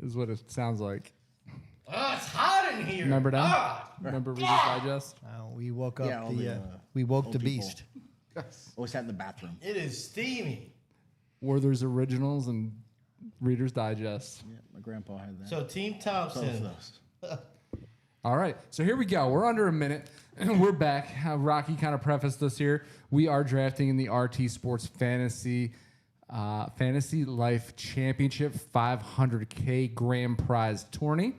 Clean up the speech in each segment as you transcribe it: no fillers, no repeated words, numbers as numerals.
is what it sounds like. Oh, it's hot in here. Remember that? Ah. Remember Reader's Digest? We woke up all the, we woke old the people. beast. Always sat in the bathroom. It is steamy. Werther's Originals and Reader's Digest. Yeah, my grandpa had that. So Team So Thompson. those. All right, so here we go. We're under a minute. We're back. Rocky kind of prefaced us here. We are drafting in the RT Sports Fantasy Life Championship 500K grand prize tourney.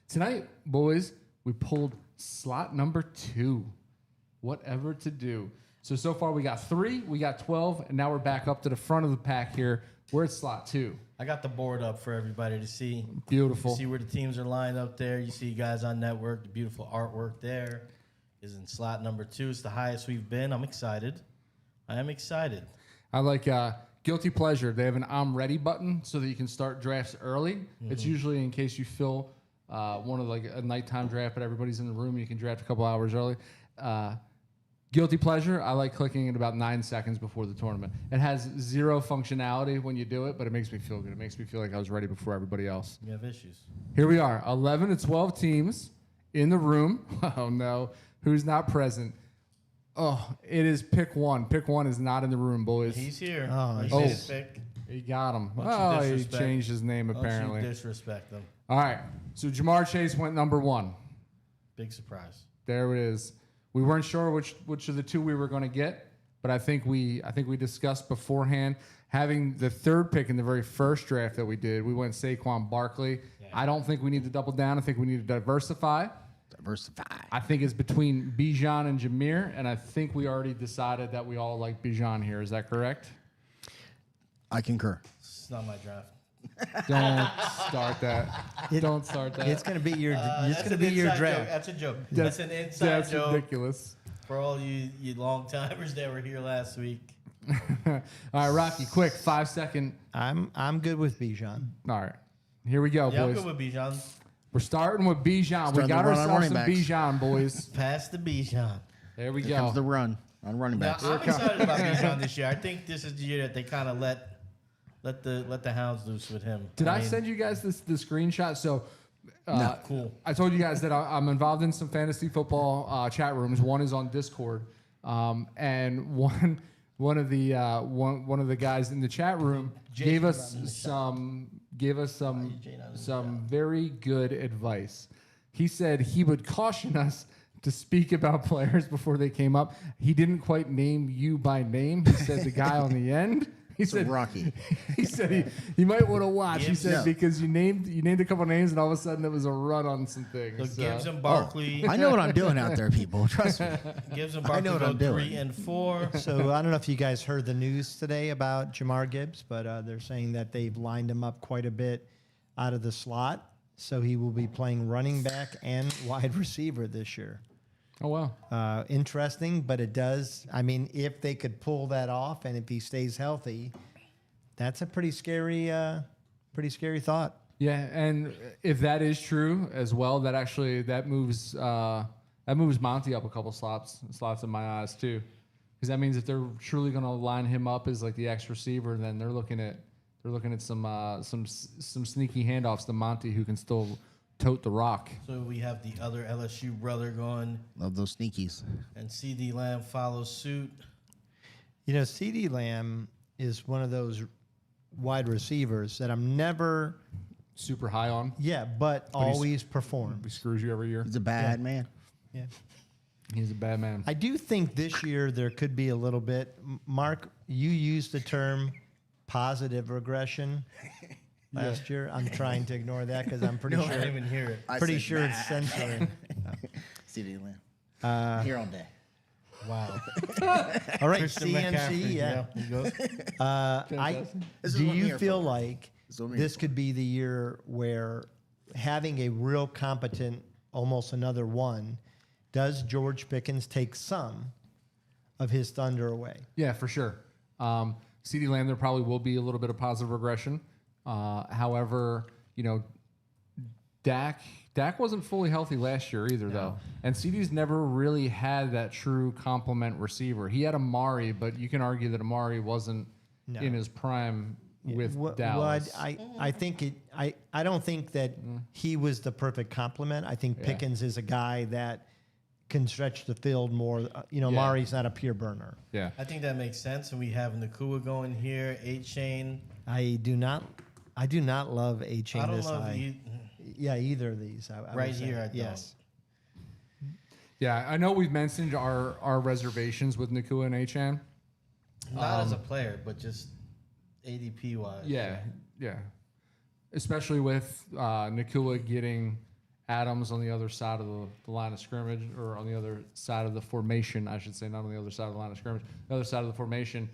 Tonight, boys, we pulled slot number 2. Whatever to do. So far we got 3, we got 12, and now we're back up to the front of the pack here. We're at slot 2. I got the board up for everybody to see. Beautiful. You see where the teams are lined up there. You see you guys on network. The beautiful artwork there is in slot number 2. It's the highest we've been. I'm excited. I am excited. I like Guilty Pleasure. They have an I'm ready button so that you can start drafts early. Mm-hmm. It's usually in case you fill one of like a nighttime draft, but everybody's in the room. You can draft a couple hours early. Guilty Pleasure, I like clicking it about 9 seconds before the tournament. It has zero functionality when you do it, but it makes me feel good. It makes me feel like I was ready before everybody else. You have issues. Here we are, 11 to 12 teams in the room. Oh, no. Who's not present? Oh, it is pick one. Pick one is not in the room, boys. He's here. Oh, He oh. made his pick. He got him. Don't you Oh, he disrespect- changed his name, Don't apparently. you disrespect them. All right, so Jamar Chase went number 1. Big surprise. There it is. We weren't sure which of the 2 we were going to get, but I think we discussed beforehand having the 3rd pick in the very first draft that we did. We went Saquon Barkley. Yeah. I don't think we need to double down. I think we need to diversify. I think it's between Bijan and Jameer, and I think we already decided that we all like Bijan here. Is that correct? I concur. It's not my draft. Don't start that. Don't start that. It's gonna be your it's That's gonna an be your inside draft. joke. That's a joke. That's an inside That's joke ridiculous. for all you long timers that were here last week. All right, Rocky, quick, 5-second. I'm good with Bijan. All right, here we go, Yeah, I'm boys. good with Bijan. We're starting with Bijan. We Starting got the run on ourselves running some backs. Bijan, boys. Pass the Bijan. There we Here comes the go. run on running Now, backs. I'm excited about Bijan this year. I think this is the year that they kind of let the hounds loose with him. Did I mean, send you guys the screenshot? So, Cool. I told you guys that I'm involved in some fantasy football chat rooms. One is on Discord, and one of the guys in the chat room gave us some very good advice. He said he would caution us to speak about players before they came up. He didn't quite name you by name. He said the guy on the end. He So said Rocky. He said he might want to watch. He Gibbs. said Yeah. because you named a couple names and all of a sudden there was a run on some things. So Gibbs and Barkley. I know what I'm doing out there, people. Trust me. Gibbs and I Barkley know what go I'm doing. 3 and 4. So I don't know if you guys heard the news today about Jamar Gibbs, but they're saying that they've lined him up quite a bit out of the slot, so he will be playing running back and wide receiver this year. Oh wow. Interesting, but it does. I mean, if they could pull that off, and if he stays healthy, that's a pretty scary thought. Yeah, and if that is true as well, that moves Monty up a couple slots in my eyes too, because that means if they're truly going to line him up as like the X receiver, then they're looking at some sneaky handoffs to Monty, who can still tote the rock. So we have the other LSU brother going, Love those sneakies. and CD Lamb follows suit. You know, CeeDee Lamb is one of those wide receivers that I'm never, Super high on. but he's- always performs. He screws you every year. He's a bad man. Yeah. He's a bad man. I do think this year there could be a little bit. Mark, you used the term positive regression last year. I'm trying to ignore that because I'm pretty I didn't sure even hear it. I pretty said sure it's bad. censoring. CD Lamb. Here all day. Wow. All right, Christian CMC. McCaffrey. Yeah. He goes. This is Do what I'm you here feel for. like This is what I'm here this could be the year where having a real competent, almost another one, does George Pickens take some of his thunder away? Yeah, for sure. CeeDee Lamb, there probably will be a little bit of positive regression. However, Dak wasn't fully healthy last year either, though. And CeeDee's never really had that true complement receiver. He had Amari, but you can argue that Amari wasn't No. in his prime with What Dallas. I I don't think that he was the perfect complement. I think Pickens is a guy that can stretch the field more. Mari's not a pure burner. Yeah. I think that makes sense. And we have Nakua going here, A-Chain. I do not love A-Chain I don't this love high. Either of these. I Right would say. here, I don't. Yes. Yeah, I know we've mentioned our reservations with Nakua and Achan. Not as a player, but just ADP wise. Yeah. Especially with Nakua getting Adams on the other side of the line of scrimmage, or on the other side of the formation, I should say, not on the other side of the line of scrimmage, the other side of the formation.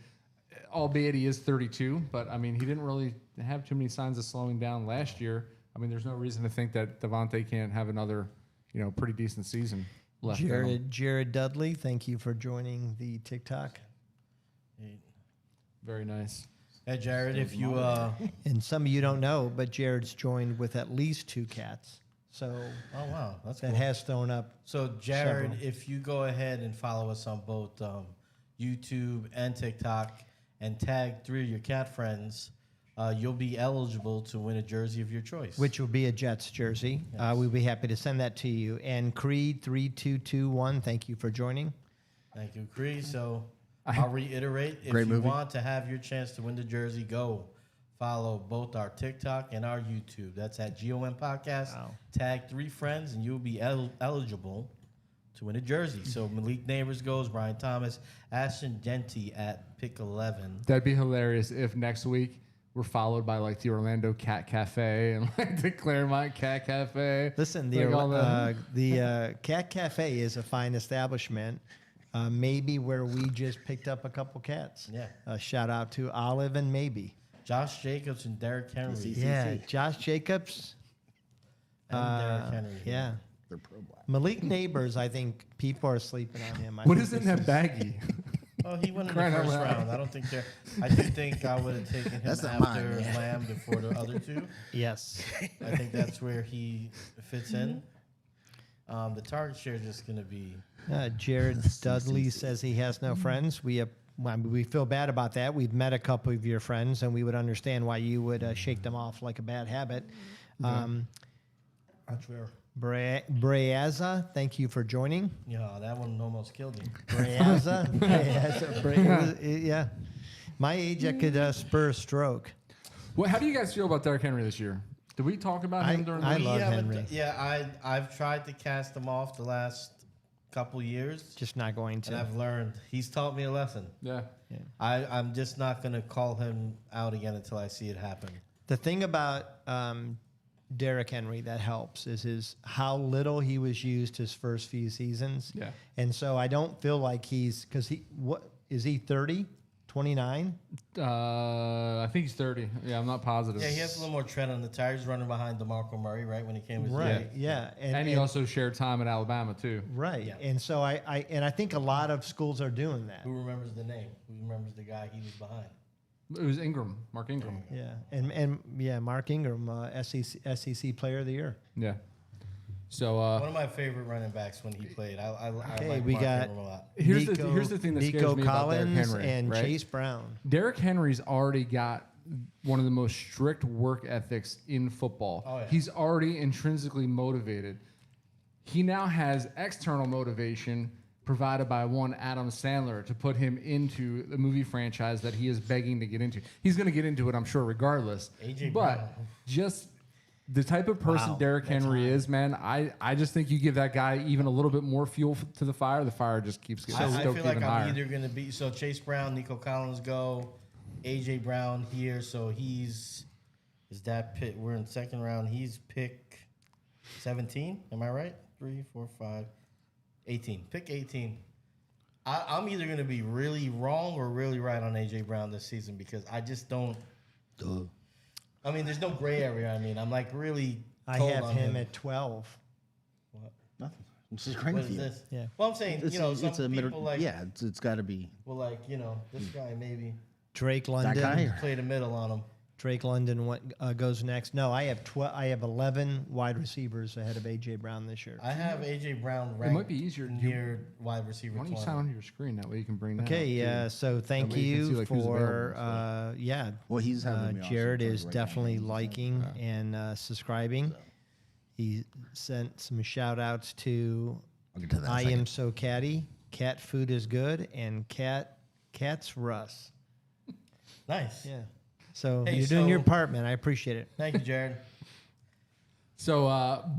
Albeit he is 32, but I mean, he didn't really have too many signs of slowing down last year. I mean, there's no reason to think that Devontae can't have another, pretty decent season left. in him. Jared Dudley, thank you for joining the TikTok. Very nice. Hey, Jared, if you And some of you don't know, but Jared's joined with at least 2 cats. So oh wow, that's that cool. has thrown up. So Jared, several. if you go ahead and follow us on both YouTube and TikTok and tag 3 of your cat friends, you'll be eligible to win a jersey of your choice. Which will be a Jets jersey. We'd be happy to send that to you. And Creed 3221, thank you for joining. Thank you, Cree. So I'll reiterate, if Great you movie. want to have your chance to win the jersey, go follow both our TikTok and our YouTube. That's at GOM Podcast. Wow. Tag 3 friends, and you'll be eligible to win a jersey. So Malik Neighbors goes, Brian Thomas, Ashton Genty at pick 11. That'd be hilarious if next week we're followed by like the Orlando Cat Cafe and like the Claremont Cat Cafe. Listen, Like all that. the Cat Cafe is a fine establishment. Maybe where we just picked up a couple cats. Yeah. Shout out to Olive and Maybe. Josh Jacobs and Derrick Henry. Yeah, Josh Jacobs. And Derrick Henry. Yeah. They're pro black. Malik Neighbors, I think people are sleeping on him. What is in that baggie? Oh, he went in the Crying out first loud. round. I don't think there. I do think I would have taken him That's after not mine, yeah. Lamb before the other 2. Yes. I think that's where he fits in. The target share is just going to be. Jared Dudley says he has no friends. We feel bad about that. We've met a couple of your friends, and we would understand why you would shake them off like a bad habit. That's where. Breaza, thank you for joining. Yeah, that one almost killed him. Breaza, yeah. My age, I could spur a stroke. Well, how do you guys feel about Derrick Henry this year? Did we talk about him during the I We love haven't- Henry. Yeah, I've tried to cast him off the last couple years, Just not going and to. I've learned. He's taught me a lesson. Yeah. I'm just not going to call him out again until I see it happen. The thing about Derrick Henry that helps is how little he was used his first few seasons. Yeah. And so I don't feel like because what is he 30, 29? I think he's 30. Yeah, I'm not positive. Yeah, he has a little more tread on the tires, running behind DeMarco Murray, right, when he came to Right. Yeah. And he also shared time at Alabama too. right. Yeah. And so I think a lot of schools are doing that. Who remembers the name? Who remembers the guy he was behind? It was Ingram, Mark Ingram. Yeah. And Mark Ingram, SEC Player of the Year. Yeah. So One of my favorite running backs when he played. I Okay, like we Mark got- Ingram a lot. here's the thing that scares Nico me about Derrick Collins Henry. and right? Chase Brown. Derrick Henry's already got one of the most strict work ethics in football. Oh, yeah. He's already intrinsically motivated. He now has external motivation provided by one Adam Sandler to put him into the movie franchise that he is begging to get into. He's going to get into it, I'm sure, regardless. A.J. But Brown. just the type of person Wow, Derrick that's Henry high. is, man, I just think you give that guy even a little bit more fuel to the fire just keeps getting I stoked feel like even I'm higher. either going to be so Chase Brown, Nico Collins go, A.J. Brown here. So is that pick? We're in second round. He's pick 17. Am I right? 3, 4, 5, 18. Pick 18. I'm either going to be really wrong or really right on A.J. Brown this season because I just don't. I mean, there's no gray area. I mean, I'm like really. I cold have on him at 12. Nothing. This is great What for is you. this? Yeah. Well, I'm saying, It's, some it's a people middle. like, Yeah, it's got to be well, like, this guy maybe Drake that London. guy. play the middle on him. Drake London goes next. No, I have 11 wide receivers ahead of AJ Brown this year. I have AJ Brown ranked might be easier. near wide receiver Why don't you 20. sign on your screen? That way you can bring that Okay, up, too. so thank That way you can see, you like, who's for available, Well, he's having me also Jared tell you is right now. definitely He's liking and subscribing. He sent some shout outs to I'll get to that in a I second. Am So Catty, Cat Food is Good, and Cat's Russ. Nice. Yeah. So Hey, you're doing your so- part, man. I appreciate it. Thank you, Jared. So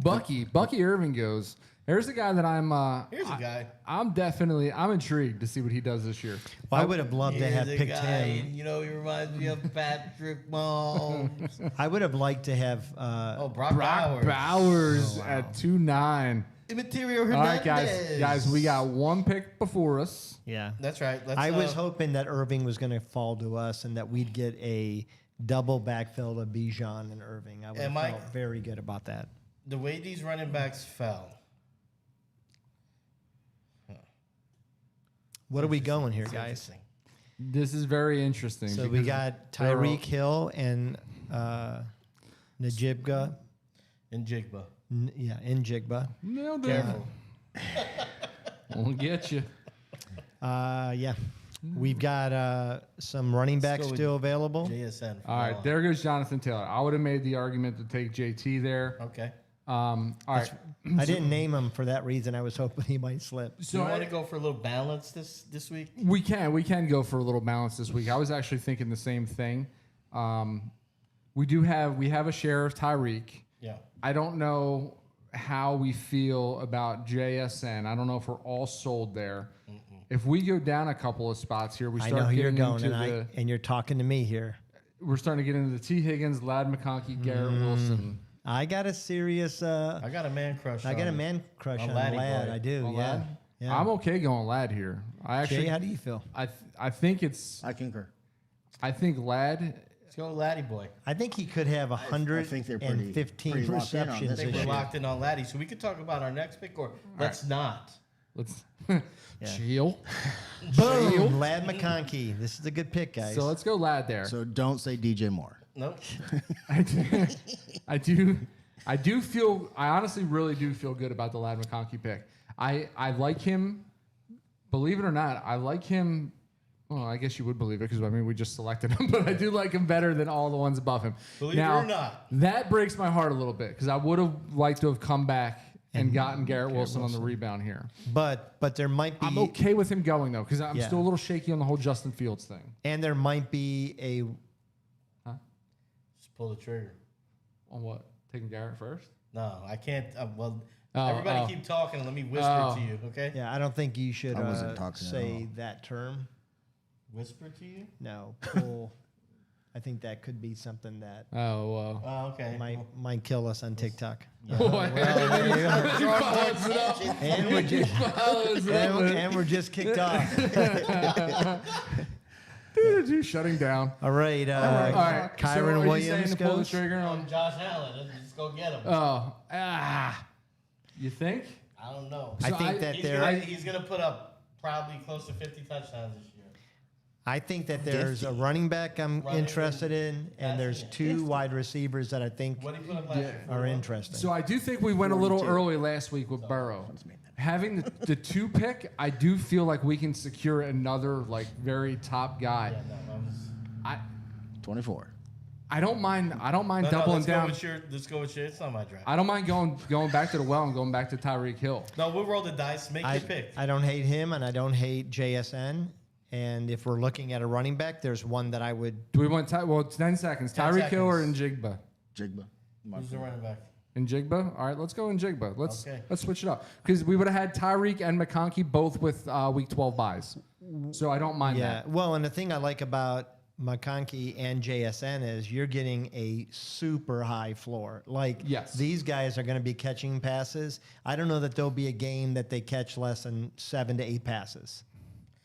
Bucky Irving goes. There's a guy that Here's a guy. I'm intrigued to see what he does this year. Well, I would have loved to have Here's a picked guy, him. You know, he reminds me of Patrick Mahomes. I would have liked to have. Oh, Brock Brock Bowers. Bowers at 2.9. Immaterial All Hernandez. right, guys, we got one pick before us. Yeah. That's right. Let's, I was hoping that Irving was going to fall to us and that we'd get a double backfill of Bijan and Irving. I would have Am I- felt very good about that. the way these running backs fell. What are we going here, It's guys? interesting. This is very interesting. So we because got they're all- Tyreek Hill and Najibga. And Jigba. Njigba. Nailed it. Careful. We'll get you. Yeah. We've got some running backs go with still available. JSN. from All now right, on. there goes Jonathan Taylor. I would have made the argument to take JT there. Okay. All right. I didn't name him for that reason. I was hoping he might slip. So you So want to go for a little balance this week? we can go for a little balance this week. I was actually thinking the same thing. We have a share of Tyreek. Yeah. I don't know how we feel about JSN. I don't know if we're all sold there. If we go down a couple of spots here, we I start know who you're getting going, into and you're talking to me here. we're starting to get into the T. Higgins, Lad McConkey, Garrett Wilson. I got a serious. I got a man crush. I got a on- man crush on on Laddie Lad. boy. I do. On Yeah. Lad? Yeah. I'm okay going Lad here. I actually, Jay, how do you feel? I think it's, I concur. I think Lad. Let's go Laddie boy. I think he could have think they're pretty 115 locked in on receptions I this think this we're year. locked in on Laddie. So we could talk about our next pick, or let's not. Let's chill. Boom, Lad McConkey. This is a good pick, guys. So let's go Lad there. So don't say DJ Moore. Nope. I do feel. I honestly really do feel good about the Lad McConkey pick. I like him. Believe it or not, I like him. Well, I guess you would believe it because I mean we just selected him, but I do like him better than all the ones above him. Believe it or not. that breaks my heart a little bit because I would have liked to have come back and gotten Garrett Wilson on the rebound here. but there might be I'm okay with him going though because I'm Yeah. still a little shaky on the whole Justin Fields thing. and there might be a Just pull the trigger. On what? Taking Garrett first? No, I can't. Well, Oh, everybody oh. keep talking and let me whisper Oh. to you, okay? yeah. I don't think you should I wasn't talking at say all. that term. Whisper to you? No, pull. I think that could be something that Oh, well. Oh, okay. might kill us on TikTok. Follows it up. And we're just Follows it up. and we're just kicked off. Shutting down. All right, All right. So are Kyron you Williams saying to pull the goes. trigger On on? Josh Allen. Let's go get him. You think? I don't know. I So think that He's there. gonna, he's gonna put up probably close to 50 touchdowns this year. I think that there's a running back I'm Running interested in, and there's That's two wide receivers that I think What did he put up last year? are interesting. So I do think we went a little early last week with Burrow. Having the 2 pick, I do feel like we can secure another like very top guy. Yeah, no, I was. I 24. I don't mind No, doubling let's down. Let's go with your. It's not my draft. I don't mind going back to the well and going back to Tyreek Hill. No, we'll roll the dice. Make your pick. I don't hate him, and I don't hate JSN. And if we're looking at a running back, there's one that I would. Do we want well? It's 10 seconds. 10 Tyreek Hill or seconds. Njigba? Jigba. Who's the running back? Njigba. All right, let's go Njigba. Let's Okay. switch it up because we would have had Tyreek and McConkey both with week 12 buys. So I don't mind Yeah. that. Well, and the thing I like about McConkey and JSN is you're getting a super high floor. Like Yes. these guys are going to be catching passes. I don't know that there'll be a game that they catch less than 7 to 8 passes.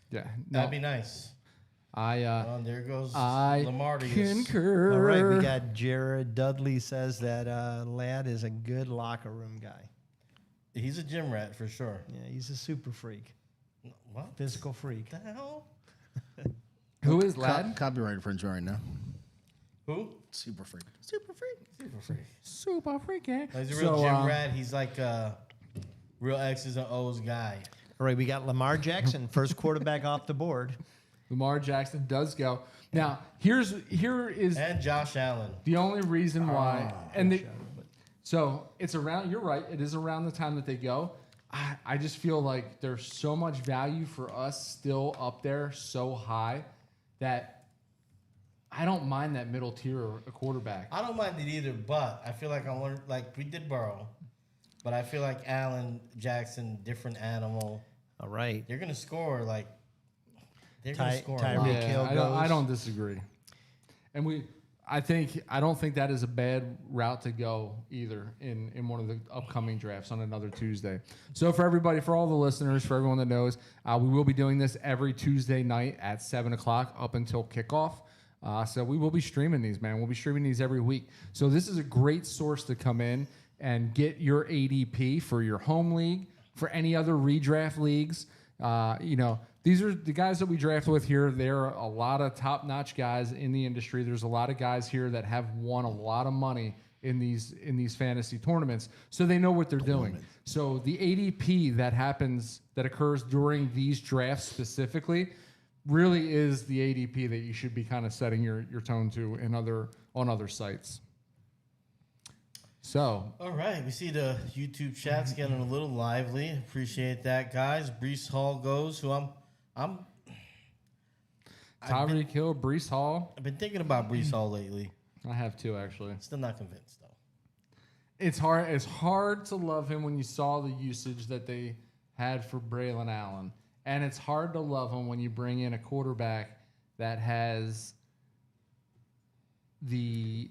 Yeah. That'd be nice. I There goes I Lamartius. concur. All right, we got Jared Dudley says that Ladd is a good locker room guy. He's a gym rat for sure. Yeah, he's a super freak, What physical freak. the hell? Who is Lad? Copyright infringement right now. Who? Super freak. Super freak. Super free. Super freaking. He's a real gym rat. He's like a real X's and O's guy. All right, we got Lamar Jackson, first quarterback off the board. Lamar Jackson does go. Now, here is And Josh Allen. the only reason why. So it's around. You're right. It is around the time that they go. I just feel like there's so much value for us still up there so high that I don't mind that middle tier a quarterback. I don't mind it either, but I feel like I want like we did Burrow, but I feel like Allen, Jackson, different animal. All right. They're gonna score like they're gonna score a Tyreek lot. Hill I goes. don't disagree. And I don't think that is a bad route to go either in one of the upcoming drafts on another Tuesday. So for everybody, for all the listeners, for everyone that knows, we will be doing this every Tuesday night at 7:00 up until kickoff. So we will be streaming these, man. We'll be streaming these every week. So this is a great source to come in and get your ADP for your home league, for any other redraft leagues. These are the guys that we draft with here. There are a lot of top-notch guys in the industry. There's a lot of guys here that have won a lot of money in these fantasy tournaments, so they know what they're doing. So the ADP that occurs during these drafts specifically really is the ADP that you should be kind of setting your tone to on other sites. So All right, we see the YouTube chat's getting a little lively. Appreciate that, guys. Brees Hall goes, who Tyreek Hill, Brees Hall. I've been thinking about Brees Hall lately. I have two actually. Still not convinced though. It's hard to love him when you saw the usage that they had for Braylon Allen. And it's hard to love him when you bring in a quarterback that has the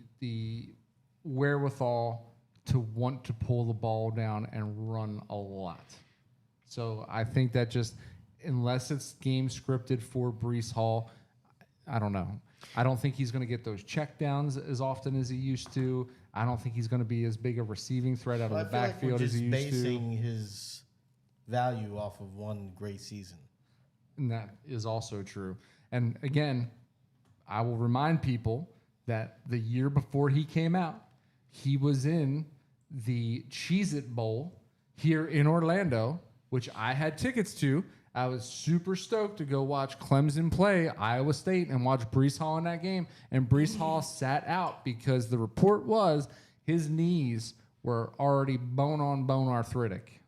wherewithal to want to pull the ball down and run a lot. So I think that just, unless it's game scripted for Brees Hall, I don't know. I don't think he's going to get those checkdowns as often as he used to. I don't think he's going to be as big a receiving threat out of the backfield as he used to. Basing his value off of one great season. And that is also true. And again, I will remind people that the year before he came out, he was in the Cheez-It Bowl here in Orlando, which I had tickets to. I was super stoked to go watch Clemson play Iowa State and watch Brees Hall in that game. And Brees Hall sat out because the report was his knees were already bone-on-bone arthritic.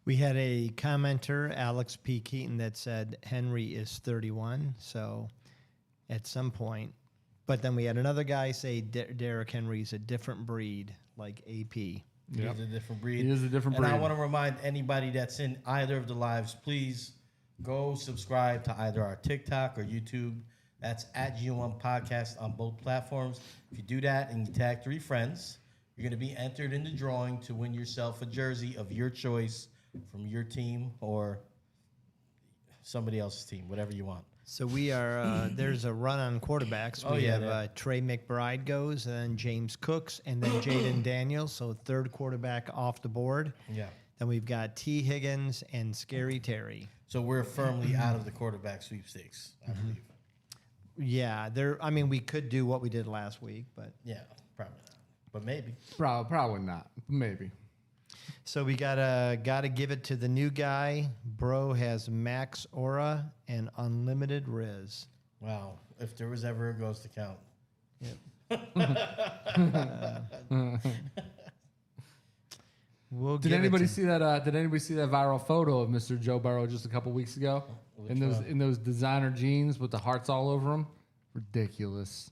We had a commenter, Alex P. Keaton, that said Henry is 31. So at some point, but then we had another guy say Derrick Henry's a different breed, like AP. Yep. He's a different breed. He is a different And breed. I want to remind anybody that's in either of the lives, please go subscribe to either our TikTok or YouTube. That's at G1 Podcast on both platforms. If you do that and you tag 3 friends, you're going to be entered in the drawing to win yourself a jersey of your choice from your team or somebody else's team, whatever you want. So we are, there's a run on quarterbacks. Oh, We yeah, have Trey McBride goes, and then James Cooks, and then Jaden Daniels. So third quarterback off the board. Yeah. Then we've got T. Higgins and Scary Terry. So we're firmly out of the quarterback sweepstakes, I believe. Yeah, we could do what we did last week, but Yeah, probably not. But maybe. Probably not. Maybe. so we gotta give it to the new guy. Bro has Max Aura and Unlimited Riz. Wow. If there was ever a ghost account. We'll Did give it anybody to- see that? Did anybody see that viral photo of Mr. Joe Burrow just a couple weeks ago? Which In one? those designer jeans with the hearts all over them. Ridiculous.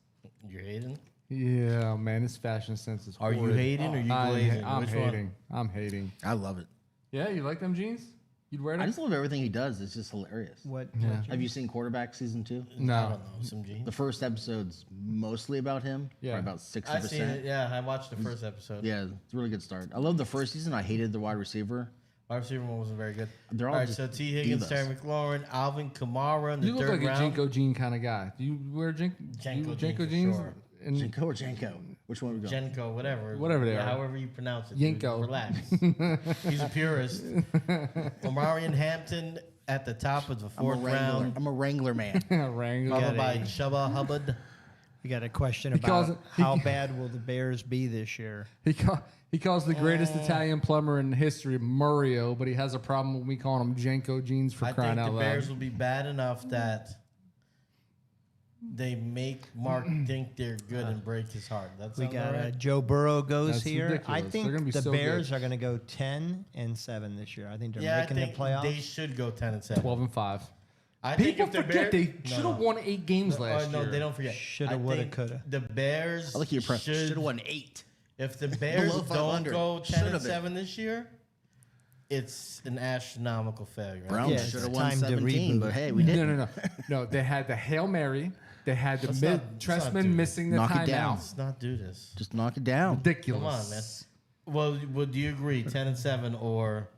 You're hating? Yeah, man, his fashion sense is. Are you horrid. hating or you glazing? I'm Which hating. one? I'm hating. I love it. Yeah, you like them jeans? You'd wear I them? just love everything he does. It's just hilarious. What? Have you seen Quarterback season 2? I No. don't know. Some jeans. The first episode's mostly about him. Yeah. Yeah. About 60%. I've seen it. Yeah, I watched the first episode. Yeah, it's a really good start. I love the first season. I hated the wide receiver. Wide receiver one wasn't very good. They're all right, just so T. Higgins, divas. Terry McLaurin, Alvin Kamara in the You look third like a round. Jenko jean kind of guy. Do you wear Jenko Jenko jeans, jeans? for sure. And Jenko or Janko? Which one we go? Jenko, whatever. Whatever they Yeah, are. However you pronounce it. dude. Yenko. Relax. He's a purist. Omarion Hampton at the top of the I'm a fourth Wrangler. round. I'm a Wrangler man. Wrangler. Followed got by a- Chuba Hubbard. We got a question calls about it- how bad will the Bears be this year? He calls the greatest Italian plumber in history Mario, but he has a problem with me calling him Jenko Jeans for I crying think out the loud. Bears will be bad enough that they make Mark think they're good and break his heart. That's We all got right. Joe Burrow goes That's here. I ridiculous. think They're gonna be the so Bears good. are going to go 10-7 this year. I think they're Yeah, I making think the playoffs. they should go 10-7. 12-5. I think People if the forget Bears, they should have won 8 games last no, year. they don't forget. Shoulda, I woulda, think coulda. The Bears I like your press. Should should have won 8. If the Bears Below don't 500. go Shoulda 10-7 this year, it's an astronomical failure. Browns Yeah, it's should have time won to 17, reboot. but hey, we didn't. No. They had the Hail Mary. They had the Let's mid not do Tressman this. missing the Knock it down. timeout. Let's not do this. Just knock it down. Ridiculous. Come on, man. Well, do you agree 10-7 or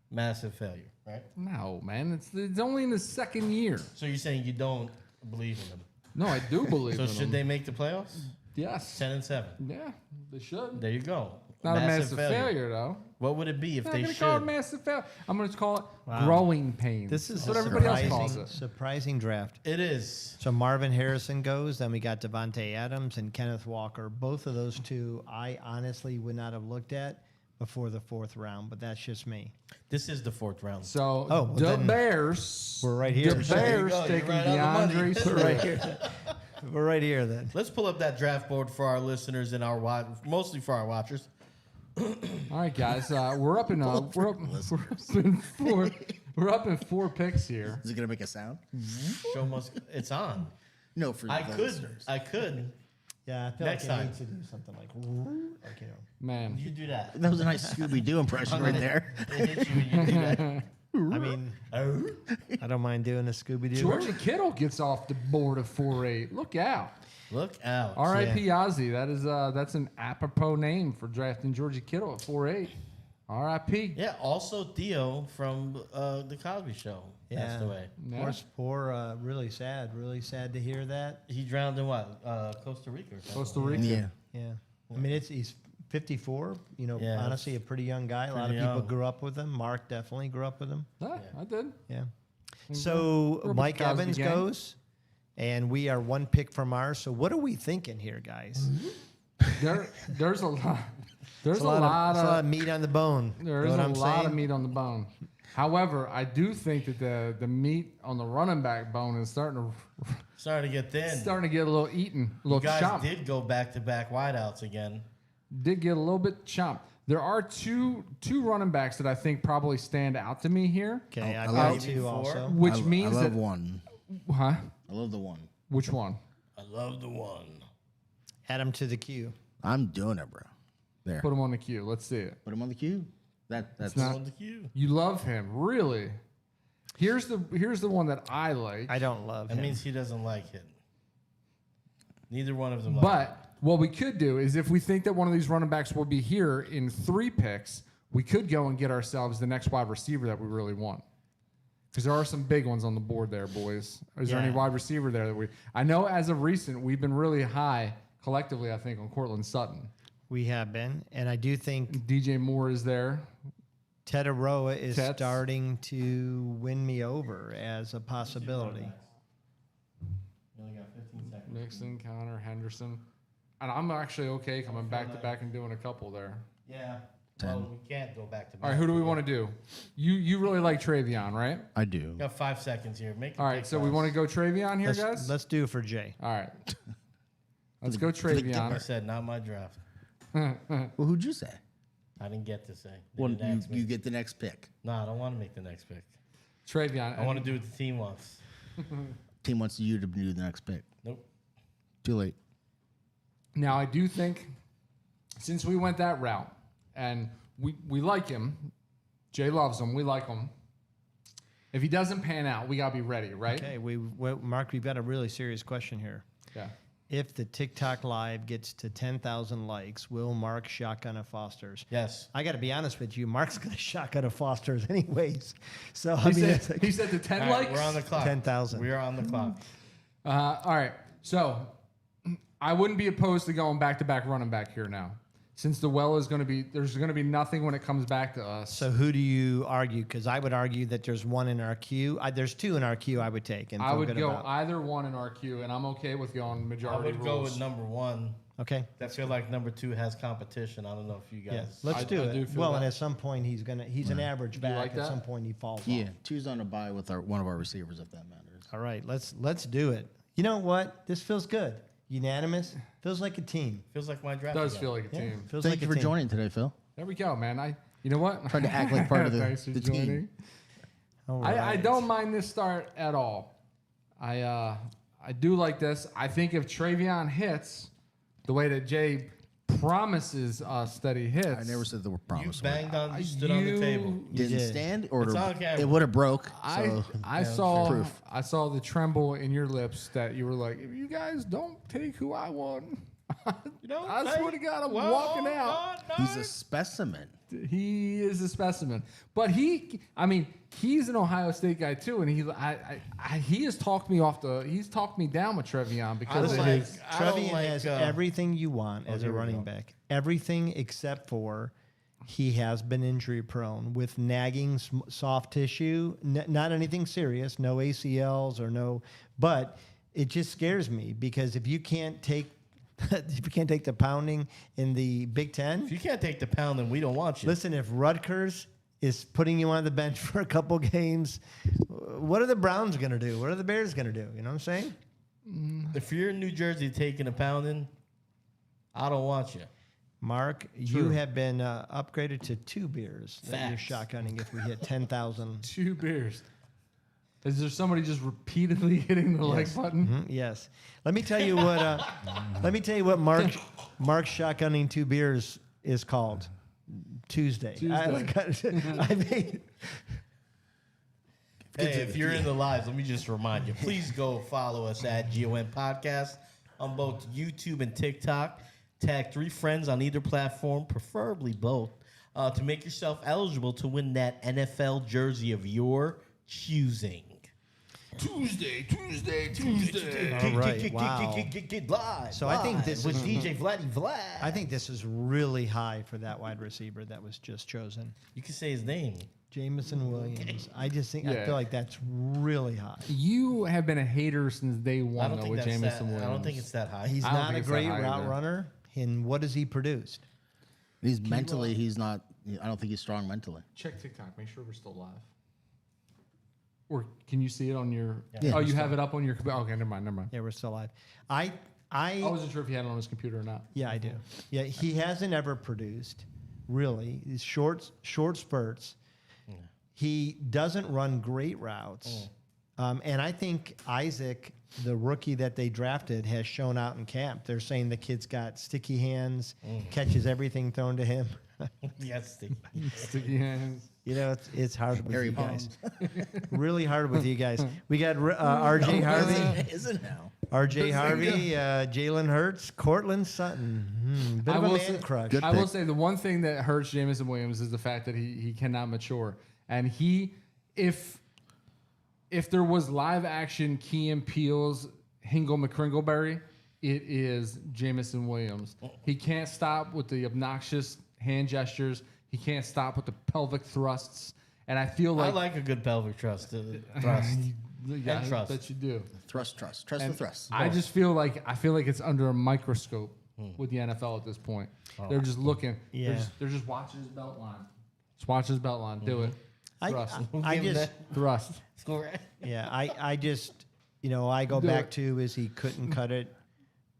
massive failure? Right. No, man. It's only in the second year. So you're saying you don't believe in them? No, I do believe So in should them. they make the playoffs? Yes. 10-7. Yeah, they should. There you go. Not a massive failure, though. What would it be if I'm they not going to call it should? massive failure. I'm going to call it Wow. growing pains. This is That's what a everybody else calls surprising, it. surprising draft. It is. So Marvin Harrison goes. Then we got Devontae Adams and Kenneth Walker. Both of those two, I honestly would not have looked at before the 4th round, but that's just me. This is the 4th round. So Oh, well, the then Bears, we're right here. The There you Bears go. You're taking right on the money. DeAndre We're right Swift. here. We're right here then. Let's pull up that draft board for our listeners and mostly for our watchers. All right, guys, we're up in four picks here. Is it going to make a sound? Show must. It's on. No, for I the could. listeners. I could. Yeah, I feel Next like I time. need to do something like you know. Man, You do that. That was a nice Scooby-Doo impression right there. They hit you when you do that. I mean, I don't mind doing a Scooby Doo. Georgia Kittle gets off the board of 4-8. Look out. Look out. R.I.P. Ozzy. That is that's an apropos name for drafting Georgia Kittle at 4-8. R.I.P. Yeah. Also, Theo from the Cosby Show passed away. Yeah. Poor, really sad to hear that. He drowned in what? Costa Rica. Or something. Costa Rica. Yeah. Yeah, I mean he's 54. You know, Yeah, honestly, a pretty young guy. A lot of pretty people young. grew up with him. Mark definitely grew up with him. Yeah, I did. Yeah. We're So with Mike the Cosby Evans gang. goes, and we are one pick from ours. So what are we thinking here, guys? There's a lot. There's It's a lot it's a lot of of meat on the bone. there Know is what a I'm lot of saying? meat on the bone. However, I do think that the meat on the running back bone is starting Starting to get thin. to get a little eaten, a You little guys chomped. did go back-to-back wideouts again. Did get a little bit chomped. There are two running backs that I think probably stand out to me here, Okay, I I got love- two Maybe also. four. which I means love that one. huh? I love the one. Which one? I love the one. Add him to the queue. I'm doing it, bro. There. Put him on the queue. Let's see it. Put him on the queue. That's not- On the queue. You love him, really? Here's the one that I like. I don't love That him. means he doesn't like it. Neither one of them like it. But what we could do is if we think that one of these running backs will be here in 3 picks, we could go and get ourselves the next wide receiver that we really want. Because there are some big ones on the board there, boys. Is there any Yeah. wide receiver there that we? I know as of recent we've been really high collectively. I think on Cortland Sutton. We have been, and I do think DJ Moore is there. Ted Aroa is Tets. starting to win me over as a possibility. You only got 15 seconds. Nixon, Connor, Henderson, and I'm actually okay coming back to back and doing a couple there. Yeah. Well, we can't go back-to-back. All right, who do we want to do? You really like Travion, right? I do. Got 5 seconds here. Make All right, so we want to go Travion here, guys. Let's do it for Jay. All right. Let's go I Travion. said not my draft. Well, who'd you say? I didn't get to say. They Well, didn't ask me. you get the next pick. No, I don't want to make the next pick. Travion. I want to do what the team wants. Team wants you to do the next pick. Nope. Too late. Now, I do think since we went that route and we like him, Jay loves him, we like him. If he doesn't pan out, we got to be ready, right? Okay, Mark, we've got a really serious question here. Yeah. If the TikTok live gets to 10,000 likes, will Mark shotgun a Foster's? Yes. I got to be honest with you, Mark's going to shotgun a Foster's anyways. So I He mean, said, it's like he said the 10 All right, likes. we're on the clock. 10,000. We are on the clock. All right. So I wouldn't be opposed to going back-to-back running back here now. since the well is going to be, there's going to be nothing when it comes back to us. So who do you argue? Because I would argue that there's one in our queue. There's two in our queue I would take. And I feel would good go about. either one in our queue, and I'm okay with going I majority would go rules. with number 1. Okay. I feel like number 2 has competition. I don't know if you Yeah, guys. let's do I it. do feel Well, that. and at some point he's an average you back. like At that? some point he falls Yeah, off. 2's on a bye with one of our receivers, if that matters. All right, let's do it. You know what? This feels good. Unanimous. Feels like a team. Feels like my draft. It does again. feel like a Yeah, team. feels Thank like you a for team. joining today, Phil. There we go, man. You know what? Tried to act like part of Thanks for the team. joining. All I right. don't mind this start at all. I do like this. I think if Travion hits the way that Jay promises us that he hits, I never said the word You promise. banged on. You stood on the table. Didn't did. stand, or It's on camera. it would have broke. I So saw proof. I saw the tremble in your lips that you were like, if you guys don't take who I want, You know, I swear to God, I'm walking out. He's a specimen. He is a specimen, but he's an Ohio State guy too, and he has talked me he's talked me down with Trevion because of his. Trevian has everything you want as a here we running go. back. Everything except for he has been injury prone with nagging soft tissue. Not anything serious, no ACLs or no, but it just scares me because if you can't take the pounding in the Big Ten, If you can't take the pound, then we don't want you. listen, if Rutgers is putting you on the bench for a couple games, what are the Browns going to do? What are the Bears going to do? You know what I'm saying? If you're in New Jersey taking a pounding, I don't want you. Mark, you have been upgraded to 2 beers that you're Facts. shotgunning if we hit 10,000. 2 beers. Is there somebody just repeatedly hitting the like button? Mhm, yes. Let me tell you what. Let me tell you what Mark's shotgunning 2 beers is called. Tuesday. I mean, Hey, if you're in the lives, let me just remind you, please go follow us at GON Podcast on both YouTube and TikTok. Tag 3 friends on either platform, preferably both, to make yourself eligible to win that NFL jersey of your choosing. Tuesday. All right, wow. Get live. So I think this with is- DJ Vladdy Vlad. I think this is really high for that wide receiver that was just chosen. You can say his name. Jamison Williams. I just think I Yeah. feel like that's really high. You have been a hater since day I one, don't though, think with that's that. Jamison Williams. I don't think it's that high. He's I don't not think a it's that great high route either. runner. And what has he produced? He's mentally, he's not. I don't think he's strong mentally. Check TikTok. Make sure we're still live. Or can you see it on your? Yeah. Oh, you have it up on your computer. Okay, never mind. Yeah, we're still live. I wasn't sure if he had it on his computer or not. Yeah, I do. Yeah, he hasn't ever produced, really. He's short spurts. He doesn't run great routes. And I think Isaac, the rookie that they drafted, has shown out in camp. They're saying the kid's got sticky hands, catches everything thrown to him. Yes, Sticky hands. You know, it's hard with Harry you guys. Really hard with you guys. We got R.J. Harvey. Is it now? R.J. Harvey, Jalen Hurts, Cortland Sutton. Bit of a man crush. Good I will pick. say the one thing that hurts Jamison Williams is the fact that he cannot mature. And if there was live action Key and Peele's Hingle McCringleberry, it is Jamison Williams. He can't stop with the obnoxious hand gestures. He can't stop with the pelvic thrusts. And I feel I like, like a good pelvic thrust. Thrust. yeah, and trust. that you do. Trust the thrust. I just feel like it's under a microscope with the NFL at this point. They're just looking. Yeah. They're just watching his belt line. Just watch his belt line. Do it. Thrust. I Give him just, Thrust. Score. yeah, I just, I go Do back it. to is he couldn't cut it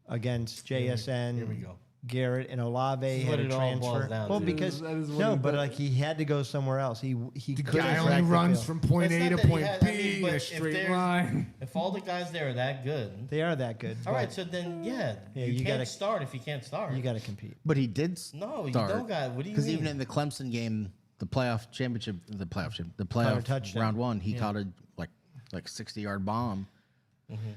against JSN. Here we go. Garrett and Olave is had what a it all boils transfer. down Well, to. because That is what no, it but does. like he had to go somewhere else. He The couldn't guy track only the runs field. from point It's A not to that he point has- I B mean, in but a if straight there's- line. If all the guys there are that good, They are that good. all but right. So then, Yeah, you you can't gotta- start if you can't start. you got to compete. But he did No, you start. don't got. What do you Because mean? even in the Clemson game, the playoff touchdown. round 1, he caught a like 60-yard bomb.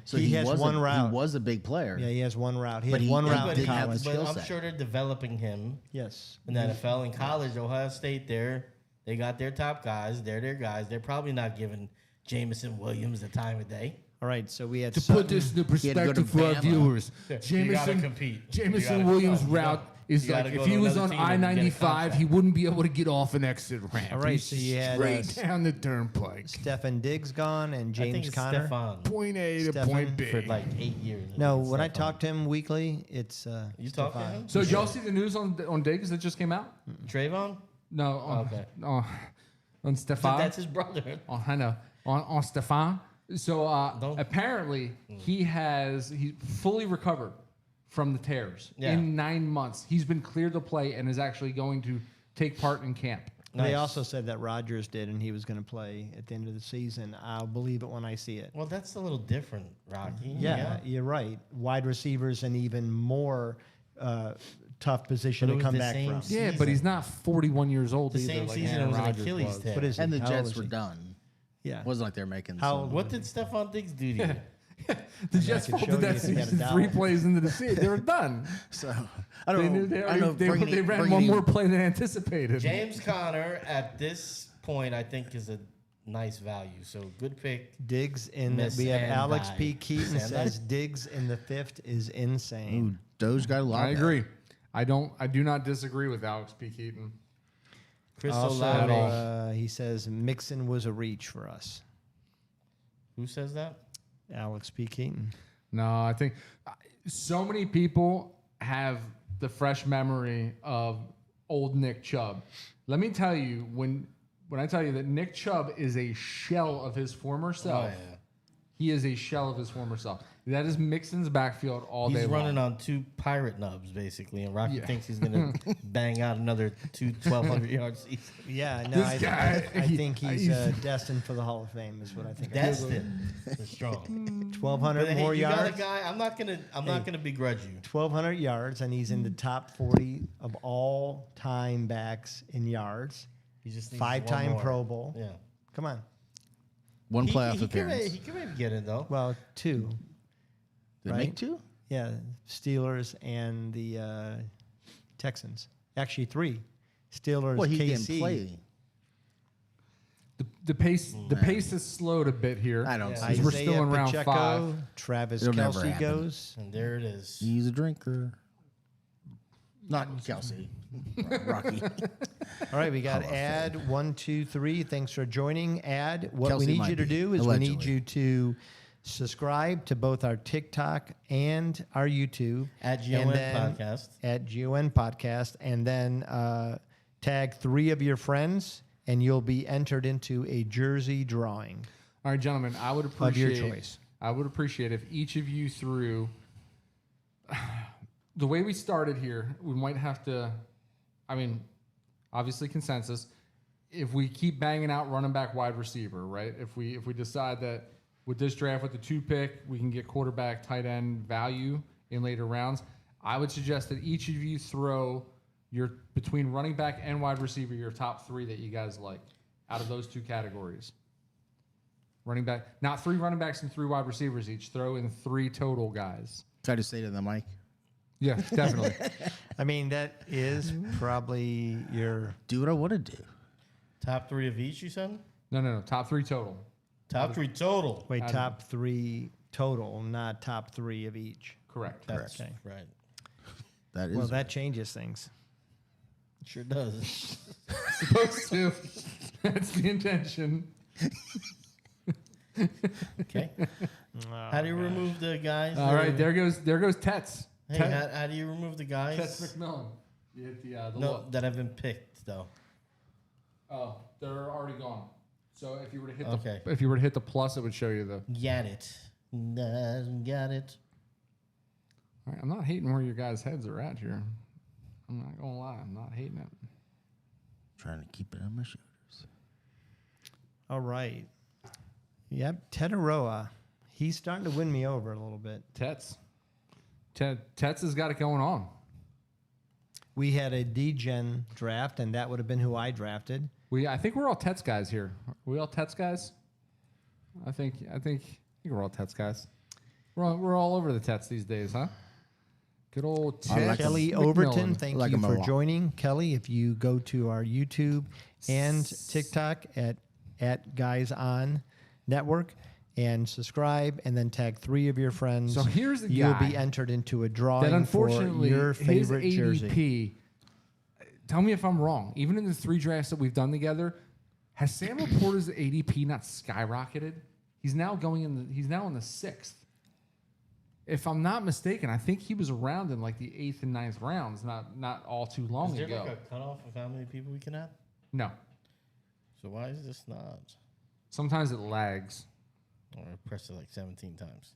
So He has was one route. He was a big player. Yeah, he has one route. He But had he- one yeah, route but in didn't have college. the but skill I'm set. sure they're developing him Yes. in the NFL. In college, Ohio State, they got their top guys. They're their guys. They're probably not giving Jamison Williams the time of day. All right, so we had To Sutton. put this into He had to go to perspective for our Bama. viewers, You gotta Jamison compete. You Jamison gotta- Williams' no, you route is You like gotta go if he to was another on team and get a I-95, contract. he wouldn't be able to get off an exit ramp. All right, He's so you had, straight down the turnpike. Stefan Diggs gone and I think James it's Conner. Stefan Point A to Stefan point B. for like 8 years. No, think when I Stefan. talk to him weekly, it's You talk to Stefan. him? So did y'all see the news on Diggs that just came out? Trayvon? No. On, Okay. on Stefan. That's his brother. I know. On Stefan. So Don't- apparently he fully recovered from the tears Yeah. in 9 months. He's been cleared to play and is actually going to take part in camp. They Nice. also said that Rodgers did, and he was going to play at the end of the season. I'll believe it when I see it. Well, that's a little different, Rocky. Yeah, you're right. Wide receivers an even more tough position But it to was come the back same from. season. Yeah, but he's not 41 years old The either. same like season Aaron it was an Rodgers Achilles was. tear. What is he? And the How old Jets is were he? done. Yeah. Wasn't like they're making. How some- old What did Stephon Diggs do to you? The Jets can show folded you that if you got a season doubt. 3 plays into the season. They were done. So I don't They know. knew they, I already, don't know. they ran one more play than anticipated. James Conner at this point, I think, is a nice value. So good pick. Diggs in the, Miss we have and Alex die. P. Keaton Miss and says Diggs in the 5th is insane. Ooh, Doge got a lot. I of that. agree. I do not disagree with Alex P. Keaton. Chris Also, Olave. he says Mixon was a reach for us. Who says that? Alex P. Keaton. No, I think so many people have the fresh memory of old Nick Chubb. Let me tell you, when I tell you that Nick Chubb is a shell of his former self, he is a shell of his former self. That is Mixon's backfield all day He's long. running on 2 pirate nubs, basically, and Rocky Yeah. thinks he's going to bang out another 1,200 yards season. Yeah, no, This guy, I think he's he's- destined for the Hall of Fame. Is what I think. Destin. They're strong. 1,200 But hey, more you got yards. a guy. I'm not gonna begrudge you. 1,200 yards, and he's in the top 40 of all time backs in yards. He just needs 5-time one more. Pro Bowl. Yeah. Come on. One playoff he appearance. He could maybe get it though. Well, 2. Did it right? make 2? Yeah, Steelers and the Texans. Actually, 3. Steelers, Well, he KC. didn't play. The pace has slowed a bit here. I don't Yeah. see. Because we're Isaiah still in round Pacheco, 5. Travis It'll never Kelsey happen. goes. And there it is. He's a drinker. Not Kelsey. Rocky. All right, we got Ad 1, 2, 3. Thanks for joining. Ad, what Kelsey we need might you to be, do is we need allegedly. you to subscribe to both our TikTok and our YouTube At and GON then- Podcast. at GON Podcast, and then tag 3 of your friends, and you'll be entered into a jersey drawing. All right, gentlemen, I would Of appreciate your choice. I would appreciate if each of you threw the way we started here. We might have to, I mean, obviously consensus. If we keep banging out running back, wide receiver, right? If we decide that with this draft with the 2 pick, we can get quarterback, tight end value in later rounds, I would suggest that each of you throw your between running back and wide receiver your top 3 that you guys like out of those 2 categories. Running back, not 3 running backs and 3 wide receivers each. Throw in 3 total guys. Try to say to the mic. Yeah, definitely. I mean, that is probably your Do what I want to do. Top 3 of each, you said? No. Top 3 total. Top 3 total. wait, top 3 total, not top 3 of each. Correct. That's Okay. right. That is. Well, that changes things. It sure does. Supposed to. That's the intention. Okay. How do you remove the guys? All right, there goes Tets. Hey, how do you remove the guys? Tets McMillan. You hit the No, look. that have been picked though. Oh, they're already gone. So if you were to hit Okay. if you were to hit the plus, it would show you the. Got it. Got it. All right, I'm not hating where your guys' heads are at here. I'm not gonna lie, I'm not hating it. Trying to keep it on my shoulders. All right. Yep, Tetaroa. He's starting to win me over a little bit. Tets. Tets has got it going on. We had a D-Gen draft, and that would have been who I drafted. I think we're all Tets guys here. Are we all Tets guys? I think we're all Tets guys. We're all over the Tets these days, huh? Good old Tets. like Kelly McMillan. Overton, thank Like you him a for lot. joining. Kelly, if you go to our YouTube and TikTok at Guys On Network, and subscribe, and then tag 3 of your friends. So here's the You'll guy be entered into a that drawing unfortunately for your his favorite ADP. jersey. Tell me if I'm wrong. Even in the 3 drafts that we've done together, has Sam Laporta's ADP not skyrocketed? He's now he's now in the 6th. If I'm not mistaken, I think he was around in like the 8th and 9th rounds, not all too long Is there ago. like a cutoff of how many people we can add? No. So why is this not? Sometimes it lags. Or I pressed it like 17 times.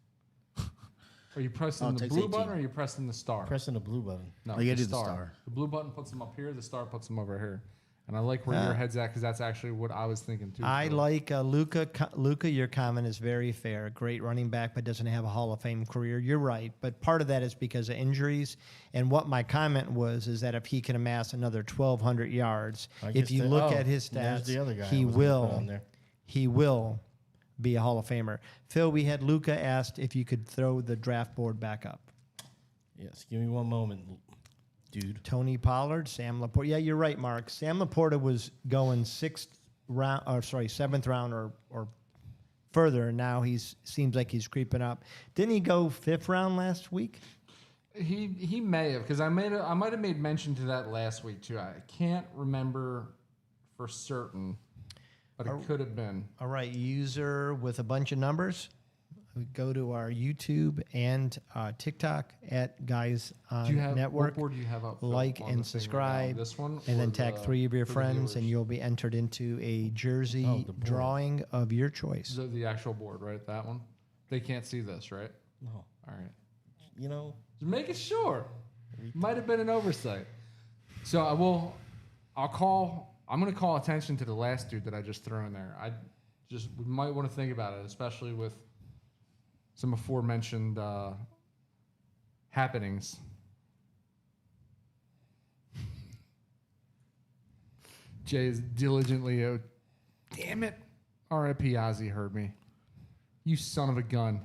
Are you pressing Oh, it the takes blue 18. button or are you pressing the star? Pressing the blue button. No, Oh, you gotta do the star. The blue button puts them up here. The star puts them over here. And I like where Ah. your head's at because that's actually what I was thinking too. I Phil. like Luca. Luca, your comment is very fair. Great running back, but doesn't have a Hall of Fame career. You're right, but part of that is because of injuries. And what my comment was is that if he can amass another 1,200 yards, I if guess you the- look oh, at his there's stats, the other guy I he was gonna put will. on there. He will be a Hall of Famer. Phil, we had Luca asked if you could throw the draft board back up. Yes, give me one moment, dude. Tony Pollard, Sam Laporta. Yeah, you're right, Mark. Sam Laporta was going 7th round or further, and now he's seems like he's creeping up. Didn't he go 5th round last week? He may have because I might have made mention to that last week too. I can't remember for certain, but it could have been. All right, user with a bunch of numbers. We go to our YouTube and TikTok at Guys on Do you have Network. what board do you have up? Phil, Like on and the thing right now? subscribe, This one, and or then tag the- 3 of your for the friends, and viewers? you'll be entered into a jersey Oh, the board. drawing of your choice. The actual board, right? That one. They can't see this, right? No, All right. you know, Just making sure. Might have been an oversight. So I'm going to call attention to the last dude that I just threw in there. We might want to think about it, especially with some aforementioned happenings. Jay is diligently, damn it. R.I.P. Ozzy heard me. You son of a gun.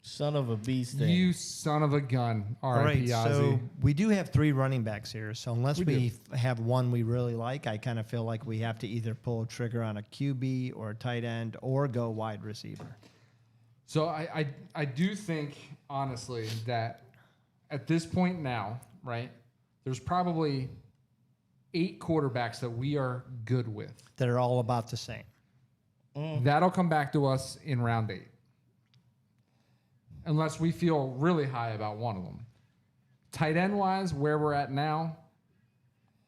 son of a beast. Thing. You son of a gun. All right, R.I.P. Ozzy. so we do have 3 running backs here. So unless We we have one we really like, I kind of feel like we have to either pull a trigger on a QB or a tight end or go wide receiver. So I do think, honestly, that at this point now, right, there's probably 8 quarterbacks that we are good with. That are all about the same. That'll come back to us in round 8. Unless we feel really high about one of them. Tight end wise, where we're at now,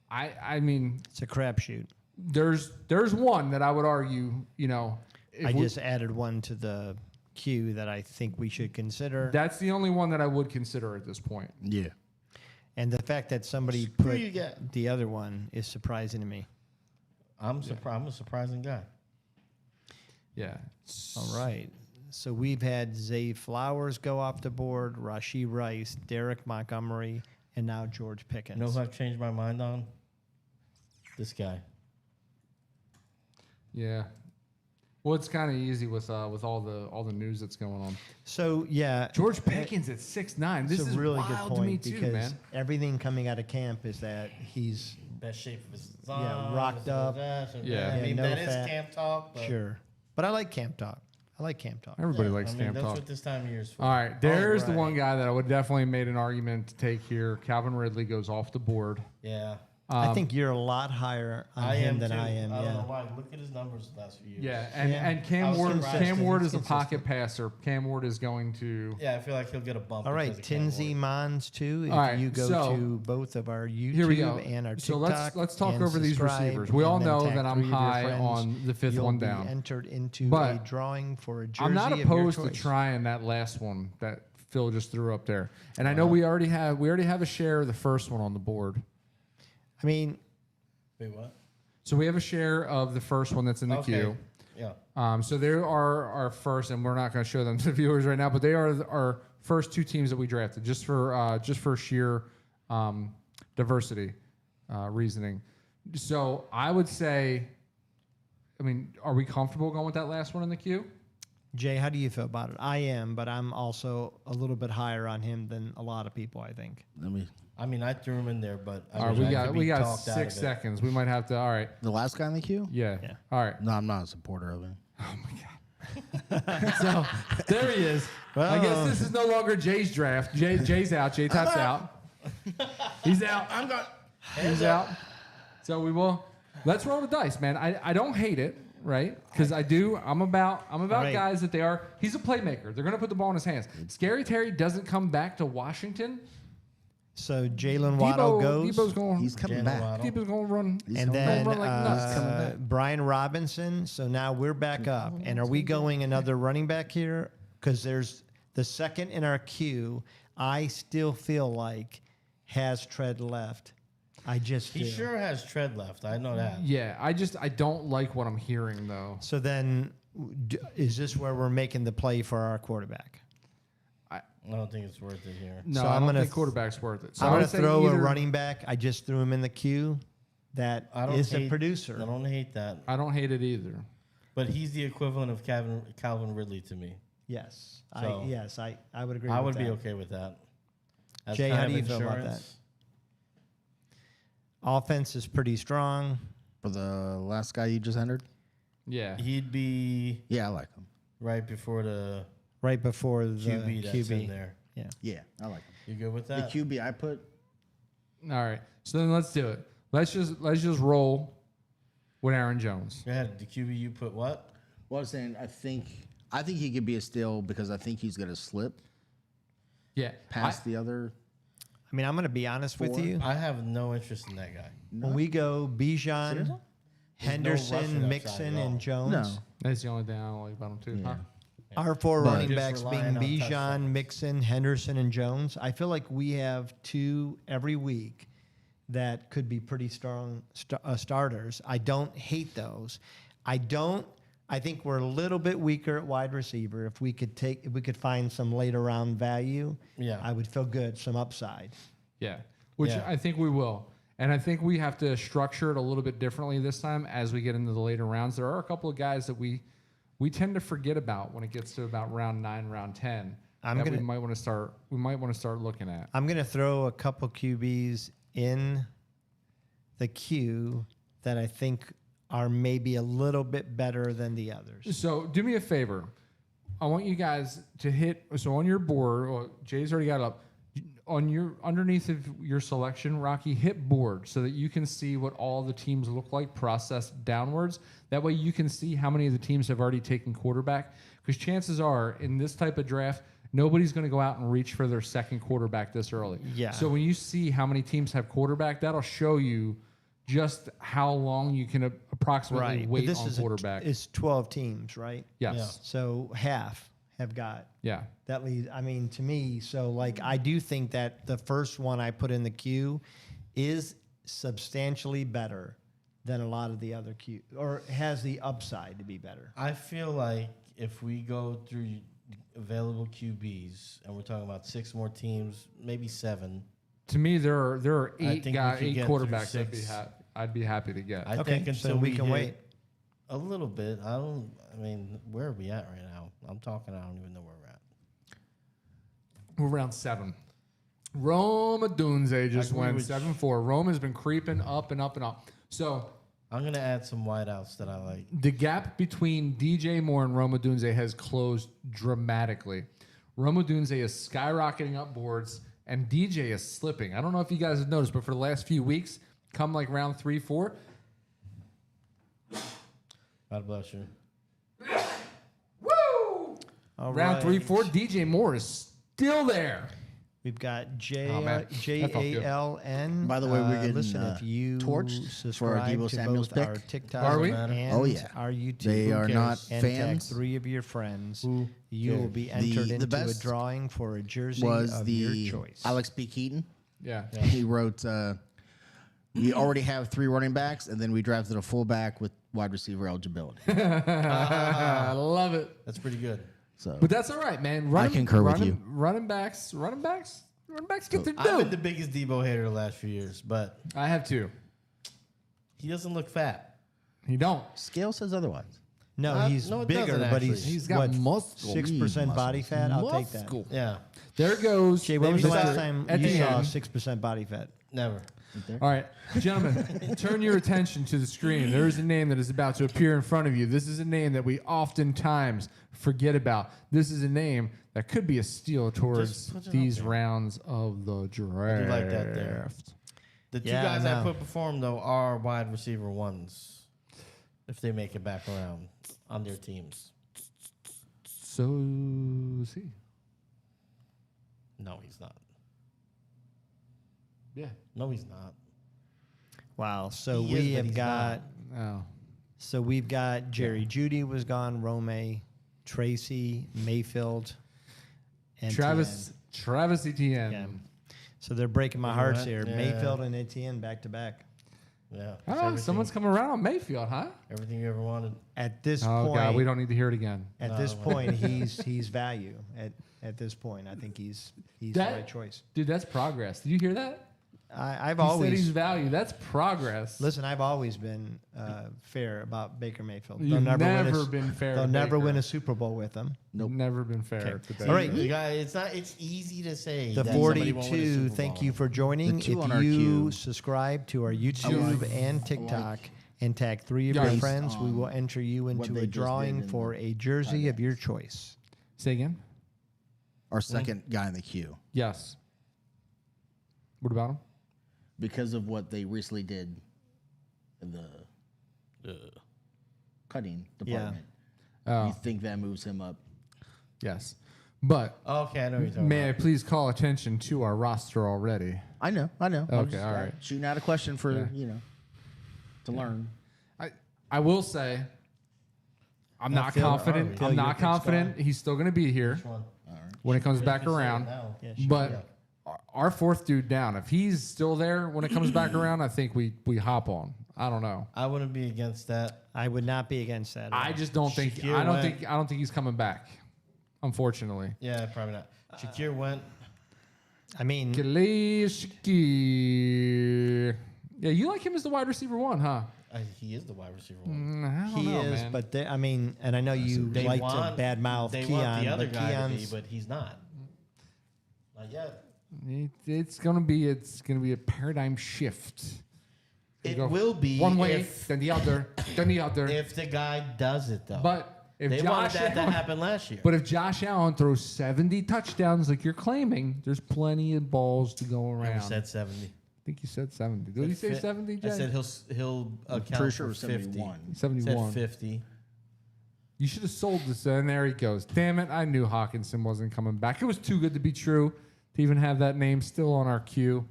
I mean, It's a crapshoot. there's one that I would argue, if I we- just added one to the queue that I think we should consider. that's the only one that I would consider at this point. Yeah. And the fact that somebody Who put you got? the other one is surprising to me. I'm surprised. I'm a surprising guy. Yeah. All right. So we've had Zay Flowers go off the board, Rashee Rice, Derek Montgomery, and now George Pickens. You know who I've changed my mind on? This guy. Yeah. Well, it's kind of easy with all the news that's going on. So yeah, George Pickens at 6'9". This it's is a really good wild to me point too, because man. everything coming out of camp is that he's Best shape of his rocked up. Yeah. I Yeah, mean, no that is fat. camp talk. But sure. But I like camp talk. I like camp talk. Everybody yeah, likes I mean, camp that's talk. what this time of year is for. All right, there's the right. one guy that I would definitely made an argument to take here. Calvin Ridley goes off the board. Yeah. I think you're a lot higher on I him am than too. I am. I don't know Yeah. why. Look at his numbers the last few years. Yeah, Yeah. and I Cam was Ward. surprised Cam that Ward he's is a pocket passer. Cam Ward is going to. Yeah, I feel like he'll get a bump. All right, because of Cam Tinsy Ward. Mons too. If All right, you go so, to both of our Here we go. YouTube and our So TikTok, let's talk and over these subscribe, receivers. We all and then know tag that I'm 3 of your high friends, on the 5th you'll one be down. entered into a But drawing for a jersey. I'm not of your opposed to choice. trying that last one that Phil just threw up there. And I know we already have a share of the first one on the board. I mean, Wait, what? So we have a share of the first one that's in the Okay. queue. Yeah. So there are our first, and we're not going to show them to the viewers right now, but they are our first 2 teams that we drafted just for sheer diversity reasoning. So I would say, I mean, are we comfortable going with that last one in the queue? Jay, how do you feel about it? I am, but I'm also a little bit higher on him than a lot of people, I think. I mean, I threw him in there, but I All right, mean, I we could be got talked out 6 of it. seconds. We might have to. All right, The last guy in the queue? yeah. Yeah. All right. No, I'm not a supporter of him. Oh my god. So there he is. I Well. guess this is no longer Jay's draft. Jay's out. Jay Top's out. He's out. I'm going. He's out. So we will. Let's roll the dice, man. I don't hate it, right? Because I do. I'm about Right. guys that they are. He's a playmaker. They're going to put the ball in his hands. Scary Terry doesn't come back to Washington. So Jalen Waddle goes. Debo's going. He's coming Jalen back. Waddle. Debo's going to run. And then run like nuts. Brian Robinson. So now we're back up. And are we going another running back here? Because there's the second in our queue, I still feel like has tread left. I just He do. sure has tread left. I know that. Yeah, I don't like what I'm hearing though. So then is this where we're making the play for our quarterback? I don't think it's worth it here. No, So I I'm don't gonna think quarterback's worth it. So I'm I going would to say throw a either- running back. I just threw him in the queue. That I don't is hate, a producer. I don't hate that. I don't hate it either. But he's the equivalent of Calvin Ridley to me. Yes. So- I would agree I with would be that. okay with that. As Jay, kind how of do you feel about insurance. Offense is pretty strong. For the last guy you just entered? Yeah. He'd be Yeah, I like him. right before the Right before the QB that's in there. Yeah. Yeah, I like him. You good with The that? QB I put, All right. So then let's do it. Let's just roll with Aaron Jones. Go ahead. The QB you put what? well, I was saying, I think he could be a steal because I think he's going to slip Yeah. past the other. I mean, I'm going to be honest with Four. you. I have no interest in that guy. When we go Bijan, rushing Henderson, upside Mixon, at all. and Jones, No. That's the only thing I don't like about him too. Huh? our four But- running Just backs being relying on Bijan, touchdowns. Mixon, Henderson, and Jones, I feel like we have two every week that could be pretty strong starters. I don't hate those. I think we're a little bit weaker at wide receiver. If we could find some later round value, Yeah. I would feel good, some upside. Yeah. Which Yeah. I think we will. And I think we have to structure it a little bit differently this time as we get into the later rounds. There are a couple of guys that we tend to forget about when it gets to about round 9, round 10. We might want to start looking at. I'm going to throw a couple QBs in the queue that I think are maybe a little bit better than the others. So do me a favor. I want you guys to hit. So on your board, well, Jay's already got it up. On your underneath of your selection, Rocky, hit board so that you can see what all the teams look like processed downwards. That way you can see how many of the teams have already taken quarterback. Because chances are in this type of draft, nobody's going to go out and reach for their second quarterback this early. Yeah. So when you see how many teams have quarterback, that'll show you just how long you can approximately wait But this on is quarterback. It's 12 teams, right? Yes. So half have got. Yeah. That leads, I mean, to me, so like I do think that the first one I put in the queue is substantially better than a lot of the other queue, or has the upside to be better. I feel like if we go through available QBs and we're talking about 6 more teams, maybe 7, To me, there are I eight think we could get through quarterbacks six. I'd be happy to get. I Okay, think so until we can hit wait. a little bit. I mean, where are we at right now? I don't even know where we're at. We're around 7. Roma Dunze just agree went with 7-4. Rome has been creeping up and up and up. So I'm going to add some wideouts that I like. the gap between DJ Moore and Roma Dunze has closed dramatically. Roma Dunze is skyrocketing up boards, and DJ is slipping. I don't know if you guys have noticed, but for the last few weeks, come like round 3, 4, God bless you. woo! All Round right. 3, 4, DJ Moore is still there. We've got Oh, man. That felt good. JALN. By the way, we're getting, listen, if you torched for subscribe Deebo to Samuel's both our pick. TikTok Are we? and Oh, yeah. our YouTube, They are not and tag fans. 3 of your friends, you will be entered The into a best drawing for a jersey was of the your choice. Alex P. Keaton. Yeah. He wrote, we already have 3 running backs, and then we drafted a fullback with wide receiver eligibility. I love it. That's pretty good. So But that's all right, man. concur with you. Running backs get their I've been due. the biggest Debo hater the last few years, but I have 2. he doesn't look fat. He don't. Scale says otherwise. No, he's no, it bigger, doesn't but actually. He's got muscle. 6% body fat. I'll take that. Muscle. Yeah. There goes. Jay, when was the Mr. last time you Etienne. saw 6% body fat? Never. All right, gentlemen, turn your attention to the screen. There is a name that is about to appear in front of you. This is a name that we oftentimes forget about. This is a name that could be a steal towards put it up these there. rounds of the draft. like that there. The two Yeah, guys I I know. put before him, though, are wide receiver ones. If they make it back around on their teams. So, see. No, he's not. Yeah. No, he's not. Wow. So He is, we but have he's got. Oh. So we've got Jerry Judy was gone, Rome, Tracy, Mayfield, and Travis Etienne. Yeah. So they're breaking my You hearts know here. what? Yeah. Mayfield and Etienne back to back. Yeah. It's Oh, everything- someone's coming around on Mayfield, huh? Everything you ever wanted. At this Oh point, God, we don't need to hear it again. at No, this well. point, he's value. At this point, I think he's the That- right choice. Dude, that's progress. Did you hear that? I've He said always he's value. That's progress. listen. I've always been fair about Baker Mayfield. You've never been fair. They'll to never Baker. win a Super Bowl with him. Nope. Never been fair. Okay. To Baker. All right. The guy, it's easy to say. The that somebody won't win a 42. Super Thank Bowl. you for joining. The two If on our you queue. subscribe to our YouTube and TikTok and tag 3 of your Based friends, we on will enter you what into they a just did drawing in for the a jersey of podcast. your choice. Say again. Our second guy in the queue, Yes. What about him? because of what they recently did in the cutting department. Oh, You think that moves him up? yes. But Okay, I know what you're talking may I about. please call attention to our roster already? I know. I'm Okay, just, all right. Shooting out a question for Yeah. to learn. I will say, I'm Now, not Phil, confident. Phil, I'm your not pick's confident he's still going to be here Which one? when it comes back You say it around. now. Yeah, sure. But our fourth dude down, if he's still there when it comes back around, I think we hop on. I don't know. I wouldn't be against that. I would not be against that. at I all. just don't think. Shakir I don't went- think. I don't think he's coming back. Unfortunately. Yeah, probably not. Shakir went. I mean, Khalil Shakir. Yeah, you like him as the wide receiver one, huh? He is the wide receiver one. I don't he know, is, man. but I mean, and I know you They like want to badmouth They Keon, want the other but guy to be, Keon's but he's not. Not yet. It's gonna be a paradigm shift. You It go will be one way, if then the other, then the other. if the guy does it though. But if they wanted Josh that to Allen, happen last year. but if Josh Allen throws 70 touchdowns like you're claiming, there's plenty of balls to go I around. never said 70. I think you said 70. Did you say 70, Jay? I said he'll account Pretty sure for it was 50. 71. Said 71. 50. You should have sold this, and there he goes. Damn it! I knew Hawkinson wasn't coming back. It was too good to be true to even have that name still on our queue.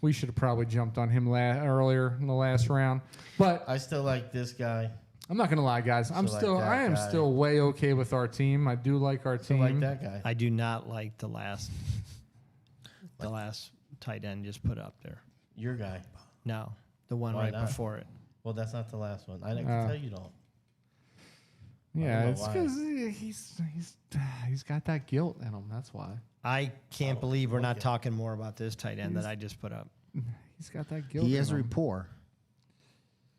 We should have probably jumped on him earlier in the last round. But I still like this guy. I'm not gonna lie, guys. I am guy. still way okay with our team. I do like our Still team. like that guy. I do not like the last tight end just put up there. Your guy. No, the one Why right not? before it. Well, that's not the last one. I can Oh. tell you don't. Yeah, know it's why. because he's got that guilt in him. That's why I can't believe we're not okay. talking more about this tight end that I just put up. he's got that guilt. He in has a him. rapport,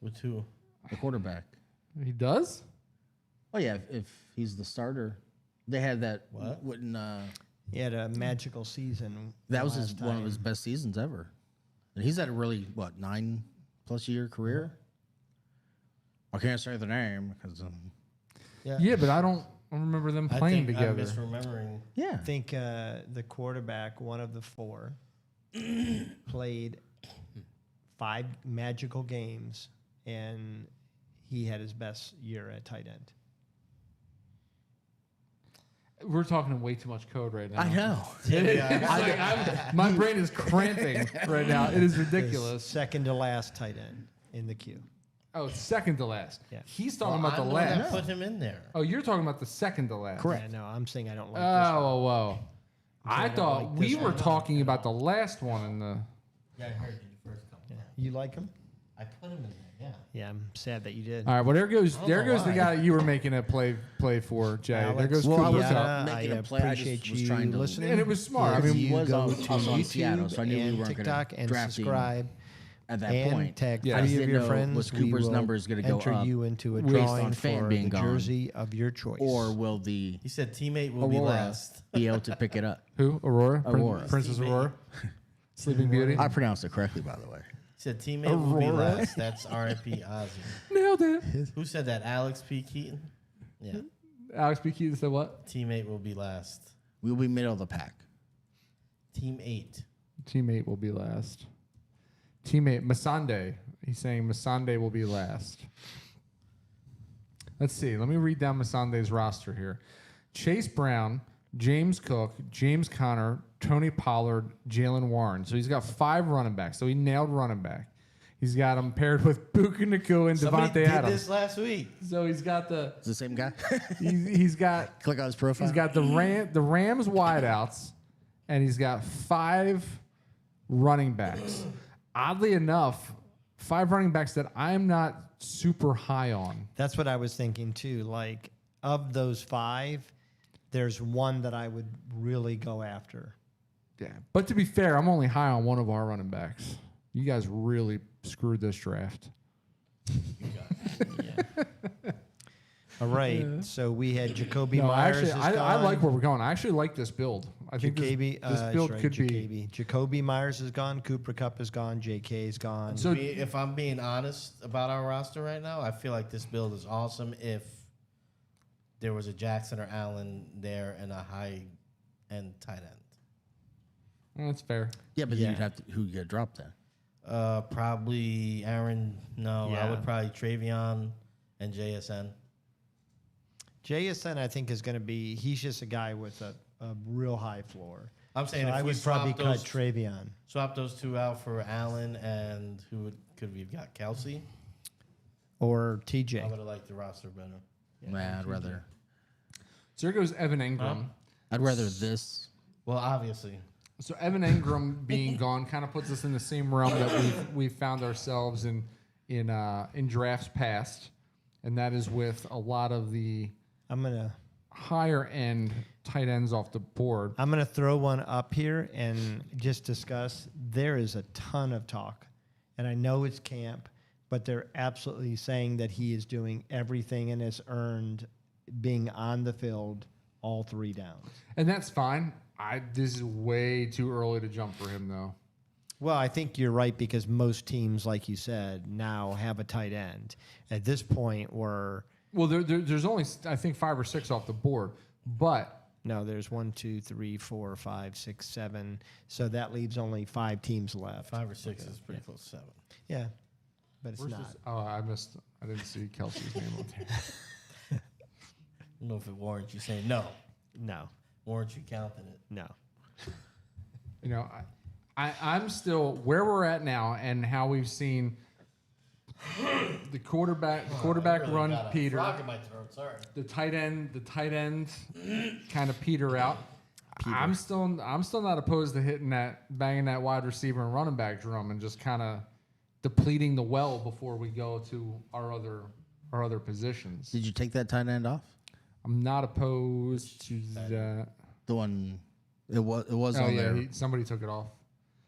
With who? the quarterback. He does. Oh yeah, if he's the starter, they had that. What? Wouldn't He had a magical season. that the was last one of time. his best seasons ever, and he's had a really 9+ year career. I can't say the name because Yeah, but I don't remember them I playing think I'm together. misremembering. yeah, I think the quarterback, one of the four, played 5 magical games, and he had his best year at tight end. We're talking way too much code right now. I know. My brain is cramping right now. It is His ridiculous. second to last tight end in the queue. Oh, second to last. Yeah. He's talking Well, about I'm the one that last. put him in there. Oh, you're talking about the second to last. Correct. Yeah, no, I'm saying I don't like this one. Oh, whoa. I I don't thought like we this were one. talking about the last one in the. Yeah, I heard you first come. Yeah. You like him? I put him in there. Yeah. Yeah, I'm sad that you did. All right, well there goes don't there know goes the why. guy you were making a play for, Jay. There Alex goes Well, I Cooper was, Kupp. Piana, making I a play. I just appreciate was you trying to- listening. And it was smart. I If mean, he you was go on- to I was on YouTube Seattle, so I knew we and weren't gonna TikTok and draft him subscribe at that and point. tag Yeah. 3 I of didn't your know friends. was We Cooper's will number is gonna go enter up you into a based drawing on Fant for being the gone. jersey of your choice. Or will the He said teammate will be Aurora last. be able to pick it up? Who? Aurora? Aurora. Princess Teammate. Aurora? Sleeping Beauty. I pronounced it correctly, by the way. He said teammate will be Aurora. last. That's R.I.P. Ozzy. Nailed it. Who said that? Alex P. Keaton? Yeah. Alex B. Keaton said what? Teammate will be last. We'll be middle of the pack. Team 8. Teammate will be last. Teammate Masande. He's saying Masande will be last. Let's see. Let me read down Masande's roster here. Chase Brown, James Cook, James Conner, Tony Pollard, Jalen Warren. So he's got 5 running backs. So he nailed running back. He's got him paired with Buka Nakua and Somebody Devontae did Adams. this last week. So he's got It's the same guy. he's got Click on his profile. he's got the Rams wideouts, and he's got 5 running backs. Oddly enough, 5 running backs that I'm not super high on. That's what I was thinking too. Like of those 5, there's one that I would really go after. Yeah, but to be fair, I'm only high on one of our running backs. You guys really screwed this draft. All right. So we had Jacoby No, Myers. actually, is I gone. like where we're going. I actually like this build. I think Jacoby, this build that's right, could be. Jacoby. Jacoby Myers is gone. Cooper Kupp is gone. J.K. is gone. So If I'm being honest about our roster right now, I feel like this build is awesome if there was a Jackson or Allen there and a high-end tight end. That's fair. Yeah, but Yeah. you'd have to who get dropped then? Probably Aaron. No, I Yeah. would probably Travion and JSN. JSN, I think, is going to be. He's just a guy with a real high floor. I'm saying So if I we would probably swap cut those, Travion swap those 2 out for Allen and could we have got Kelsey? or I TJ. would have liked the roster better. Nah, I'd rather. So here goes Evan Ingram. I'd rather this. Well, obviously. So Evan Ingram being gone kind of puts us in the same realm that we've found ourselves in drafts past, and that is with a lot of the I'm gonna higher end tight ends off the board. throw one up here and just discuss. There is a ton of talk, and I know it's camp, but they're absolutely saying that he is doing everything and has earned being on the field all 3 downs. And that's fine. This is way too early to jump for him, though. Well, I think you're right because most teams, like you said, now have a tight end. At this point, Well, there's only, I think, 5 or 6 off the board. But no, there's 1, 2, 3, 4, 5, 6, 7. So that leaves only 5 teams left. 5 or 6 is pretty close to 7. Yeah, but it's where's not. this? Oh, I didn't see Kelsey's name up there. I don't know if it warrants you saying no. No, Warrants you counting it. no. You know, I'm still where we're at now, and how we've seen the quarterback run Got a peter, frog in my throat, sorry. the tight end kind of peter out. I'm still not opposed to banging that wide receiver and running back drum and just kind of depleting the well before we go to our other positions. Did you take that tight end off? I'm not opposed to that. The one. It was Oh on yeah, there. somebody took it off.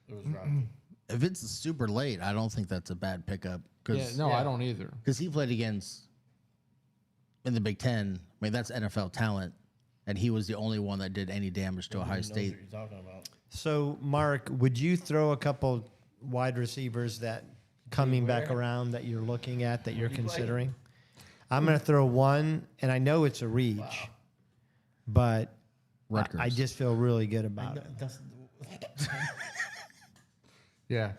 It was Rocky. If it's super late, I don't think that's a bad pickup. Yeah, no, I don't either. Because he played against in the Big Ten. I mean, that's NFL talent, and he was the only one that did any damage to Ohio Knows State. what you're talking about. So, Mark, would you throw a couple wide receivers that coming back Where? around that you're looking at that you're considering? I'm going to throw one, and I know it's a reach, but Rutgers. I just feel really good about it. Yeah,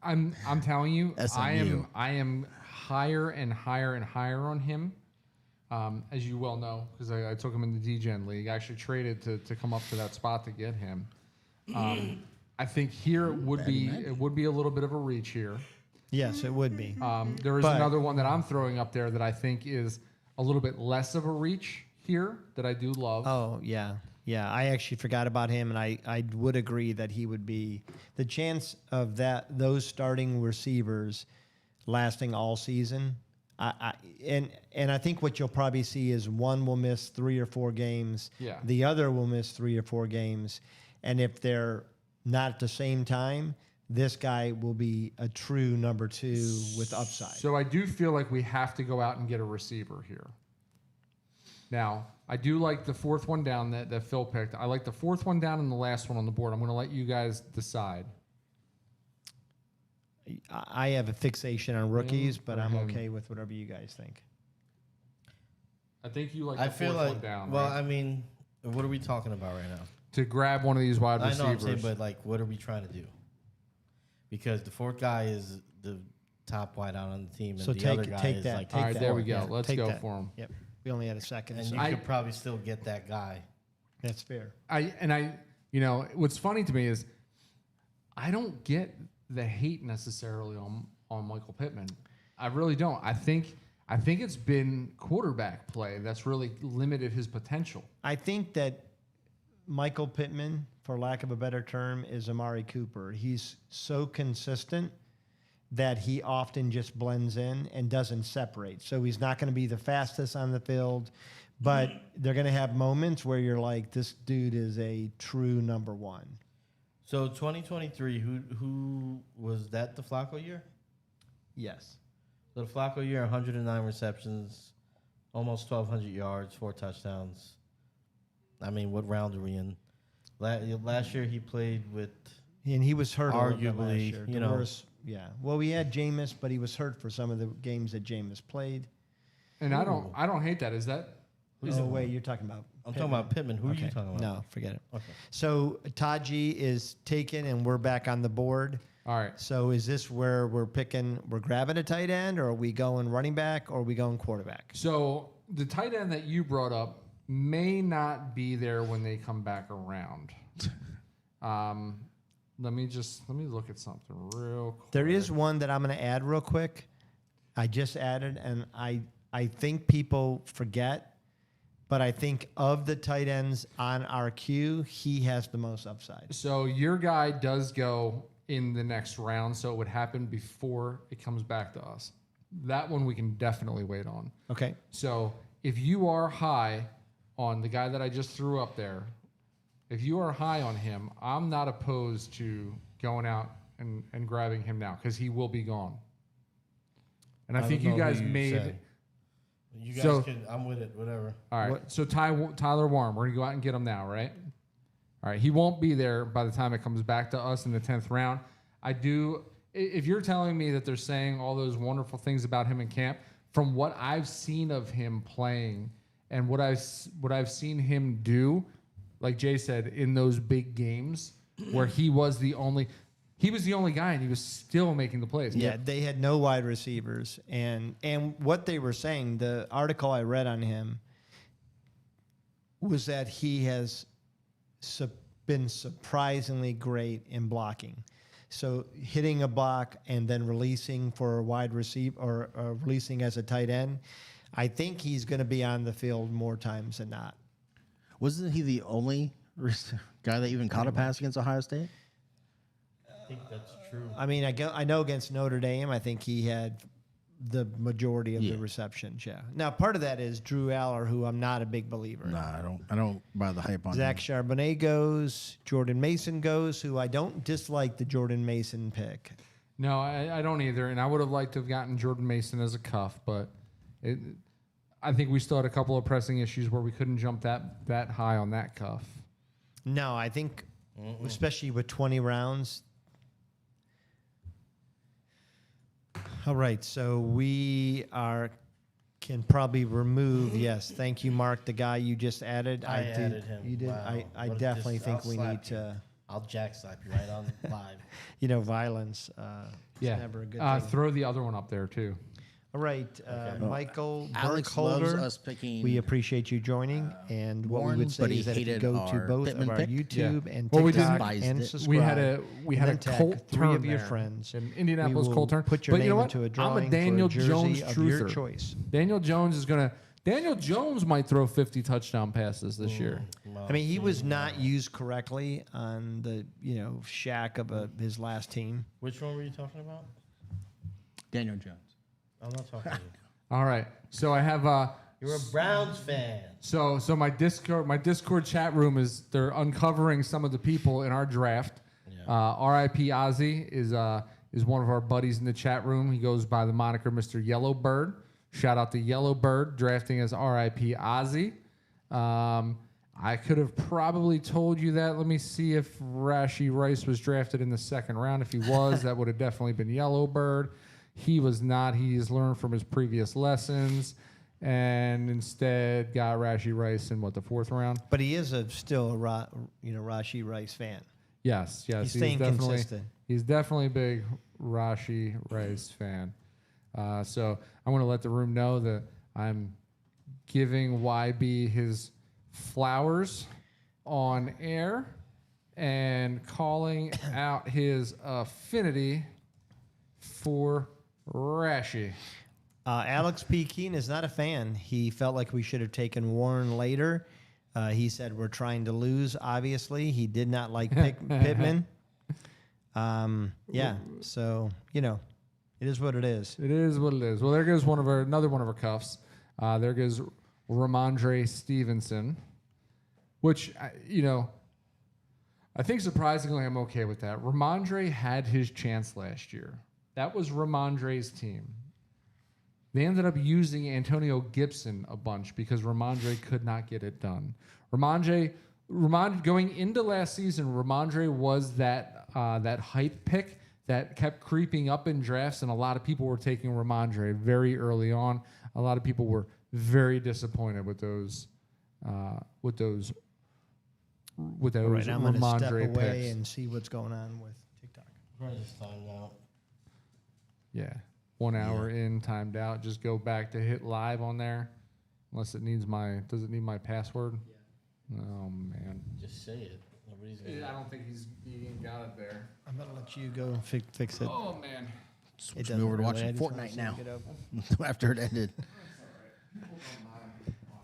I'm telling you, SMU. I am higher and higher and higher on him. As you well know, because I took him in the D-Gen League. I actually traded to come up to that spot to get him. I think here it would be a little bit of a reach here. Yes, it would be. There is But- another one that I'm throwing up there that I think is a little bit less of a reach here that I do love. Oh, yeah. Yeah, I actually forgot about him, and I would agree that he would be the chance of those starting receivers lasting all season. And I think what you'll probably see is one will miss 3 or 4 games. Yeah. The other will miss 3 or 4 games, and if they're not at the same time, this guy will be a true number 2 with upside. So I do feel like we have to go out and get a receiver here. Now, I do like the 4th one down that Phil picked. I like the 4th one down and the last one on the board. I'm going to let you guys decide. I have a fixation on rookies, but for I'm him. okay with whatever you guys think. I think you like I the feel fourth like, one down, well, right? I mean, what are we talking about right now? To grab one of these wide I know receivers. I'm saying, but like, what are we trying to do? Because the fourth guy is the top wide out on the team, and So the other take guy is that. like, Take All right, that. there we fourth. go. Yeah, Let's take go that. for him. Yep. We only had a second. and So you could probably still get that guy. that's fair. You know, what's funny to me is I don't get the hate necessarily on Michael Pittman. I really don't. I think it's been quarterback play that's really limited his potential. I think that Michael Pittman, for lack of a better term, is Amari Cooper. He's so consistent that he often just blends in and doesn't separate. So he's not going to be the fastest on the field, but they're going to have moments where you're like, this dude is a true number one. So 2023, who was that? The Flacco year? Yes. So the Flacco year, 109 receptions, almost 1,200 yards, 4 touchdowns. I mean, what round are we in? Last year he played with. And he was hurt a little bit last Arguably, year. you know. Yeah. Well, we had Jameis, but he was hurt for some of the games that Jameis played. And I don't hate that. Is that Oh, wait, you're talking about I'm talking about Pittman. Who are you Okay. talking about? No, forget it. Okay. So Taji is taken, and we're back on the board. all right? So is this where we're grabbing a tight end, or are we going running back, or are we going quarterback? So the tight end that you brought up may not be there when they come back around. Let me look at something real quick. There is one that I'm going to add real quick. I just added, and I think people forget, but I think of the tight ends on our queue, he has the most upside. So your guy does go in the next round, so it would happen before it comes back to us. That one we can definitely wait on. Okay. So if you are high on the guy that I just threw up there, if you are high on him, I'm not opposed to going out and grabbing him now because he will be gone. And I think don't you know who guys you made. said. You guys So- can. I'm with it. Whatever. All right. What- So Tyler Warren, we're gonna go out and get him now, right? All right. He won't be there by the time it comes back to us in the 10th round. I do. If you're telling me that they're saying all those wonderful things about him in camp, from what I've seen of him playing and what I've seen him do, like Jay said, in those big games where he was the only guy and he was still making the plays. Yeah, they had no wide receivers, and what they were saying, the article I read on him was that he has been surprisingly great in blocking. So hitting a block and then releasing for a wide receiver or releasing as a tight end, I think he's going to be on the field more times than not. Wasn't he the only guy that even caught a pass against Ohio State? I think that's true. I mean, I know against Notre Dame, I think he had the majority of the receptions. Yeah. Now, part of that is Drew Aller, who I'm not a big believer in. Nah, I don't buy the hype on Zach him. Charbonnet goes. Jordan Mason goes, who I don't dislike the Jordan Mason pick. No, I don't either. And I would have liked to have gotten Jordan Mason as a cuff, but I think we still had a couple of pressing issues where we couldn't jump that high on that cuff. No, I think, especially with 20 rounds. All right, so we can probably remove. Yes, thank you, Mark, the guy you just added. I added him. You did. Wow. I What a definitely dis- think I'll we slap need you. to. I'll jack slap you right on live. Violence. Is never a good thing. Throw the other one up there too. All right, Oh, Michael Alex loves Burkholder, us picking. we appreciate you joining. And what we Warren, would say but he is that if you hated go to our both Pittman of our pick. YouTube Yeah. and Well, we TikTok despised and it. subscribe, We had and a then tag Colt 3 turn of your there. friends. An Indianapolis we will Colt turn. Put your But you know name what? into a I'm drawing a Daniel for a jersey Jones of your truther. choice. Daniel Jones might throw 50 touchdown passes this year. Well, I mean, he was not used correctly on the shack of his last team. Which one were you talking about? Daniel Jones. I'm not talking to you. All right. So I have You're a Browns fan. so my Discord chat room they're uncovering some of the people in our draft. R.I.P. Ozzy is one of our buddies in the chat room. He goes by the moniker Mr. Yellowbird. Shout out to Yellowbird drafting as R.I.P. Ozzy. I could have probably told you that. Let me see if Rashi Rice was drafted in the second round. If he was, that would have definitely been Yellowbird. He was not. He's learned from his previous lessons and instead got Rashi Rice in, the fourth round? But he is still a Rashi Rice fan. Yes. He's staying consistent. He's definitely a big Rashi Rice fan. So I want to let the room know that I'm giving YB his flowers on air and calling out his affinity for Rashi. Alex P. Keaton is not a fan. He felt like we should have taken Warren later. He said we're trying to lose, obviously. He did not like Pittman. Yeah, so, it is what it is. It is what it is. Well, there goes another one of our cuffs. There goes Ramondre Stevenson, which, I think surprisingly I'm okay with that. Ramondre had his chance last year. That was Ramondre's team. They ended up using Antonio Gibson a bunch because Ramondre could not get it done. Ramondre going into last season, Ramondre was that hype pick that kept creeping up in drafts, and a lot of people were taking Ramondre very early on. A lot of people were very disappointed with those All right, I'm going to step Ramondre away picks. and see what's going on with TikTok. Right, it's timed out. Yeah. 1 hour in, timed out. Just go back to hit live on there. Unless it needs does it need my password? Yeah. Oh, man. Just say it. Nobody's gonna. I don't think he ain't got it there. I'm going to let you go fix it. Oh, man. Switch It me over to doesn't really. I watching just wanna Fortnite see now it get open. after it ended.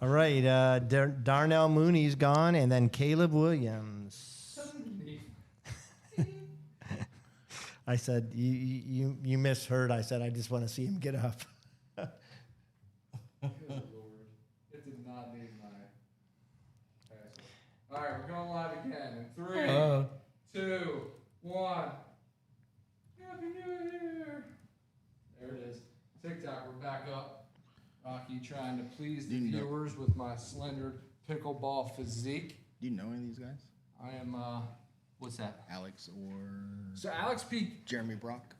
All right, Darnell Mooney's gone, and then Caleb Williams. I said, you misheard. I said, I just want to see him get up. Good Lord. It did not need my password. All right, we're going live again in 3, 2, 1. Happy New Year. There it is. TikTok, we're back up. Rocky trying to please the viewers with my slender pickleball physique. Do you know any of these guys? I am, what's that? Alex or So Alex P. Jeremy Brock?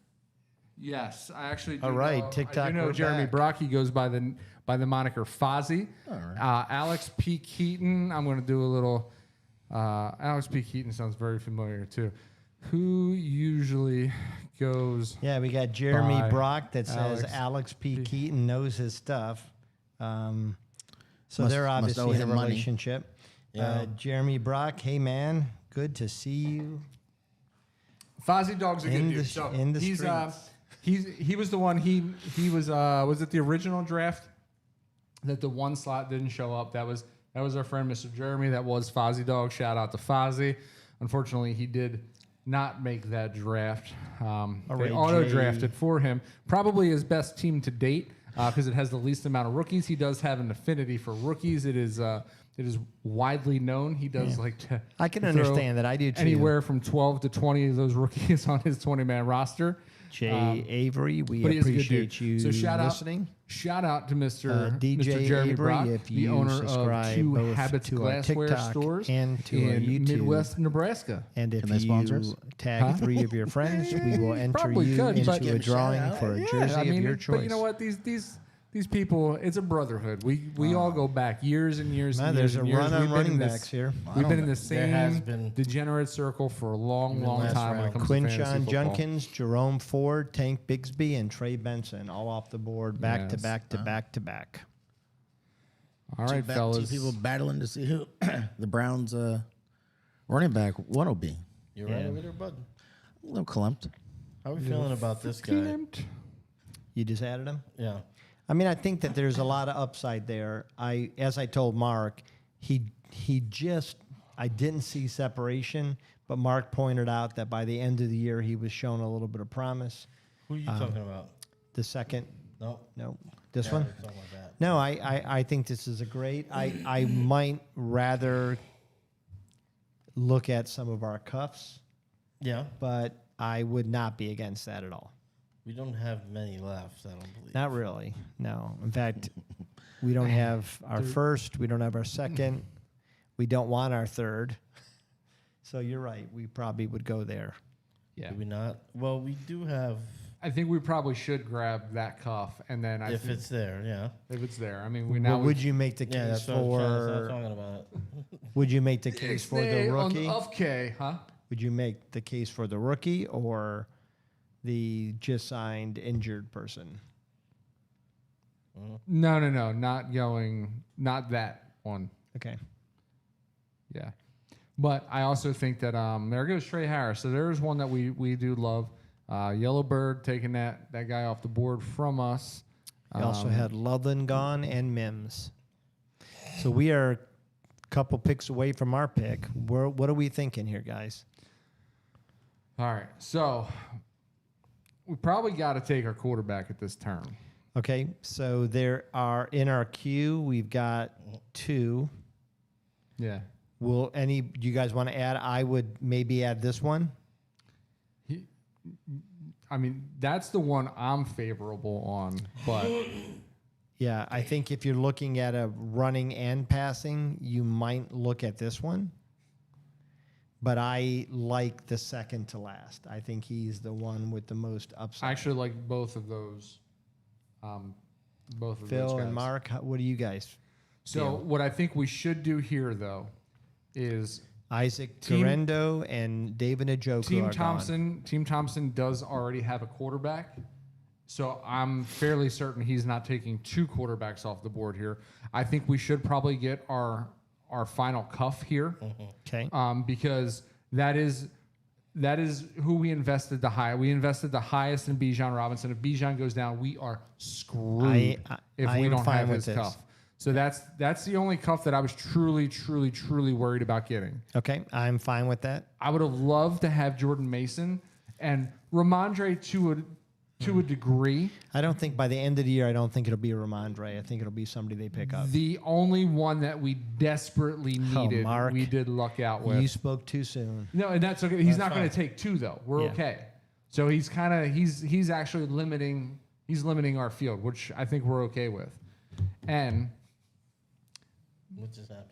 Yes, I actually do All right, know, TikTok, I do know we're Jeremy back. Brock. He goes by the moniker Fozzie. All right. Alex P. Keaton. I'm going to do a little. Alex P. Keaton sounds very familiar too. Who usually goes? Yeah, we got Jeremy By Brock that says Alex Alex P. Keaton knows his stuff. So Must- they're must obviously owe in a him money. relationship. Yeah. Jeremy Brock, hey man, good to see you. Fozzie Dog's a good In dude. the- So in the he's streets. he was the one. He was it the original draft that the one slot didn't show up. That was our friend Mr. Jeremy. That was Fozzie Dog. Shout out to Fozzie. Unfortunately, he did not make that draft. They right, auto Jay. drafted for him. Probably his best team to date because it has the least amount of rookies. He does have an affinity for rookies. It is widely known. He does like to. I can throw understand that. I do too. Anywhere from 12 to 20 of those rookies on his 20-man roster. Jay Avery, we But he is a good appreciate dude. you So listening. Shout out to Mr. DJ Mr. Jeremy Avery, Brock, if the you owner of subscribe 2 both Habits to our Glassware TikTok stores and to our in YouTube. Midwest Nebraska. And if Can they sponsor you us? tag 3 of your friends, we will enter Probably you could, but- into a drawing for a jersey of your choice. But you know what? These people, it's a brotherhood. We all go back years and years Man, and there's years a and years. run on We've been running in this- backs here. We've been in the There has same been- degenerate circle for a long, Even long last time when it round. comes to fantasy Quinshon football. Junkins, Jerome Ford, Tank Bigsby, and Trey Benson all off the board, back to Yes. back to back to back. All right, Two fellas. people battling to see who the Browns running back one will be. You're right over there, bud. A little clumped. How are we feeling about this guy? You just added him? Yeah. I mean, I think that there's a lot of upside there. As I told Mark, I didn't see separation, but Mark pointed out that by the end of the year he was showing a little bit of promise. Who are you talking about? The second, No. this Yeah, one. we're talking about that. No, I think this is a great. I might rather look at some of our cuffs, Yeah. but I would not be against that at all. We don't have many left, I don't believe. Not really. No. In fact, we don't have our first. We don't have our second. We don't want our third. So you're right. We probably would go there. Yeah. Do we not? Well, we do have, I think we probably should grab that cuff, and then if it's there, yeah. if it's there. I mean, we now What would you make the Yeah, case that's what I'm for? talking about. Would you make the case for the rookie? of K, huh? Would you make the case for the rookie or the just signed injured person? No, not that one. Okay. Yeah. But I also think that there goes Trey Harris. So there's one that we do love. Yellowbird taking that guy off the board from us. We also had Loveland gone and Mims. So we are a couple picks away from our pick. What are we thinking here, guys? All right. So we probably got to take our quarterback at this turn. Okay, so there are in our queue, we've got 2. Yeah. Do you guys want to add? I would maybe add this one. I mean, that's the one I'm favorable on, but Yeah, I think if you're looking at a running and passing, you might look at this one. But I like the second to last. I think he's the one with the most I upside. actually like both of those. Both of those Phil guys. and Mark, what do you guys? So feel? what I think we should do here, though, is Isaac Team- Torrendo and David Njoku Team are Thompson. Team Thompson does already have a quarterback, so I'm fairly certain he's not taking 2 quarterbacks off the board here. I think we should probably get our final cuff here, gone. Okay. because that is who we invested the high. We invested the highest in Bijan Robinson. If Bijan goes down, we are screwed if I we am don't fine have with his this. cuff. So that's the only cuff that I was truly worried about getting. Okay, I'm fine with that. I would have loved to have Jordan Mason and Ramondre to a degree. I don't think by the end of the year, I don't think it'll be Ramondre. I think it'll be somebody they pick up. The only one that we desperately needed, Mark. we did luck out with. You spoke too soon. No, and that's okay. He's That's not going fine. to take 2 though. We're Yeah. okay. So he's actually limiting our field, which I think we're okay with. And What just happened?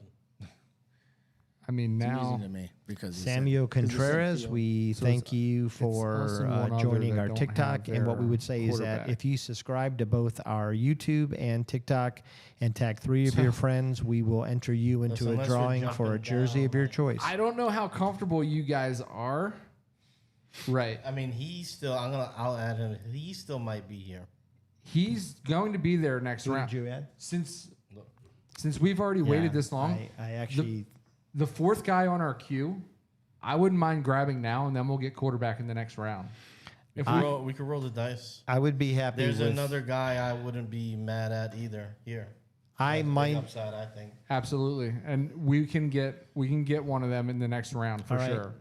I mean It's now amusing to me because Samuel Contreras, we So thank it's- you us for and one other joining that our don't TikTok. have And what we their would say is that quarterback. if you subscribe to both our YouTube and TikTok and tag 3 of your friends, we will enter you into Listen, a unless you're drawing for a jumping jersey down, of your like- choice. I don't know how comfortable you guys are. Right. I mean, he's still. I'll add him. He still might be here. He's going to be there next Who round. did you add? Since we've already waited this long, I actually, the 4th guy on our queue, I wouldn't mind grabbing now, and then we'll get quarterback in the next round. If We could roll the dice. I would be happy There's with. another guy I wouldn't be mad at either. Here, I That's a big might. upside. I think. Absolutely, and we can get one of them in the next round for All right. sure.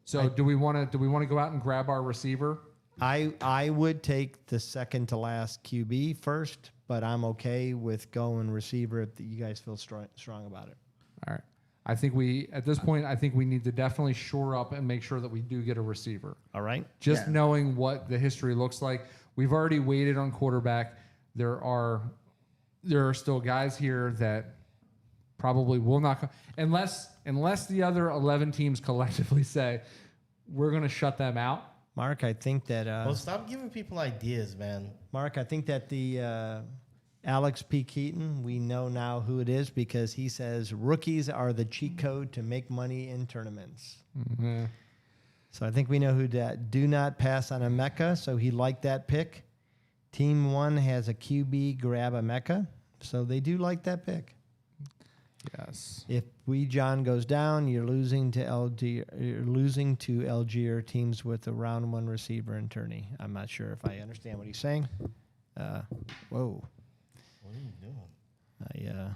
So do we want to go out and grab our receiver? I would take the second to last QB first, but I'm okay with going receiver if you guys feel strong about it. All right. I think at this point, I think we need to definitely shore up and make sure that we do get a receiver. All right. Just Yeah. knowing what the history looks like, we've already waited on quarterback. There are still guys here that probably will not come unless the other 11 teams collectively say we're going to shut them out. Mark, I think that Well, stop giving people ideas, man. the Alex P. Keaton, we know now who it is because he says rookies are the cheat code to make money in tournaments. Mhm. So I think we know who that. Do not pass on a Mecca, so he liked that pick. Team 1 has a QB, grab a Mecca, so they do like that pick. Yes. If John goes down, you're losing to Algier teams with a round 1 receiver and tourney. I'm not sure if I understand what he's saying. Whoa. What are you doing?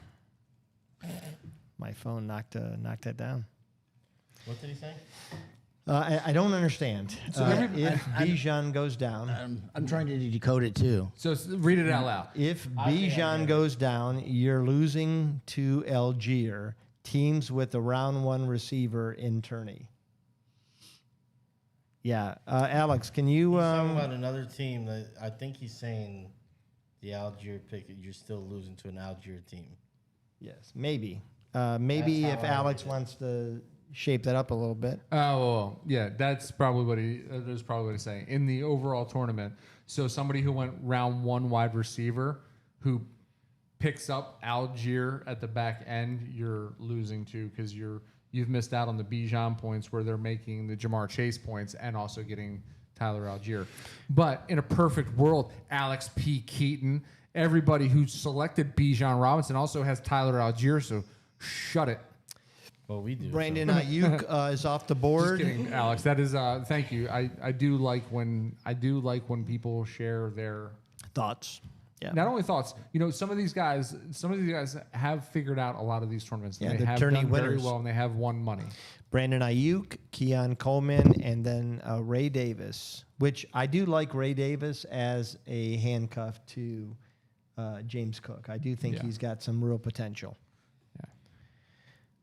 My phone knocked that down. What did he say? I don't understand. So If Bijan goes down, I'm trying to decode it too. So read it out loud. if I think I Bijan get it. goes down, you're losing to Algier teams with a round 1 receiver in tourney. Yeah, Alex, can you? He's talking about another team that I think he's saying the Algier pick. You're still losing to an Algier team. Yes, maybe. Maybe That's if how I Alex read it. wants to shape that up a little bit. Oh, well, yeah, that's probably what that's probably what he's saying in the overall tournament. So somebody who went round 1 wide receiver who picks up Algier at the back end, you're losing to because you've missed out on the Bijan points where they're making the Jamar Chase points and also getting Tyler Algier. But in a perfect world, Alex P. Keaton, everybody who selected Bijan Robinson also has Tyler Algier, so shut it. Well, we do. Brandon Ayuk is off the Just board. kidding, Alex. That is thank you. I do like when people share their Thoughts? Yeah. not only thoughts. You know, some of these guys have figured out a lot of these tournaments. Yeah, they they're have turning done very winners. well and they have won money. Brandon Ayuk, Keon Coleman, and then Ray Davis, which I do like Ray Davis as a handcuff to James Cook. I do think Yeah. he's got some real potential. Yeah.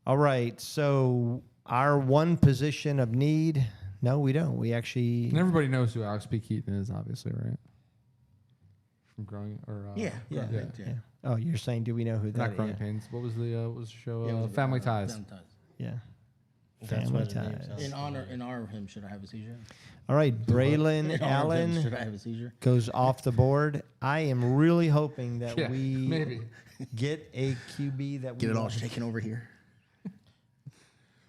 All right. So our one position of need, no, we don't. We actually, And everybody knows who Alex P. Keaton is, obviously, right? From Growing or Yeah. yeah. Yeah. yeah. Oh, you're saying, do we know who not that Growing is? Pains. What was the show? Yeah, it was, Family Ties. Family Ties. Yeah. That's Family why the name ties. sounds In honor of him, should I have a seizure? All right. Braylon In honor of him, Allen should I have a seizure? goes off the board. I am really hoping that Yeah, we maybe. get a QB that we Get it all want. shaken over here.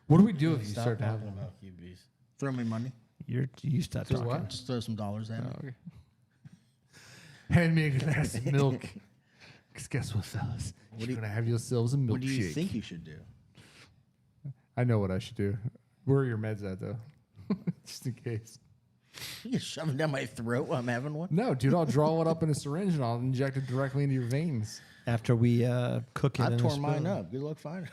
What do we do if you Stop start to have talking one? about QBs. Throw me money. You stop Do talking. what? Just throw some dollars at me. Oh, okay. Hand me a glass of milk. Because guess what, fellas? You're going to have yourselves a milkshake. What do you think you should do? I know what I should do. Where are your meds at, though? Just in case. You just shove it down my throat while I'm having one? No, dude, I'll draw it up in a syringe and I'll inject it directly into your veins. After we cook it I in a tore mine spoon. up. Good luck finding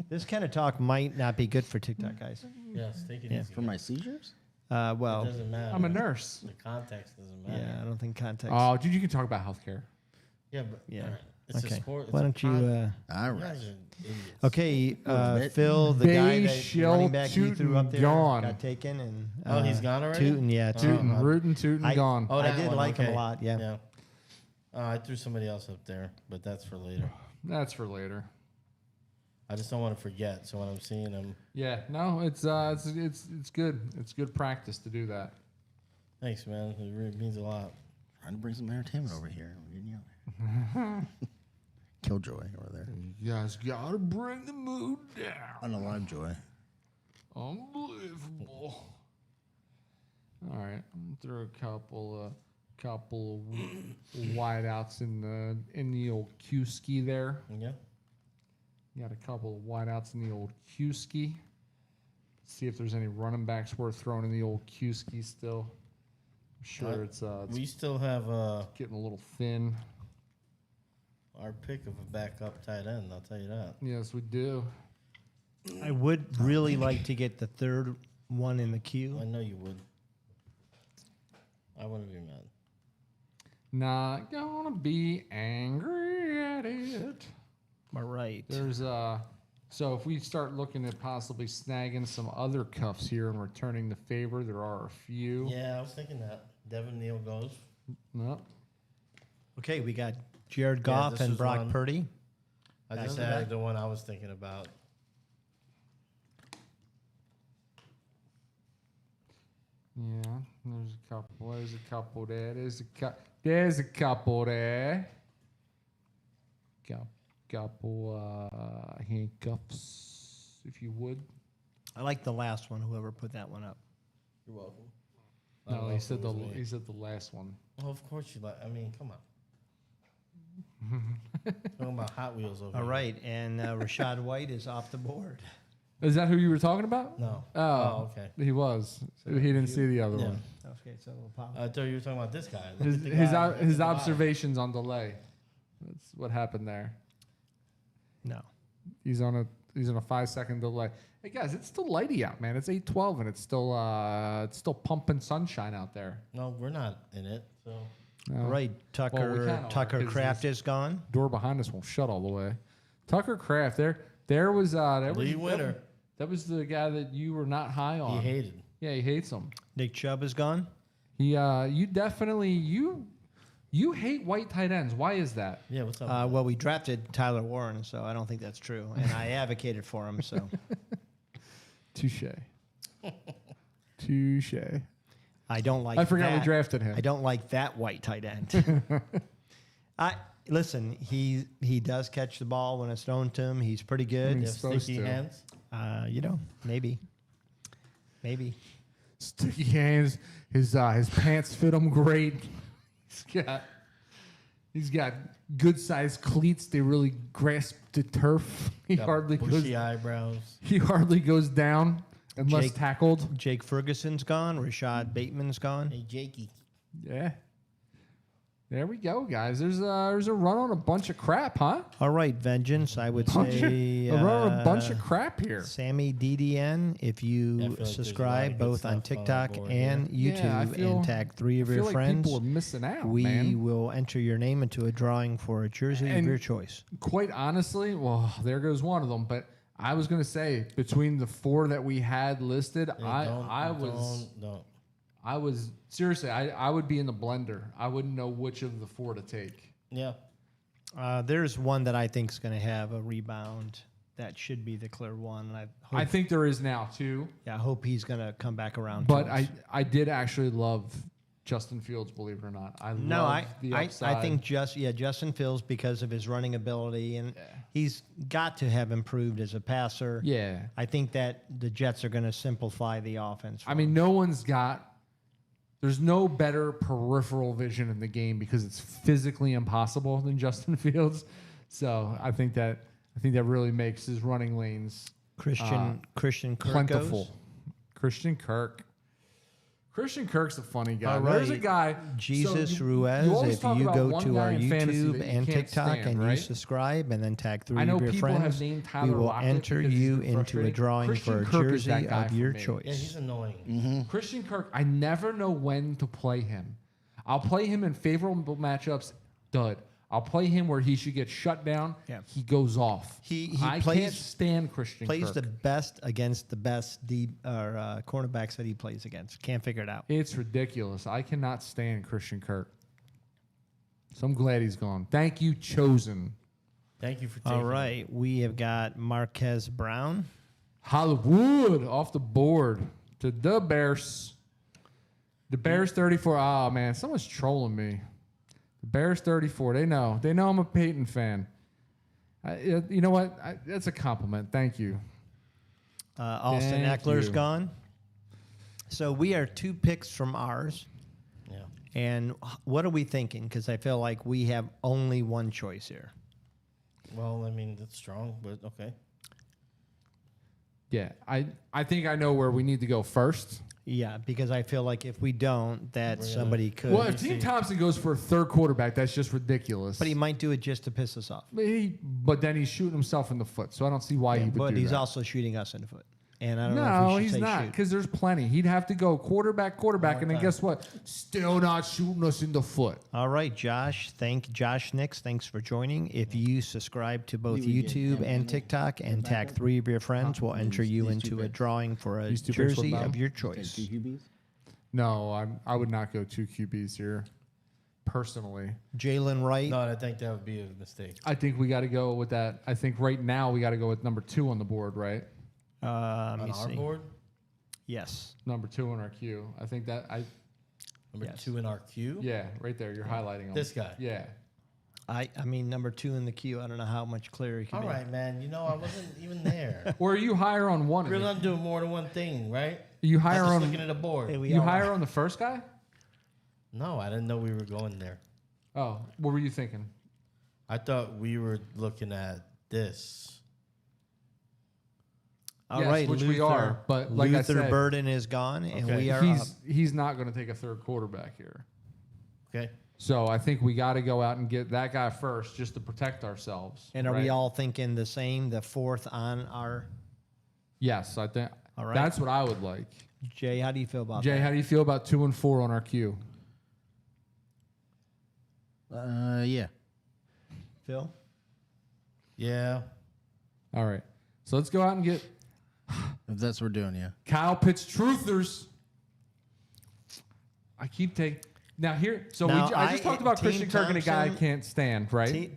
This kind of talk might not be good for TikTok, guys. Yes, take it Yeah. easy. For my seizures? It Well, doesn't matter. I'm a nurse. The context doesn't matter. yeah, I don't think context. Oh, dude, you can talk about healthcare. Yeah, but Yeah. alright. It's okay. a sport. It's Why a don't you? All You right. guys are idiots. Okay, bit. Phil, the guy They that shall running back you threw up there gone. got taken, and Oh, he's gone already? Tootin', yeah, Oh. Tootin'. Rootin', tootin', I- gone. Oh, I that did one, like him okay. a lot. Yeah. Yeah. I threw somebody else up there, but that's for later. That's for later. I just don't want to forget. So when I'm seeing them, Yeah, no, it's good. It's good practice to do that. thanks, man. It really means a lot. Trying to bring some entertainment over here. Killjoy over there. You guys gotta bring the mood down. Unalive Joy. Unbelievable. All right, I'm gonna throw a couple of wideouts in the old Q ski there. Yeah. You got a couple of wideouts in the old Q ski. See if there's any running backs worth throwing in the old Q ski still. I'm sure it's We still have getting a little thin. our pick of a backup tight end. I'll tell you that. Yes, we do. I would really like to get the third one in the I queue. know you would. I wouldn't be mad. Not gonna be angry at it. All right. There's so if we start looking at possibly snagging some other cuffs here and returning the favor, there are a few. Yeah, I was thinking that. Devin Neal goes. No. Okay, we got Jared Goff this and was Brock one. Purdy. I Back just to added back. the one I was thinking about. Yeah, there's a couple. There's a couple there. There's a couple there. Couple handcuffs, if you would. I like the last one. Whoever put that one up. You're welcome. I No, don't know he if said it was me. he said the last one. Well, of course you like. I mean, come on. Talking about Hot Wheels over All here. right, and Rashad White is off the board. Is that who you were talking about? No. Oh, Okay. He was. He didn't see the other Yeah. one. Okay, so we'll pop. I thought you were talking about this guy. Look His at the his, guy o- at his the bottom. observations on delay. That's what happened there. No. He's on a 5-second delay. Hey guys, it's still lighty out, man. It's 8:12 and it's still pumping sunshine out there. No, we're not in it. So No. All right, Tucker. kinda are, Tucker 'cause Kraft is gone. Door behind us won't shut all the way. Tucker Kraft, there was lead winner. That was the guy that you were not high He on. hated. Yeah, he hates him. Nick Chubb is gone. He you definitely you You hate white tight ends. Why is that? Yeah, what's up? Well, we drafted Tyler Warren, so I don't think that's true, and I advocated for him. So Touche. Touche. I don't like. I forgot we that. drafted him. I don't like that white tight end. I listen. He does catch the ball when it's thrown to him. He's pretty You good. have supposed sticky to. hands. Maybe. Sticky hands. His pants fit him great. He's got good sized cleats. They really grasp the turf. He Got hardly goes. bushy eyebrows. He hardly goes down unless Jake- tackled. Jake Ferguson's gone. Rashad Bateman's gone. Hey, Jakey. Yeah. There we go, guys. There's a run on a bunch of crap, huh? All right, Vengeance. I would say a run on a bunch of crap here. Sammy DDN. If Yeah, I you feel like there's a lot subscribe of good both on stuff on TikTok the board and YouTube Yeah, I feel- and tag 3 of I your feel like friends, people are missing out, we man. will enter your name into a drawing for a jersey of And- your choice. Quite honestly, well, there goes one of them. But I was gonna say between the 4 that we had listed, Hey, I was seriously, I would be in the blender. I wouldn't know which of the 4 to take. Yeah. There's one that I think is going to have a rebound. That should be the clear one. And I think there is now too. I hope he's going to come back around. But to us. I did actually love Justin Fields, believe it or not. I think Justin Fields, because of his running ability, and he's got to have improved as a passer. Yeah. I think that the Jets are going to simplify the offense. I mean, there's no better peripheral vision in the game because it's physically impossible than Justin Fields. So I think that really makes his running lanes Christian Kirk plentiful. goes. Christian Kirk's a funny guy. All There's a right. guy, Jesus so Ruiz. always If talk you about go one to guy our in fantasy YouTube that you and can't TikTok stand, and you right? subscribe and then tag 3 I know of your people have friends, named we Tyler will Lockett enter because he's you been into a frustrating. drawing Christian for a Kirk is that jersey guy of for your me. choice. Yeah, he's annoying. Christian Kirk, I never know when to play him. I'll play him in favorable matchups, dud. I'll play him where he should get shut down. Yeah. He goes off. He I plays- can't stand Christian Plays Kirk. the best against the best cornerbacks that he plays against. Can't figure it out. It's ridiculous. I cannot stand Christian Kirk. So I'm glad he's gone. Thank you, Chosen. Thank you for taking All right, we have got Marquez Brown. Hollywood off the board to the Bears. The Bears 34. Oh, man. Someone's trolling me. The Bears 34. They know. They know I'm a Peyton fan. You know what? That's a compliment. Thank you. Austin Thank Eckler's you. gone. So we are 2 picks from ours. Yeah. And what are we thinking? Because I feel like we have only one choice here. Well, I mean, that's strong, but okay. Yeah. I think I know where we need to go first. Yeah, because I feel like if we don't, that somebody could. Well, if Team Thompson goes for a 3rd quarterback, that's just ridiculous. But he might do it just to piss us off. But then he's shooting himself in the foot, so I don't see why he would But do he's that. also shooting us in the foot. And I don't know if No, we should he's say not, shoot. because there's plenty. He'd have to go quarterback, and then guess what? Still not shooting us in the foot. All right, Josh. Josh Nix. Thanks for joining. If you subscribe to both YouTube and TikTok and tag 3 of your friends, we'll enter you into a drawing for a These 2 picks jersey flip of out? your choice. No, I would not go 2 QBs here, personally. Jalen Wright. No, I think that would be a mistake. I think we got to go with that. I think right now we got to go with number 2 on the board, right? Let On me our see. board, Yes. Number 2 on our queue. I think that number Yes. 2 in our queue. yeah, right there. You're highlighting him. This guy. Yeah. I mean, number 2 in the queue. I don't know how much clearer he can All be. right, man. You know, I wasn't even there. Or are you higher on one? We're not doing more than one thing, right? You I'm higher just on looking at a board. Hey, we you all higher are. on the first guy? No, I didn't know we were going there. Oh, what were you thinking? I thought we were looking at this. All Yes, right, which we are, but like I Luther said, Burden is gone, and Okay. we are up. he's not going to take a 3rd quarterback here. Okay. So I think we got to go out and get that guy first just to protect ourselves. And are right? we all thinking the same? The 4th on our Yes, I think All right. that's what I would like. Jay. How do you feel about Jay, that? how do you feel about 2 and 4 on our queue? Yeah. Phil? Yeah. All right. So let's go out and get If that's what we're doing, yeah. Kyle Pitts Truthers. I keep taking. Now here, so Now, I just talked about Team Christian Kirk and a guy I Thompson- can't stand, right?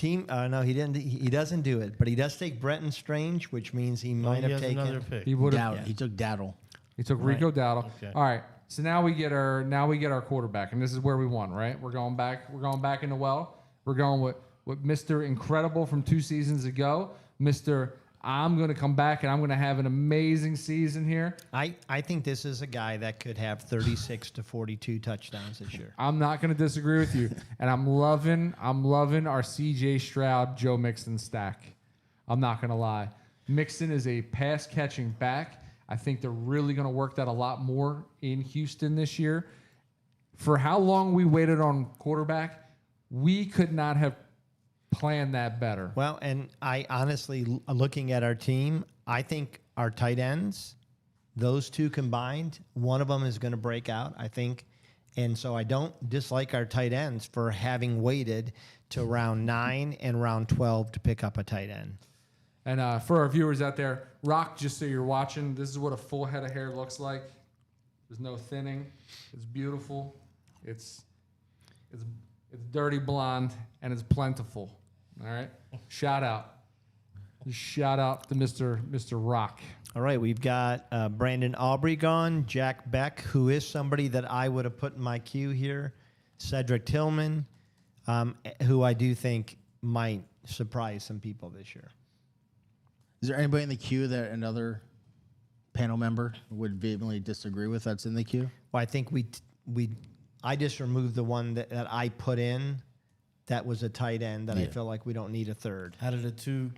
No, he didn't. He doesn't do it, but he does take Brenton Strange, which means he Oh, might he have has another taken. pick. He would have. Dowd. He took Daddle. He took Rico Dowdle. Okay. All right. So now we get our quarterback, and this is where we won, right? We're going back. We're going back in the well. We're going with Mr. Incredible from 2 seasons ago, Mr. I'm going to come back and I'm going to have an amazing season here. I think this is a guy that could have 36 to 42 touchdowns this year. I'm not going to disagree with you, and I'm loving our C.J. Stroud, Joe Mixon stack. I'm not going to lie. Mixon is a pass catching back. I think they're really going to work that a lot more in Houston this year. For how long we waited on quarterback, we could not have planned that better. Well, and I honestly, looking at our team, I think our tight ends, those two combined, one of them is going to break out, I think. And so I don't dislike our tight ends for having waited to round 9 and round 12 to pick up a tight end. And for our viewers out there, Rock, just so you're watching, this is what a full head of hair looks like. There's no thinning. It's beautiful. It's dirty blonde, and it's plentiful. All right? Shout out. Shout out to Mr. Rock. All right, we've got Brandon Aubrey gone, Jack Beck, who is somebody that I would have put in my queue here, Cedric Tillman, who I do think might surprise some people this year. Is there anybody in the queue that another panel member would vehemently disagree with that's in the queue? Well, I think I just removed the one that I put in that was a tight end that I feel like we don't need a third. Out of the 2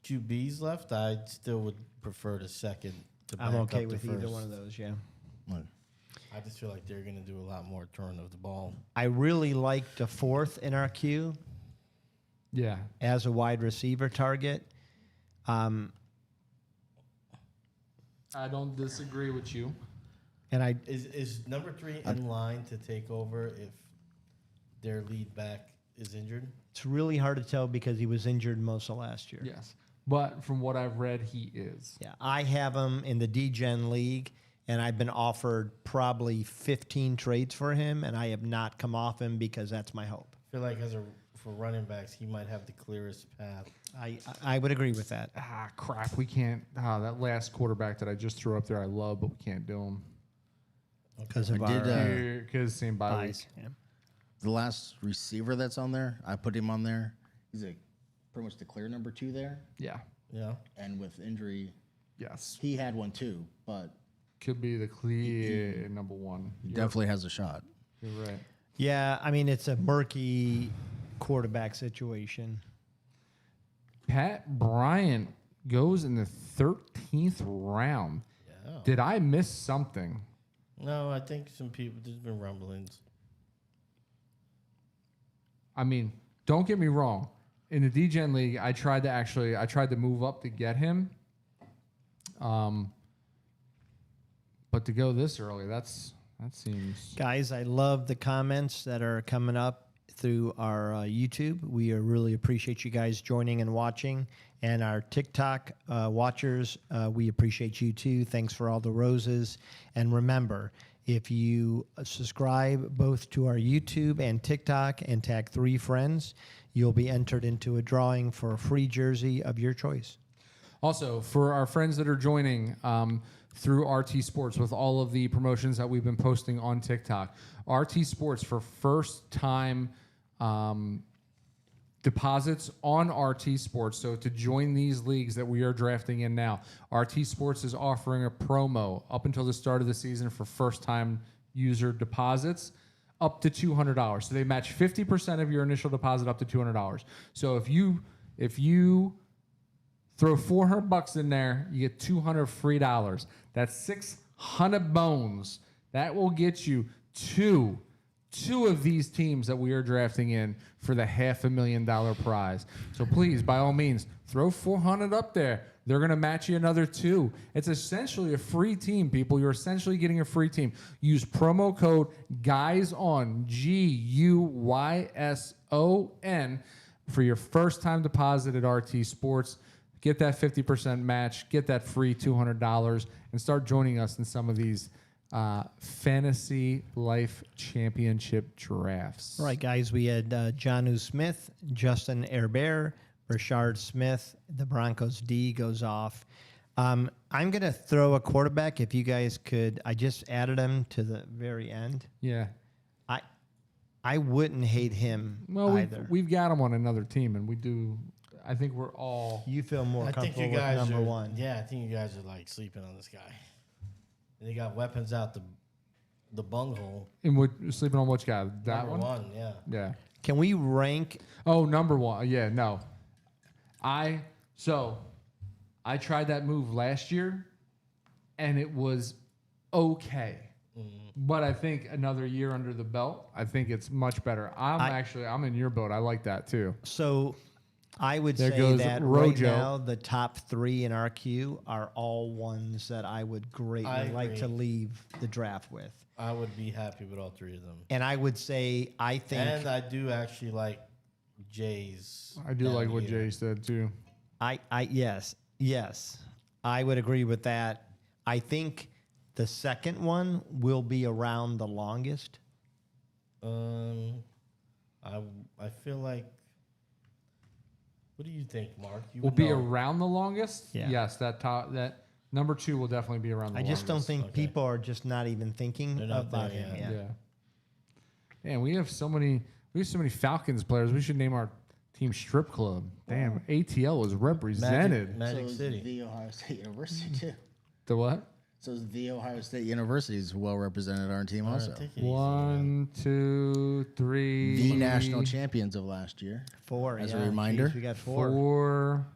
QBs left, I still would prefer the second to back I'm okay up the with either first. one of those, yeah. I just feel like they're going to do a lot more turn of the ball. I really like the fourth in our queue Yeah. as a wide receiver target. I don't disagree with you. And I Is number 3 in line to take over if their lead back is injured? it's really hard to tell because he was injured most of last year. Yes. But from what I've read, he is. Yeah, I have him in the D-Gen League, and I've been offered probably 15 trades for him, and I have not come off him because that's my hope. I feel like for running backs, he might have the clearest path. I would agree with that. Ah, crap. We can't. That last quarterback that I just threw up there, I love, but we can't do him. Because of I our did, Because same bye week. buys. Yeah. The last receiver that's on there, I put him on there. He's pretty much the clear number 2 there. Yeah. Yeah. And with injury, Yes. he had one too, but Could be the clear number 1. he definitely has a shot. You're right. Yeah, I mean, it's a murky quarterback situation. Pat Bryant goes in the 13th round. Yeah. Did I miss something? No, I think there's been rumblings. I mean, don't get me wrong. In the D-Gen League, I tried to move up to get him. But to go this early, that seems. Guys, I love the comments that are coming up through our YouTube. We really appreciate you guys joining and watching. And our TikTok watchers, we appreciate you too. Thanks for all the roses. And remember, if you subscribe both to our YouTube and TikTok and tag 3 friends, you'll be entered into a drawing for a free jersey of your choice. Also, for our friends that are joining through RT Sports with all of the promotions that we've been posting on TikTok, RT Sports for first-time deposits on RT Sports. So to join these leagues that we are drafting in now, RT Sports is offering a promo up until the start of the season for first-time user deposits up to $200. So they match 50% of your initial deposit up to $200. So if you throw $400 in there, you get $200 free dollars. That's 600 bones. That will get you two of these teams that we are drafting in for the $500,000 prize. So please, by all means, throw 400 up there. They're going to match you another 2. It's essentially a free team, people. You're essentially getting a free team. Use promo code GUYSON, GUYSON, for your first-time deposit at RT Sports. Get that 50% match, get that free $200, and start joining us in some of these fantasy life championship drafts. All right, guys, we had Jonnu Smith, Justin Herbert, Rashard Smith. The Broncos D goes off. I'm going to throw a quarterback. If you guys could, I just added him to the very end. Yeah. I wouldn't hate him Well, either. we've got him on another team, and we do. I think we're all. You feel more I think comfortable you guys with number are, one. Yeah, I think you guys are like sleeping on this guy. And they got weapons out the bunghole. And we're sleeping on which guy? That Number one? one, yeah. Yeah. Can we rank? Oh, number one. Yeah, no. I tried that move last year, and it was okay. But I think another year under the belt, I think it's much better. I'm in your boat. I like that too. So I would There say goes that right Rojo. now the top three in our queue are all ones that I would greatly I like agree. to leave the draft with. I would be happy with all three of them. And I would say I think And I do actually like Jay's. I do down like what here. Jay said too. yes, I would agree with that. I think the second one will be around the longest. I feel like. What do you think, Mark? You Will would be know. around the longest. Yeah. Yes, that number 2 will definitely be around the I longest. just don't think Okay. people are just not even thinking They're not about there him. yet. Yeah. Yeah. Man, we have so many Falcons players. We should name our team Strip Club. Damn, ATL was represented. Magic is City. the Ohio State University too. The what? So is the Ohio State University is well represented on our team also. Take it easy, man. 1, 2, 3. The national champions of last year. Four. As a yeah. reminder. Jeez, we got four. 4.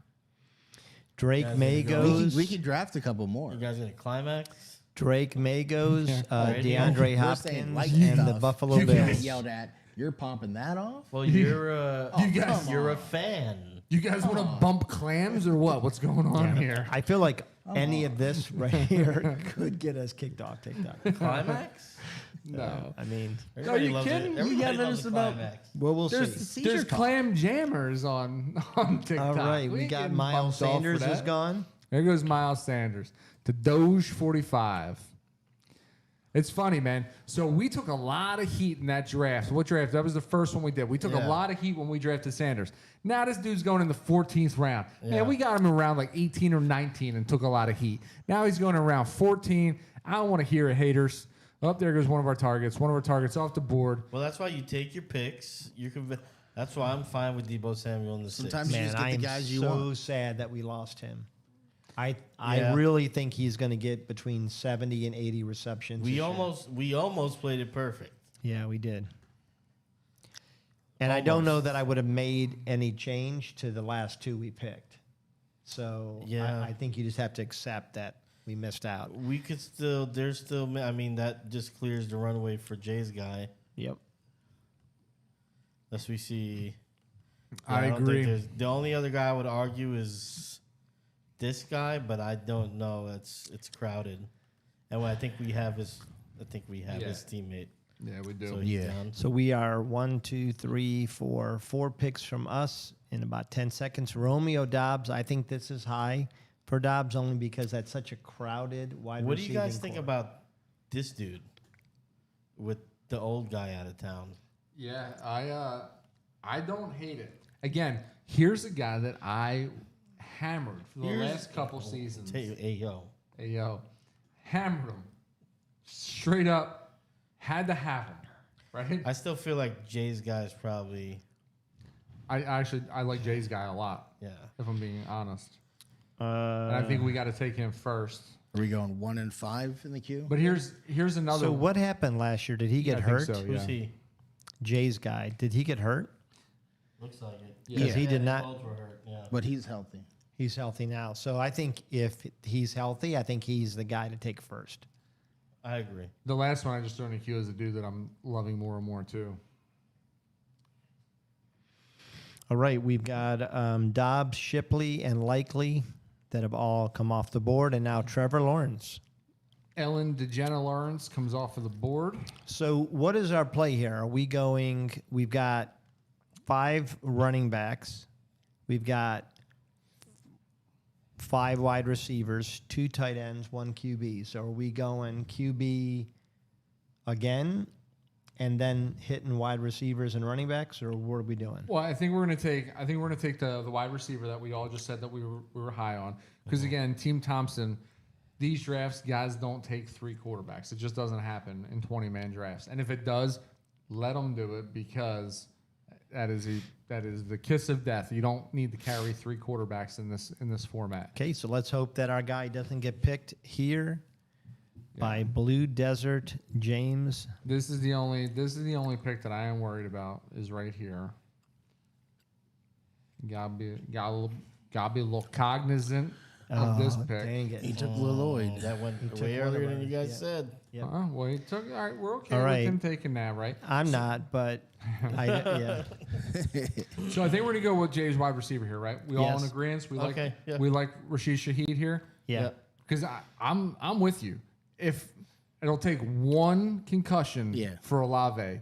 Drake Guys, May there you go. goes. We could draft a couple more. You guys gonna climax? Drake May goes. Already? DeAndre We're Hopkins saying like and the stuff. Buffalo You Bills. guys- Yelled at. You're pumping that off? Well, you're a guys- you're a fan. You guys want to bump clams or what? What's going on here? I feel like any of this right here could get us kicked off TikTok. Climax? No. I mean, Everybody you loves kidding? It. Everybody gotta let loves us the know. climax. well, we'll There's, see. there's talk. clam jammers on TikTok. All right, we ain't got getting Miles bumped off for Sanders is that. gone. There goes Miles Sanders to Doge 45. It's funny, man. So we took a lot of heat in that draft. What draft? That was the first one we did. We took a Yeah. lot of heat when we drafted Sanders. Now this dude's going in the 14th round. Yeah. Man, we got him around like 18 or 19 and took a lot of heat. Now he's going around 14. I don't want to hear it, haters. Up there goes one of our targets. One of our targets off the board. Well, that's why you take your picks. That's why I'm fine with Debo Samuel in the Sometimes sixth. you Man, just get I the am guys you so want. sad that we lost him. I Yeah. really think he's going to get between 70 and 80 receptions. this We year. almost played it perfect. Yeah, we did. And I don't know that I would have made any change to the last two we picked. So Yeah. I think you just have to accept that we missed out. We could still. There's still. I mean, that just clears the runway for Jay's guy. Yep. Unless we see. I don't think agree. the only other guy I would argue is this guy, but I don't know. It's crowded, and what I think we have is Yeah. his teammate. Yeah, we do. So he's Yeah. down. So we are 4 picks from us in about 10 seconds. Romeo Dobbs, I think this is high for Dobbs only because that's such a crowded wide What do you guys receiving think core. about this dude with the old guy out of town? Yeah, I don't hate it. Again, here's a guy that I hammered for the last couple seasons. Hey, yo. Hey, yo, hammered him straight up. Had to have him, right? I still feel like Jay's guy is probably I like Jay's guy a lot, yeah. if I'm being honest. And I think we got to take him first. Are we going 1 and 5 in the queue? But here's another. So what happened last year? Did he get I think hurt? so, Who's yeah. he? Jay's guy. Did he get hurt? Looks like it. Because he did not. Both were hurt. Yeah. But he's healthy. He's healthy now. So I think if he's healthy, I think he's the guy to take first. I agree. The last one I just threw in the queue is a dude that I'm loving more and more too. All right, we've got Dobbs, Shipley, and Likely that have all come off the board, and now Trevor Lawrence. Ellen DeGeneres Lawrence comes off of the board. So what is our play here? Are we going? We've got 5 running backs. We've got 5 wide receivers, 2 tight ends, 1 QB. So are we going QB again and then hitting wide receivers and running backs, or what are we doing? Well, I think we're gonna take. I think we're gonna take the wide receiver that we all just said that we were high on. Because again, Team Thompson, these drafts, guys don't take 3 quarterbacks. It just doesn't happen in 20-man drafts. And if it does, let them do it, because that is the kiss of death. You don't need to carry 3 quarterbacks in this format. Okay, so let's hope that our guy doesn't get picked here by Blue Desert James. This is the only pick that I am worried about is right here. Gotta be a little cognizant of this pick. Dang it. He took Lloyd. That went took way one of earlier than you ours, guys said. Yep. Well, he took. All right, we're okay All with right. him taking that, right? I'm not, but yeah. So I think we're gonna go with Jay's wide receiver here, right? We all Yes. in agreement. We Okay, yeah. like Rashid Shaheed here, Yeah. because I'm with you. If it'll take 1 concussion Yeah. for Olave,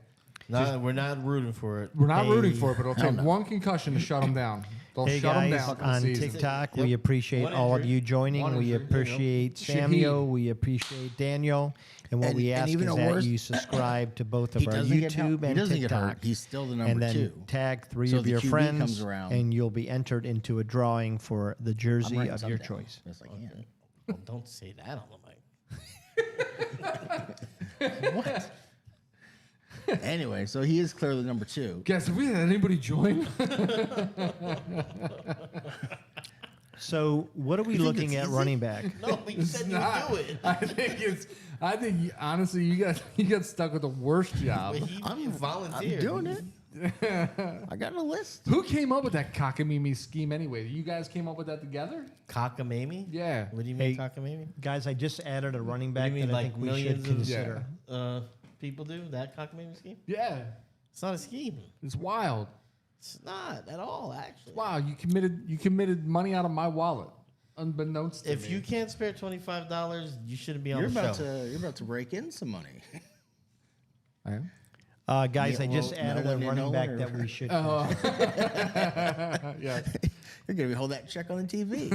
No, we're not rooting for it. we're not Hey. rooting for it, but it'll take 1 concussion to shut him down. They'll Hey shut him guys down for the on season. TikTok, Yep. we appreciate One all of injury. you joining. One We injury. There you go. appreciate Samuel. We appreciate Daniel. And what And- we and ask even is a that worse- you subscribe to both of He our doesn't get help. YouTube He and doesn't get TikTok. hurt. He's still the And number then 2. tag 3 So of the your QB friends, comes around. and you'll be entered into a drawing for the I'm jersey writing of some your down. choice. Yes, I can. Well, don't say that on the mic. What? Anyway, so he is clearly number 2. Guys, have we had anybody join? So what are we looking it's at easy? running back? No, you said you do it. I think honestly, you got stuck with the worst job. But he volunteered. I'm doing it. I got a list. Who came up with that cockamamie scheme anyway? You guys came up with that together? Cockamamie? Yeah. What do you mean Hey, cockamamie? Guys, I just added a running What do back you mean, that I like think we should millions of consider. people do that cockamamie scheme? Yeah. It's not a scheme. It's wild. It's not at all, actually. Wow, you committed money out of my wallet, unbeknownst to If me. you can't spare $25, you shouldn't be on You're the about show. to break in some money. Guys, I just Well, added no a one in, running no back one, that or- we should Yeah. You're gonna be holding that check on the TV.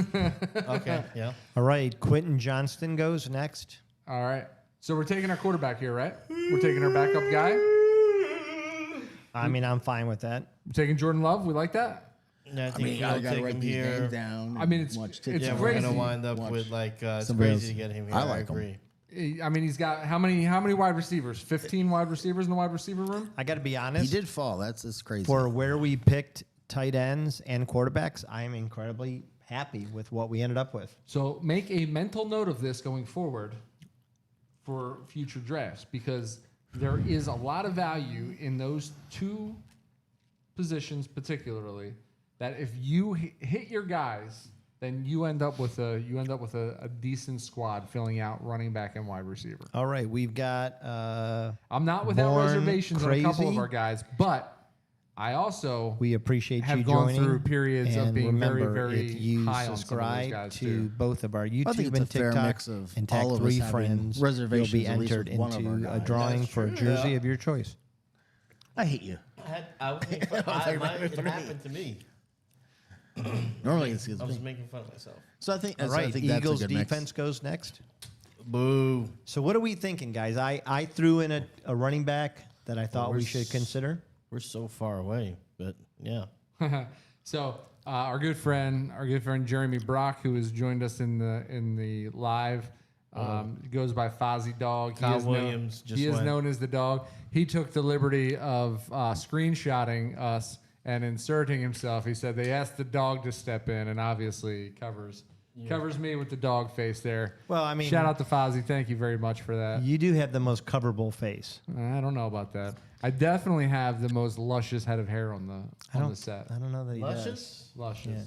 Okay, yeah. All right, Quentin Johnston goes next. All right. So we're taking our quarterback here, right? We're taking our backup guy. I mean, I'm fine with that. We're taking Jordan Love. We like that. And I I think mean, if you I don't gotta take write him these here, names down. I mean, it's- watch it's yeah, TikTok. we're crazy. gonna wind up Watch with like it's somebody crazy else. to get him here. I I like him. agree. I mean, he's got how many wide receivers? 15 wide receivers in the wide receiver room. I got to be He honest. did fall. That's crazy. For where we picked tight ends and quarterbacks, I am incredibly happy with what we ended up with. So make a mental note of this going forward for future drafts, because there is a lot of value in those 2 positions particularly, that if you hit your guys, then you end up with a decent squad filling out running back and wide receiver. All right, we've got I'm not without Born reservations on a couple of Crazy. our guys, but I also we appreciate have you gone joining. through periods of and being remember, very if you high on some of those subscribe guys to too. both of our I think YouTube it's and a fair TikTok mix of and tag all of us 3 having friends, you'll reservations be at least entered with one of our into a guys. drawing That's for a true. jersey Yeah. of your choice. I hate you. I was making fun. It happened to me. Normally it's I was me. making fun of myself. So I think. All so I right, think that's Eagles a good mix. defense goes next. Boo. So what are we thinking, guys? I threw in a running back that I thought we're we should consider. We're so far away, but yeah. So our good friend Jeremy Brock, who has joined us in the live, goes by Fozzie Dog. Kyle is Williams just he is went. known as the dog. He took the liberty of screenshotting us and inserting himself. He said they asked the dog to step in, and obviously covers me with the dog face there. Well, I mean, Shout out to Fozzie. Thank you very much for that. You do have the most coverable face. I don't know about that. I definitely have the most luscious head of hair on the set. I don't know that he does. Luscious? Luscious.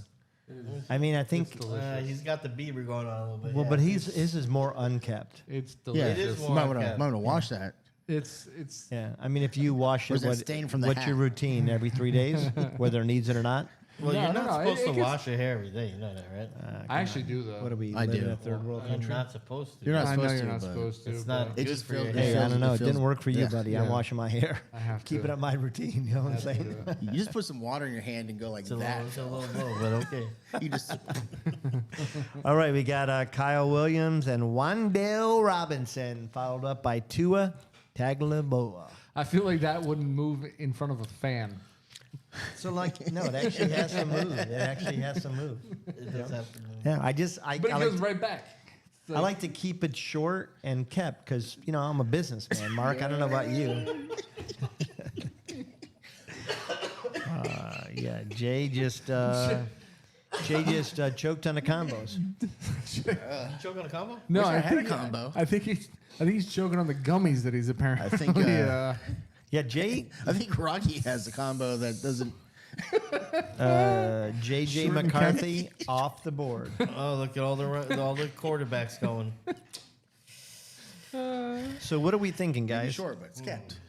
I mean, I think. It's delicious. He's got the Bieber going on a little bit. Well, yeah. but his is more unkept. It's Yeah, delicious. It is You more might want unkept. to wash that. It's Yeah, I mean, if you wash Where's it, that stain from the what's hat? your routine every 3 days, whether it needs it or not? Well, No, you're no, not no, supposed it to gets- wash your hair every day. You know that, right? I actually do though. What do we I live in do. a third world You're country? not supposed to. You're not I know supposed you're to, not but supposed to. It's not but good just for your feels- hair. Hey, I don't know. It feels- didn't work for you, yeah. buddy. Yeah. I'm washing my hair. I have to. Keeping up my routine. You know what I'm have to saying? do it. you just put some water in your hand and go like It's a that. little low, but okay. You just All right, we got Kyle Williams and Wandale Robinson, followed up by Tua Tagovailoa. I feel like that wouldn't move in front of a fan. So, like, no, it actually has some move. It actually has some move. It does have to move. Yeah, But it I goes like, right back. It's I like to keep it short and kept because, you know, I'm a businessman. Mark, I don't know about you. Yeah, Jay just choked on the combos. You choke on a combo? No, Wish I I had a think combo. I think he's choking on the gummies that he's apparently. I think, Yeah, Jay I think Rocky has a combo that doesn't. JJ McCarthy off the board. Oh, look at all the quarterbacks going. So what are we thinking, Maybe guys? short, but it's kept.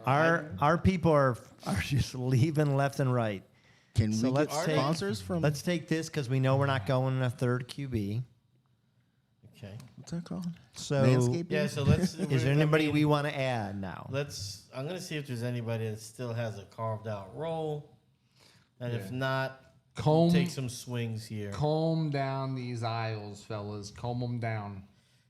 Our people are just leaving left and right. Can So we get let's take- sponsors from? Let's take this because we know we're not going in a third QB. Okay. What's that called? So Manscaping? Yeah. So let's. is there anybody we want to add now? I'm gonna see if there's anybody that still has a carved out role, and if not, comb take some swings here. comb down these aisles, fellas. Comb them down.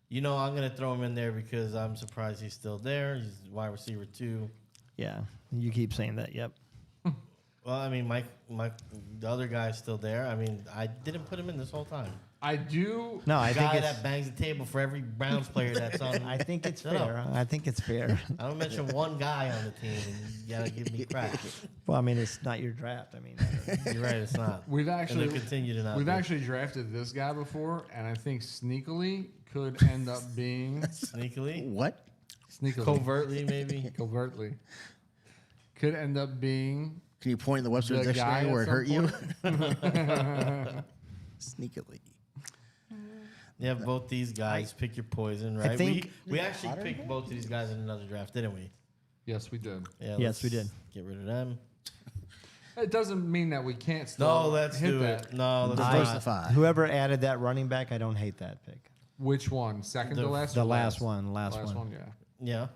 You know, I'm gonna throw him in there because I'm surprised he's still there. He's wide receiver 2. Yeah, you keep saying that. Yep. Well, I mean, Mike, the other guy's still there. I mean, I didn't put him in this whole time. I do. No, I The think guy it's. that bangs the table for every Browns player that's on. I think it's Shut up. fair. I think it's fair. I don't mention one guy on the team, and you gotta give me crap. Well, I mean, it's not your draft. I mean, You're right, it's not. We've And actually they'll continue to not. we've be. actually drafted this guy before, and I think sneakily could end up being sneakily, What? sneakily covertly, maybe. covertly could end up being Can you point in the Webster's The guy dictionary where it at hurt some you? Sneakily. You have both these guys. Pick your poison, right? think- we actually picked both of these guys in another draft, didn't we? Yes, we did. Yeah. Yes, we let's did. Get rid of them. It doesn't mean that we can't still No, let's hit do that. it. No, let's not. Diversify. whoever added that running back, I don't hate that pick. Which one? Second to The- last? The or last one. Last one. yeah. Yeah.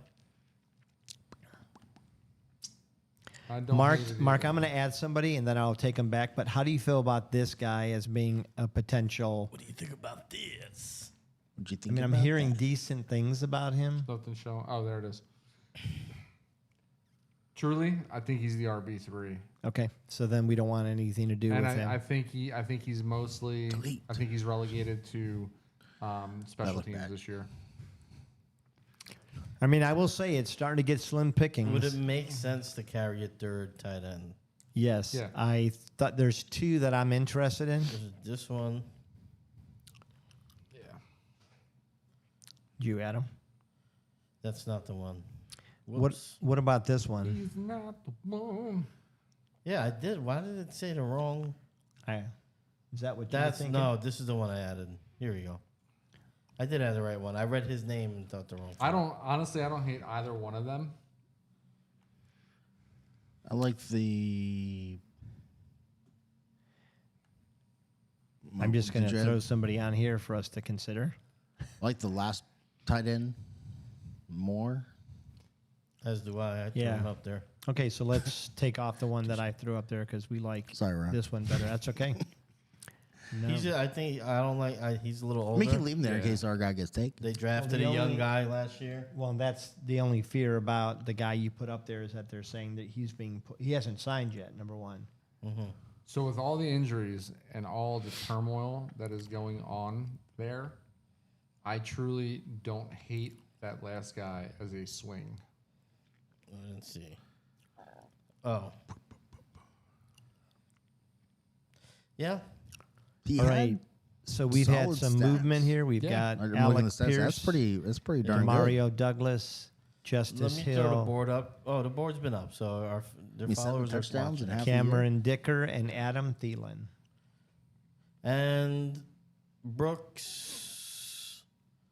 I don't Mark, hate it Mark, either. I'm going to add somebody and then I'll take him back. But how do you feel about this guy as being a potential? What do you think about this? What'd you I think? mean, I'm about hearing that? decent things about him. Something showing. Oh, there it is. Truly, I think he's the RB3, Okay, so then we don't want anything to do and with him. I think he's mostly. Delete. I think he's relegated to special look teams back. this year. I mean, I will say it's starting to get slim pickings. Would it make sense to carry a third tight end? Yes, Yeah. I thought there's two that I'm interested in. There's this one. Yeah. Do you, Adam? That's not the one. Whoops. What about this one? He's not the one. Yeah, I did. Why did it say the wrong? Is that what you're That's thinking? no. This is the one I added. Here we go. I did have the right one. I read his name and thought the wrong. I don't honestly. I don't hate either one of them. I like the. I'm just going Did to you throw have- somebody on here for us to consider. I like the last tight end more. As do I. I threw Yeah. him up there. Okay, so let's take off the one that I threw up there because we like Sorry, Ron. this one better. That's okay. No. He's. I think I don't like. He's a little older. We can leave him there in Yeah. case our guy gets taken. They drafted Well, a the young only- guy last year. Well, that's the only fear about the guy you put up there is that they're saying that he hasn't signed yet. Number one. So with all the injuries and all the turmoil that is going on there, I truly don't hate that last guy as a swing. Let's see. Oh. Yeah. He All had right. So we've had solid some stats. movement here. We've Yeah. got I'm looking at Alec the stats. Pierce, That's pretty darn good. Mario Douglas, Let Justice me throw the Hill, board up. Oh, the board's been up, so their We sent followers are touchdowns watching. and half a year. Cameron Dicker, and Adam Thielen. And Brooks.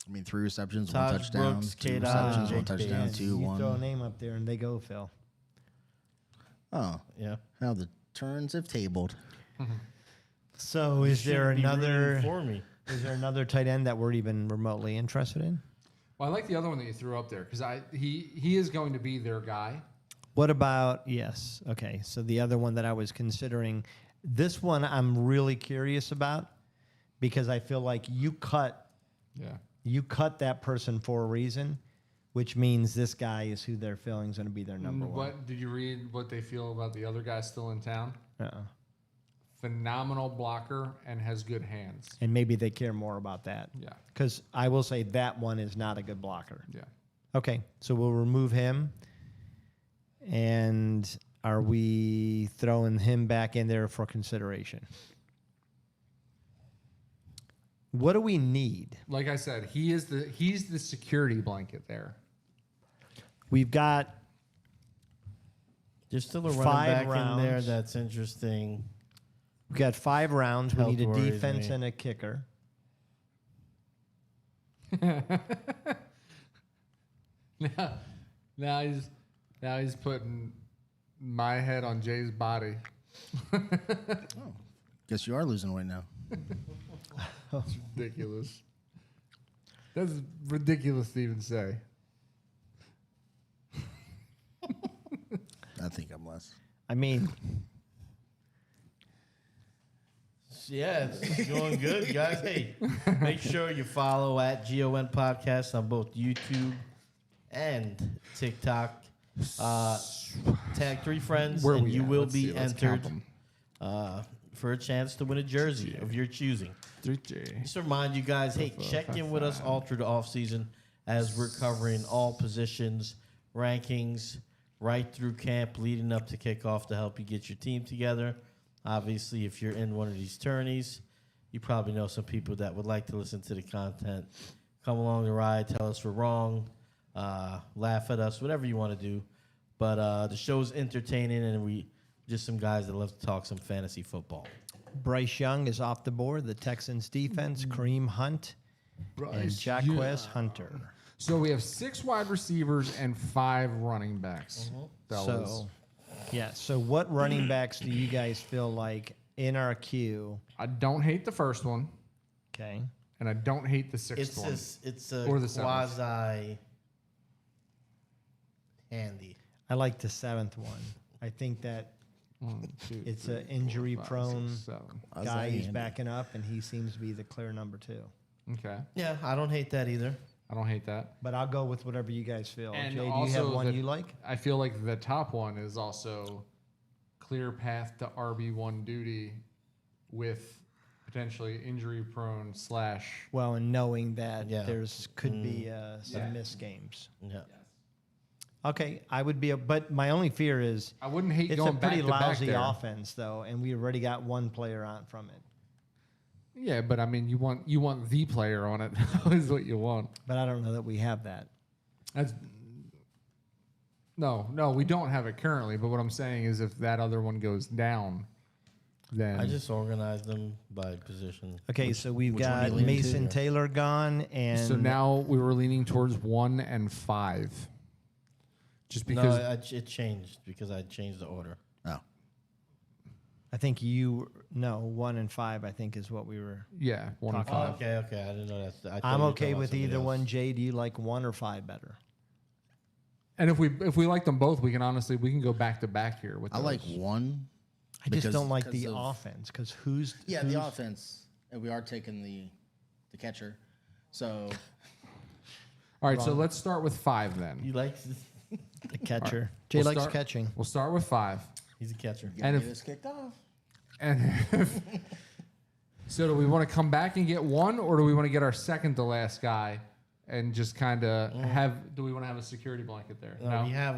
I mean, 3 receptions, Todd 1 touchdown, Brooks, 2 K-Dot, receptions, Jake 1 touchdown, Bates. 2, You 1. throw a name up there and they go, Phil. Oh, Yeah. how the turns have tabled. So is there Shouldn't be rooting another for me? is there another tight end that we're even remotely interested in? Well, I like the other one that you threw up there because he is going to be their guy. What about yes? Okay, so the other one that I was considering, this one I'm really curious about because I feel like you cut that person for a reason, which means this guy is who they're feeling is going to be their number one. What did you read? What they feel about the other guy still in town? Uh-uh. Phenomenal blocker and has good hands. And maybe they care more about that. Yeah, Because I will say that one is not a good blocker. yeah. Okay, so we'll remove him. And are we throwing him back in there for consideration? What do we need? Like I said, he's the security blanket there. We've got There's still a running 5 back in there rounds. that's interesting. 5 rounds. We need a Health worries defense me. and a kicker. Now he's putting my head on Jay's body. Guess you are losing weight now. It's ridiculous. That's ridiculous to even say. I think I'm less. I mean, Yeah, it's going good, guys. Hey, make sure you follow at GON Podcast on both YouTube and TikTok. Tag 3 friends, Where and we you at? will Let's see, be let's count entered them. for a chance to win a jersey of your choosing. 3J. Just to remind you guys, hey, check in with us all through the offseason as we're covering all positions, rankings, right through camp, leading up to kickoff to help you get your team together. Obviously, if you're in one of these tourneys, you probably know some people that would like to listen to the content. Come along the ride, tell us we're wrong, laugh at us, whatever you want to do. But the show's entertaining, and we just some guys that love to talk some fantasy football. Bryce Young is off the board. The Texans defense, Kareem Hunt, and Jaquez Hunter. So we have 6 wide receivers and 5 running backs. Fellas. So, yeah. So, what running backs do you guys feel like in our queue? I don't hate the first one, Okay. and I don't hate the 6th one. It's a Or the seventh. quasi handy. I like the 7th one. I think that 1, 2, it's 3, an injury-prone 6, 7. guy who's backing up, and he seems to be the clear number 2. Okay, Yeah, I don't hate that either. I don't hate that. But I'll go with whatever you guys feel. And Jay, do you also have one the- you like? I feel like the top one is also clear path to RB1 duty with potentially injury prone / Well, and knowing that Yeah. there's could be some Yeah. missed games. Yeah. Okay, I would be, but my only fear is I wouldn't hate it's a going back pretty to back lousy there. offense though, and we already got one player on from it. Yeah, but I mean, you want the player on it is what you want. But I don't know that we have that. That's no, we don't have it currently. But what I'm saying is, if that other one goes down, then I just organized them by position. Okay, so we've which one got you lean to? Mason Taylor gone, and so now we were leaning towards 1 and 5, just No, because it changed because I changed the order. Oh. I think 1 and 5. I think is what we were. yeah, 1 and Talk Oh, 5. okay. I didn't know that. I thought I'm you were okay talking with about either somebody one. else. Jay, do you like 1 or 5 better? And if we like them both, we can go back to back here with. I like those. 1. I just Because- don't like because the of- offense because who's Yeah, the offense. And we are taking the catcher. So All right, so let's start with 5 then. You like? the catcher? Jay We'll likes start- catching. We'll start with 5. He's a catcher. get And if- this kicked off. And so, do we want to come back and get 1, or do we want to get our second to last guy and just kind of have? Do we want to have a security blanket there? No, we have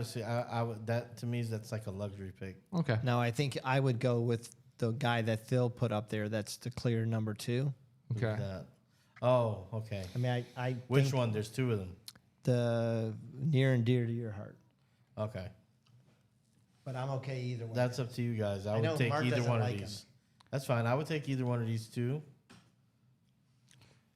I would, that to me that's like a luxury pick. Okay. No, I think I would go with the guy that Phil put up there. That's the clear number 2. Who's Okay. that? Oh, okay. I mean, I Which think one? There's 2 of them. the near and dear to your heart. Okay. But I'm okay either way. That's up to you guys. I know would take Mark either doesn't one like of these. That's fine. I would take either one of these 2.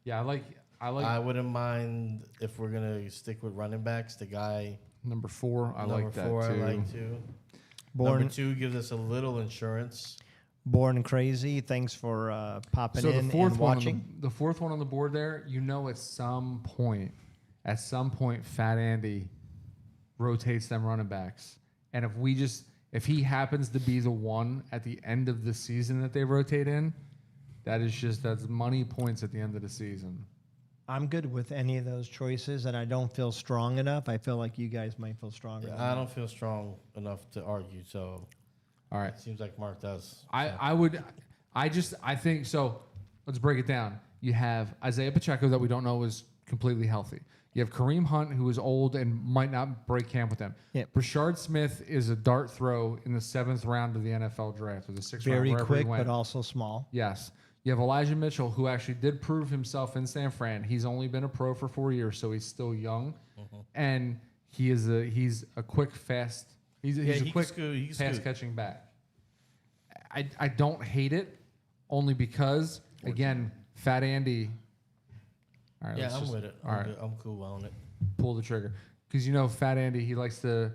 Yeah, I like I wouldn't mind if we're gonna stick with running backs. The guy number 4. I number like that 4, too. I like too. Born Number 2 gives us a little insurance. Born Crazy. Thanks for popping So in the fourth and one, watching. the fourth one on the board there, at some point, Fat Andy rotates them running backs, and if he happens to be the one at the end of the season that they rotate in, that's money points at the end of the season. I'm good with any of those choices, and I don't feel strong enough. I feel like you guys might feel stronger. than I me. don't feel strong enough to argue, so All right. it seems like Mark does. I think so. Let's break it down. You have Isaiah Pacheco that we don't know is completely healthy. You have Kareem Hunt, who is old and might not break camp with them. Yep. Brashard Smith is a dart throw in the 7th round of the NFL draft, or the 6th round, Very wherever quick, he went. but also small. Yes. You have Elijah Mitchell, who actually did prove himself in San Fran. He's only been a pro for 4 years, so he's still young, and he's a quick, fast. He's he a can quick scoot, he can pass scoot. catching back. I don't hate it, only because again, Fat Andy. All right, Yeah, let's I'm just- with it. All right, I'm cool on it. pull the trigger, because Fat Andy, he likes to,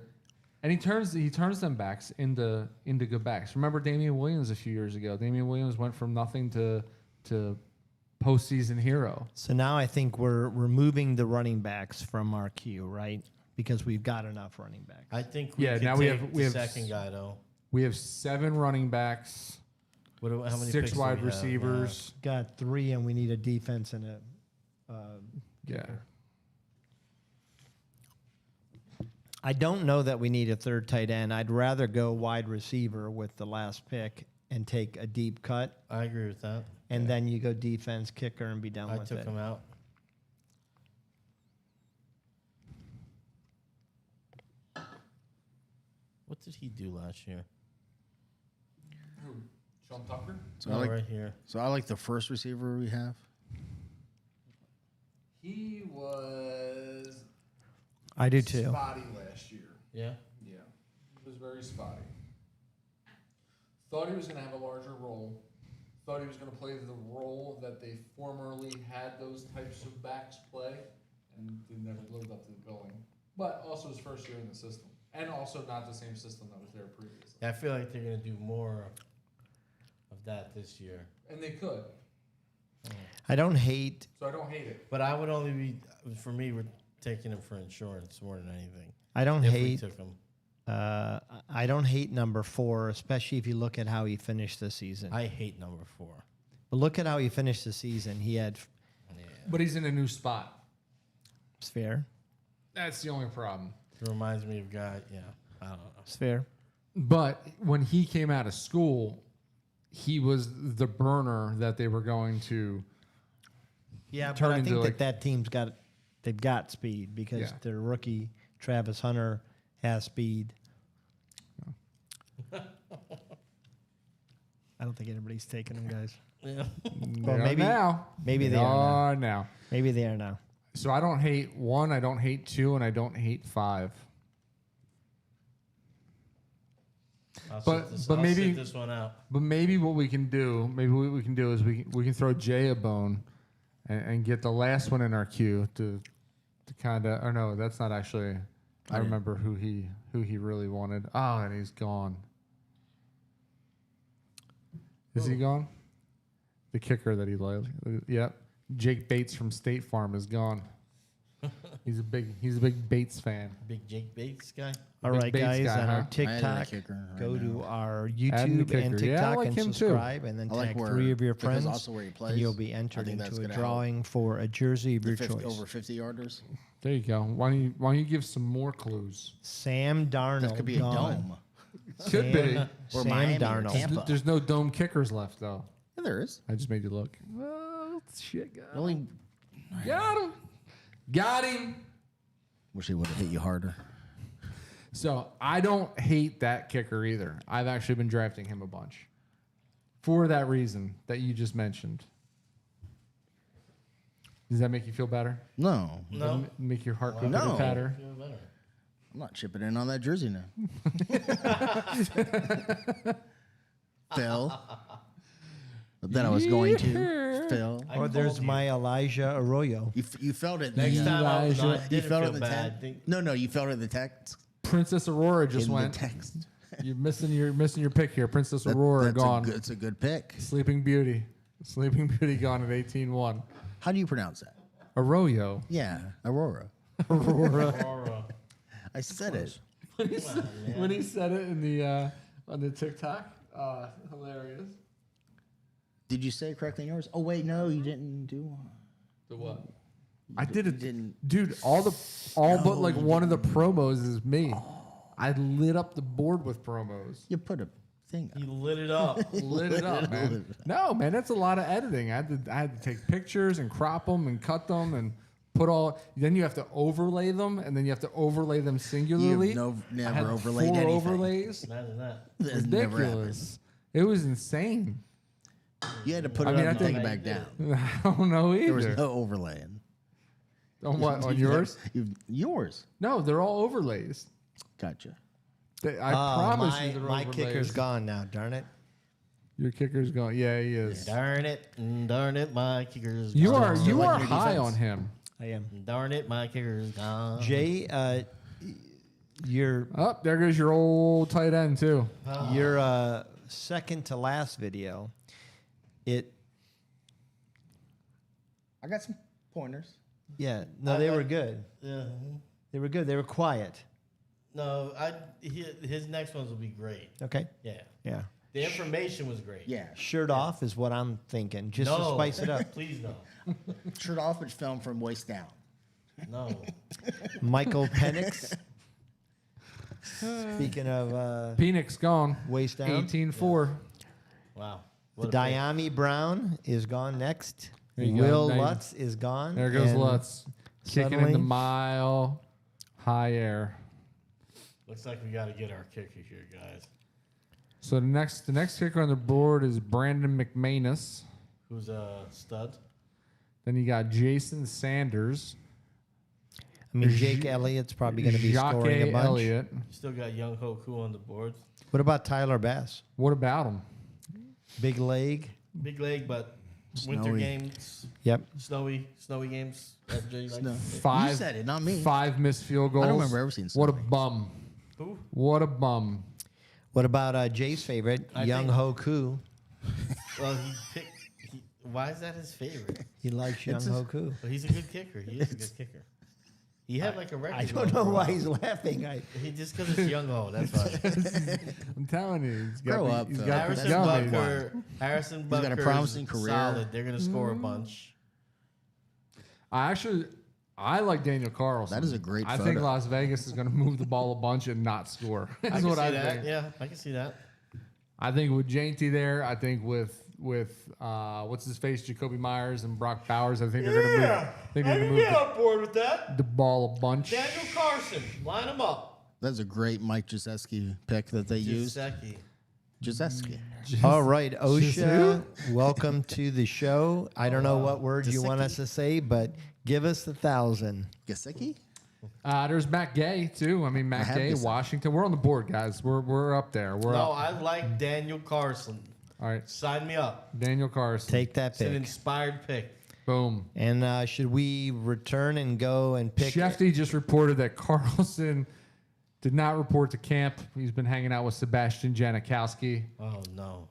and he turns them backs into good backs. Remember Damian Williams a few years ago? Damian Williams went from nothing to postseason hero. So now I think we're removing the running backs from our queue, right? Because we've got enough running backs. I think we Yeah, could now take we the have second guy though. We have 7 running backs, How many 6 picks do wide we have? receivers. Got 3, and we need a defense and a. Yeah. I don't know that we need a third tight end. I'd rather go wide receiver with the last pick and take a deep cut, I agree with that. and then you go defense, kicker, and be done I with took it. him out. What did he do last year? Sean Tucker? So Oh, right here. I like the first receiver we have. He was I do too. spotty last year. Yeah. Yeah. He was very spotty. Thought he was going to have a larger role. Thought he was going to play the role that they formerly had those types of backs play, and they never lived up to the billing. But also his first year in the system, and also not the same system that was there previously. I feel like they're gonna do more of that this year. And they could, I don't hate. so I don't hate it. But I would only be, for me, we're taking him for insurance more than anything. I don't If we hate. took him. I don't hate number 4, especially if you look at how he finished the season. I hate number 4. But look at how he finished the season. He had But he's in a new spot. Sphere. That's the only problem. It reminds me of guy. Yeah, I don't know. Sphere. But when he came out of school, he was the burner that they were going to. Yeah, Turn but I into, think like- they've got speed because Yeah. their rookie Travis Hunter has speed. I don't think anybody's taking him, guys. Yeah. Well, They are maybe they They are are now. Maybe they are now. So I don't hate 1, I don't hate 2, and I don't hate 5. But I'll maybe- sit this one out. But maybe what we can do, is we can throw Jay a bone and get the last one in our queue to kind of. Or no, that's not actually. I remember who he really wanted. Oh, and he's gone. Is he gone? The kicker that he liked. Yep. Jake Bates from State Farm is gone. He's a big Bates fan. Big Jake Bates guy. All Big right, Bates guys, guy, on huh? our I added a TikTok, kicker right go now. to our Add the YouTube kicker. and Yeah, I TikTok like and him too. subscribe, and then I like tag where 3 of your because friends, also where he plays. and you'll be I entered think that's into a gonna help. drawing for a jersey of The your 50 choice. over 50 yarders. There you go. Why don't you give some more clues? Sam Darnold. That could be a gone. dome. Could be. Or Sam Miami or Darnold. Tampa. There's no dome kickers left though. Yeah, there is. I just made you look. Well, shit, Only got him. Got him. wish he would have hit you harder. So I don't hate that kicker either. I've actually been drafting him a bunch for that reason that you just mentioned. Does that make you feel better? No, Does No. that make your heart go No. better? Feel better. I'm not chipping in on that jersey now. Phil. That I was going to. Phil. I Or there's called you. my Elijah Arroyo. You felt it. Next time I Elijah. was on, you didn't felt it feel in the bad. text. No, you felt it in the text. Princess Aurora just in went. the text. You're missing your pick here. Princess Aurora That's gone. It's a good pick. Sleeping Beauty gone at 18-1. How do you pronounce that? Arroyo. Yeah, Aurora. Aurora. I said it. When he said it in the on the TikTok, hilarious. Did you say it correctly in yours? Oh wait, no, you didn't do. The what? I did it, didn't. dude. But like one of the promos is me. I lit up the board with promos. You put a thing. He lit it up. Lit it up, man. No, man, that's a lot of editing. I had to take pictures and crop them and cut them and put all. Then you have to overlay them, and then you have to overlay them singularly. Never I had overlaid 4 anything. overlays. Imagine that. That's never happened. Ridiculous. It was insane. You had to put it mean, up I and take think- it back down. I don't know either. There was no overlaying. On what? On yours? Yours. No, they're all overlays. Gotcha. I promise my, you, they're my overlays. kicker's gone now. Darn it. Your kicker's going. Yeah, he is. Darn it, my kicker's You gone. are Still like your high defense. on him. I am. Darn it, my kicker's gone. Jay, your Oh, there goes your old tight end too. your second to last video, it I got some pointers. they were good. Yeah. They were good. They were quiet. No, his next ones will be great. Okay. Yeah. Yeah. The information was great. Yeah. Shirt off is what I'm thinking, just to spice it up. Please no. Shirt off, but film from waist down. No. Michael Penix. Speaking of Phoenix gone. waist down, 18-4. Wow. the What a pick. Diami Brown is gone next. There you go. Will Now you- Lutz is gone. There goes and Lutz. Kicking in the suddenly- mile high air. Looks like we got to get our kicker here, guys. So the next kicker on the board is Brandon McManus. Who's a stud? Then you got Jason Sanders. I mean, Jake Elliott's probably going to be scoring a Jacque bunch. Elliott. Still got Young Hoku on the board. What about Tyler Bass? What about him? Big leg. Big leg, but winter Snowy. games, Yep. snowy games. FJ, like No. Five. You said it, not me. 5 missed field goals. remember ever seeing What a Snowy. bum. Who? What a bum. What about Jay's favorite, I Young think- Hoku? Well, he picked. Why is that his favorite? He likes Young Hoku. Well, he's a good kicker. He is a good kicker. He had like a record. I don't know why he's laughing. He just because it's Young Ho. That's why. I'm telling you. He's got Grow the- up, He's Phil. got the Harrison gummy. Harrison He's Butker. got a promising career. Solid. They're gonna score a bunch. I like Daniel Carlson. That is a great I photo. think Las Vegas is going to move the ball a bunch and not score. I That's can what see I that. think. Yeah, I can see that. I think with Jainty there, I think with what's his face, Jacoby Myers and Brock Bowers, I think they're going to move on board with that. the ball a bunch. Daniel Carson, line him up. That's a great Mike Jasewski pick that they used. Giuseppe. Jasewski. All right, Just OSHA, welcome to the show. I don't know what word you want us to say, but give us 1,000. Gasecki? There's Matt Gay too. I mean, Matt have Gay, this. Washington. We're on the board, guys. We're up there. We're No, up. I like Daniel Carson. All right, Sign me up. Daniel Carson. Take that It's an pick. inspired pick. Boom. And should we return and go and pick? Shefty just reported that Carlson did not report to camp. He's been hanging out with Sebastian Janikowski, Oh no.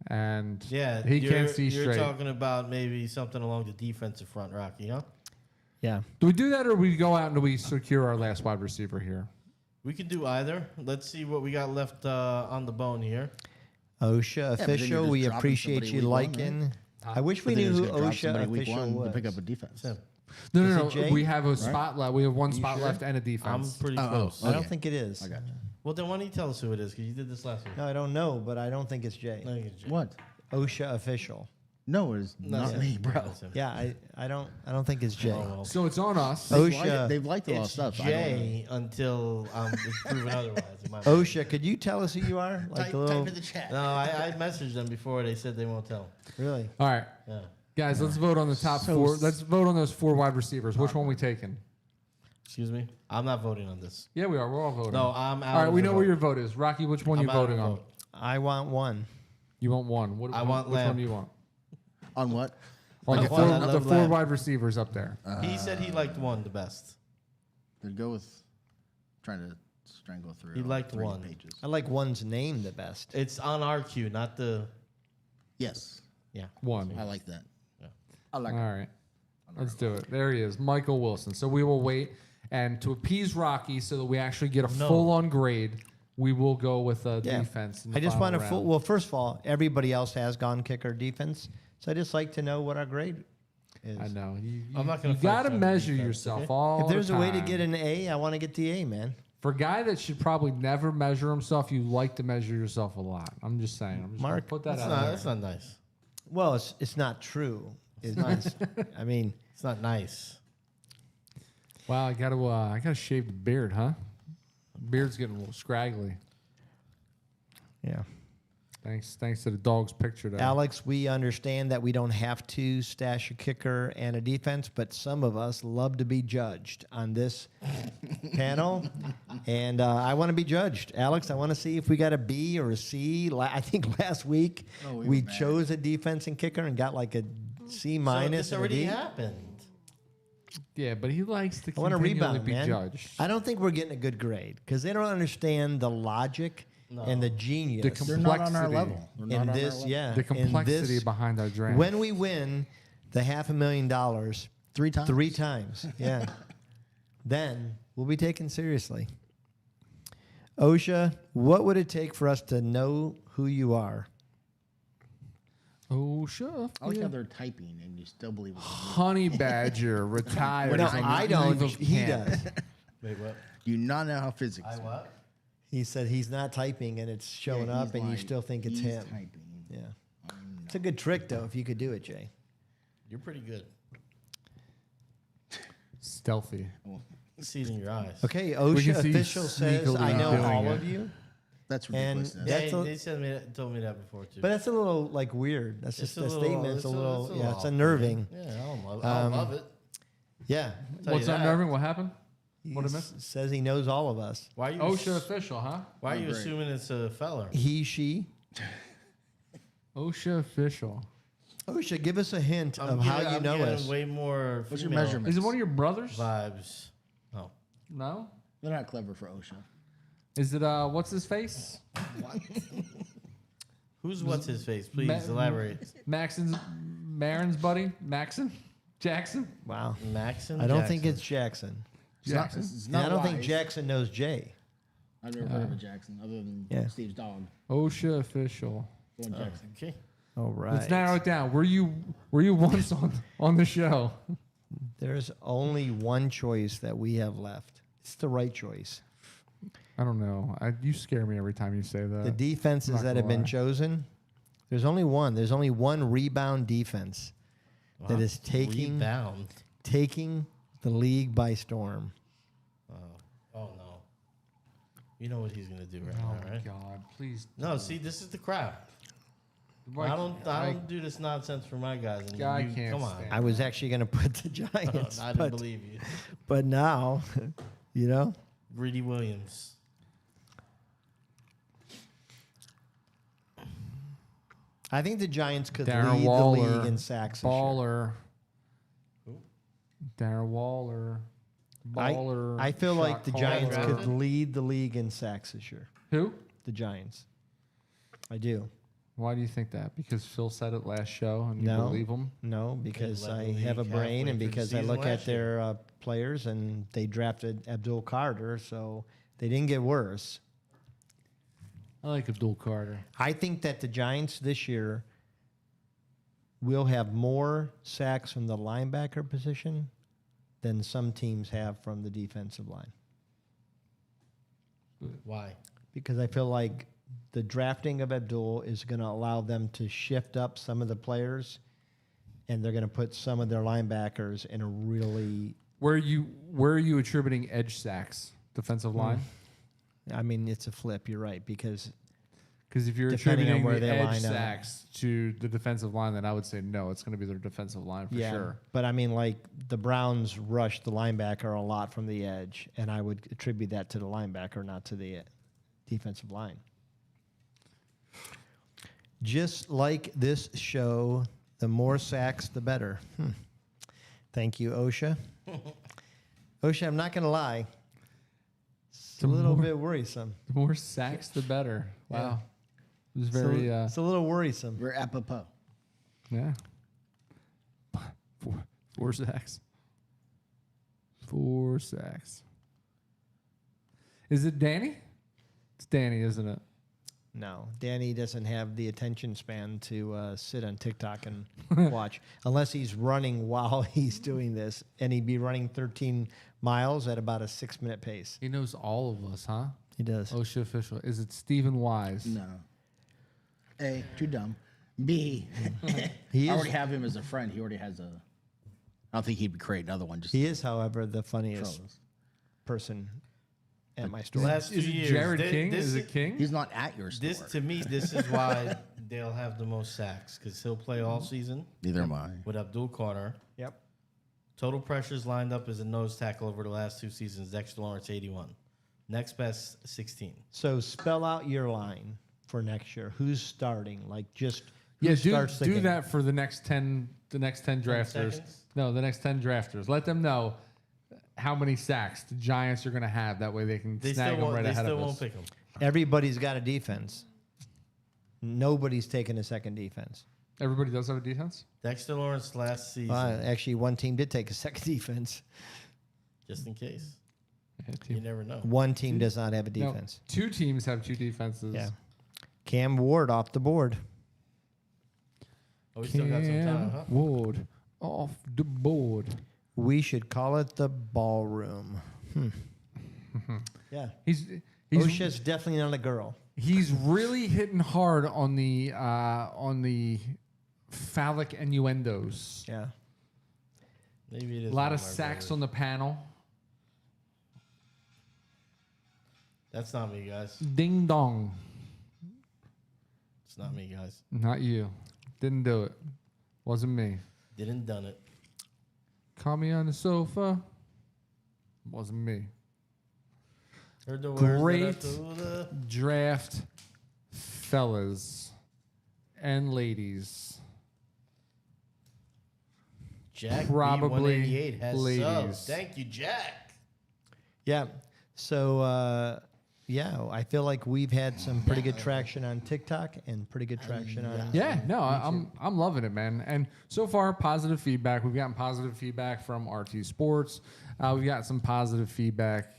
and Yeah, he can't see You're straight. talking about maybe something along the defensive front, Rocky, huh? Yeah. Do we do that, or we go out and do we secure our last wide receiver here? We can do either. Let's see what we got left on the bone here. OSHA but then you're official, just we dropping appreciate somebody you week one, liking. I wish we But then knew he's who gonna drop OSHA somebody week official one was. to pick up a defense. Tim, No, Is no, it Jay? no. We have a spot left. We have one spot sure? left and a I'm defense. pretty Oh, close. I don't Okay. think it is. I got you. Well, then why don't you tell us who it is? Because you did this last week. No, I don't know, but I don't think it's Jay. No, you get Jay. What? OSHA official. No, it's No, not yeah. me, bro. That's him. Yeah, I don't think it's Jay. Oh, well. So it's on us. OSHA. They've liked a lot of It's stuff. I don't know. Jay until it's proven otherwise. in my mind. OSHA, could you tell us who you are? Like Type, a little, type in the chat. No, I messaged them before. They said they won't tell. really? All right, Yeah. guys. Let's vote on the top So four. s- Let's vote on those 4 wide receivers. Which one we taking? Excuse me. I'm not voting on this. Yeah, we are. We're all voting. No, I'm out. All right, of we the know vote. where your vote is. Rocky, which one I'm you out of voting the on? vote. I want one. You want one. What, I want which one Lamb. do you want? On what? On I the want- I the love 4 Lamb. wide receivers up there. He said he liked one the best. Then go with trying to notes. Try and go through. He liked 3 one. pages. I like one's name the best. It's on our queue, not the. Yes, Yeah. One. I like that. Yeah. I like. All right. Let's do it. There he is, Michael Wilson. So we will wait. And to appease Rocky so that we actually get a No. full-on grade, we will go with Yeah. defense. In the I just final want to round. well, first of all, everybody else has gone kicker defense, so I just like to know what our grade is. I know. I'm not gonna You fight got to you on measure defense, yourself okay? all If there's the a way to time. get an A, I want to get the A, man. For a guy that should probably never measure himself, you like to measure yourself a lot. I'm just saying. I'm just gonna Mark, put that That's out not, there. that's not nice. Well, it's not true. It's not. I mean, It's not nice. Wow, I gotta shave the beard, huh? Beard's getting a little scraggly. yeah. Thanks to the dog's picture there. Alex, we understand that we don't have to stash a kicker and a defense, but some of us love to be judged on this panel. And I want to be judged. Alex, I want to see if we got a B or a C. I think last week Oh, we we were bad. chose a defense and kicker and got like a C So minus. this and a already D. happened. Yeah, but he likes to I want to continually rebound, be man. judged. I don't think we're getting a good grade because they don't understand the logic and the genius They're not on our Complexity. level. They're not in on our this. level. Yeah, The in complexity this- behind our draft. when we win the $500,000 3 times. 3 times, yeah, then we'll be taken seriously. OSHA, what would it take for us to know who you are? Oh, sure. I like how they're typing and you still believe it's me. Honey Badger retired. No, on the I eve don't. of He camp. does. Wait, what? You not know how physics. I work. what? He said he's not typing and it's showing Yeah, up, he's and you like, still think it's he's him. Typing. Yeah, it's a good trick though if you could do it, Jay. You're pretty good. Stealthy. See it in your eyes. Okay, We OSHA can see official says sneakily I know doing all it. of you, That's And ridiculous. that- Yeah, That's a- they told me that before too. but that's a little like weird. That's It's just a a little- statement. It's it's a a- little, it's a yeah, little it's awkward. unnerving. yeah, I love it. Yeah, Tell What's you that. unnerving? What happened? he What I missed? says he knows all of us. Why are you? OSHA official, huh? Why are you great. assuming it's a feller? He, she. OSHA official. OSHA, give us a hint of how you I'm know getting us. way more. What's your female measurement? Is it one of your brothers? Vibes. No. No. They're not clever for OSHA. Is it what's his face? Who's what's his face? Please Ma- elaborate. Marin's buddy? Maxon? Jackson? Wow. Maxon. I don't think Jackson. it's Jackson. It's not, Jackson? it's And not I don't think wise. Jackson knows Jay. I've never heard of a Jackson other than Yeah. Steve's dog. OSHA official. Going Jackson. Okay. All right. Let's narrow it down. Were you once on the show? There's only one choice that we have left. It's the right choice. I don't know. You scare me every time you say that. The defenses not that have gonna been lie. chosen, there's only one. There's only one rebound defense that is taking the league by storm. Oh no. You know what he's gonna do right Oh now, my right? God! Please. No, see, this is the crap. Mike, I don't do this nonsense for my guys. And I you, can't come on. stand I was actually going to put the Giants, I didn't but, believe you. but now, you know, Greedy Williams. I think the Giants could Darren lead Waller, the league in sacks this year. Baller. Darren Waller. Baller. I feel like shot the caller. Giants could drafted? lead the league in sacks this year. Who? The Giants. I do. Why do you think that? Because Phil said it last show and you No. believe him? No, because led I the have a league brain halfway and through the because I season look at last year. their players and they drafted Abdul Carter, so they didn't get worse. I like Abdul Carter. I think that the Giants this year will have more sacks from the linebacker position than some teams have from the defensive line. Why? Because I feel like the drafting of Abdul is going to allow them to shift up some of the players, and they're going to put some of their linebackers in a really. Where are you attributing edge sacks? Defensive line? I mean, it's a flip. You're right, because Because if you're Depending on attributing where the they edge line up. sacks to the defensive line, then I would say no. It's going to be their defensive line for sure. But I mean, like the Browns rushed the linebacker a lot from the edge, and I would attribute that to the linebacker, not to the defensive line. Just like this show, the more sacks, the better. Thank you, OSHA. OSHA, I'm not going to lie. It's a little bit worrisome. The more sacks, the better. Wow. It was very, It's a little worrisome. We're apropos. yeah. 4 sacks. 4 sacks. Is it Danny? It's Danny, isn't it? No, Danny doesn't have the attention span to sit on TikTok and watch unless he's running while he's doing this, and he'd be running 13 miles at about a 6-minute pace. He knows all of us, huh? He does. OSHA official. Is it Stephen Wise? No. A, too dumb. B, He I is. already have him as a friend. He already has a. I don't think he'd create another one. Just He is, however, the funniest trolls. person at my store. Last 2 Is it years, Jared thi- King? this Is it King? He's not at your store. This to me, this is why they'll have the most sacks because he'll play all season Neither am I. with Abdul Carter. Yep. Total pressures lined up as a nose tackle over the last 2 seasons. Dexter Lawrence 81, next best 16. So spell out your line for next year. Who's starting? Like just who Yeah, starts the do game? that for the next 10 drafters. seconds? No, the next 10 drafters. Let them know how many sacks the Giants are going to have. That way they can They snag still them won't. right They ahead still of won't us. pick him. Everybody's got a defense. Nobody's taking a second defense. Everybody does have a defense? Dexter Lawrence last season, Actually, one team did take a second defense. just in case. Yeah, You never know. One team does not have a No, defense. 2 teams have 2 defenses. Yeah. Cam Ward off the board. Oh, we still got some time, Cam huh? Ward off the board. We should call it the ballroom. Yeah. He's OSHA's definitely not a girl. he's really hitting hard on the phallic innuendos. Yeah. Maybe it is. A lot one of my sacks brothers. on the panel. That's not me, guys. Ding dong. It's not me, guys. Not you. Didn't do it. Wasn't me. Didn't done it. Caught me on the sofa. Wasn't me. Heard the words that I Great told her. draft, fellas and ladies. Jack Probably B188 has ladies. subs. Thank you, Jack. Yeah. So, I feel like we've had some pretty good traction on TikTok and pretty good traction on. Yeah, no, I'm loving it, man. And so far, positive feedback. We've gotten positive feedback from RT Sports. We've got some positive feedback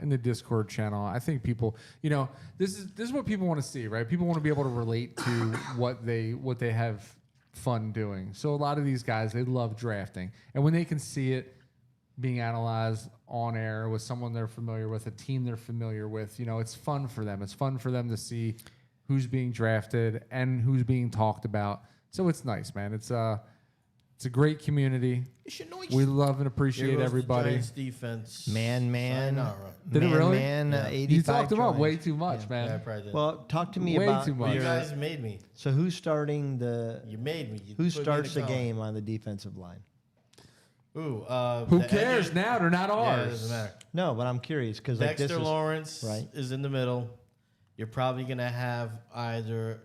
in the Discord channel. I think people, this is what people want to see, right? People want to be able to relate to what they have fun doing. So a lot of these guys, they love drafting, and when they can see it being analyzed on air with someone they're familiar with, a team they're familiar with, it's fun for them. It's fun for them to see who's being drafted and who's being talked about. So it's nice, man. It's a great community. You should know We love and appreciate Here goes the everybody. Giants defense. Man. Sayonara. Did it really? Yeah. 85 You talked about joined. way too much, Yeah, I man. probably did. Well, talk to me Way about too much. you your- guys made me. So who's starting the? You made me. You Who put me in starts the column. game on the defensive line? Ooh, Who the cares edges- now? They're not Yeah, it ours. doesn't matter. No, but I'm curious because like Dexter this is Lawrence right. is in the middle. You're probably gonna have either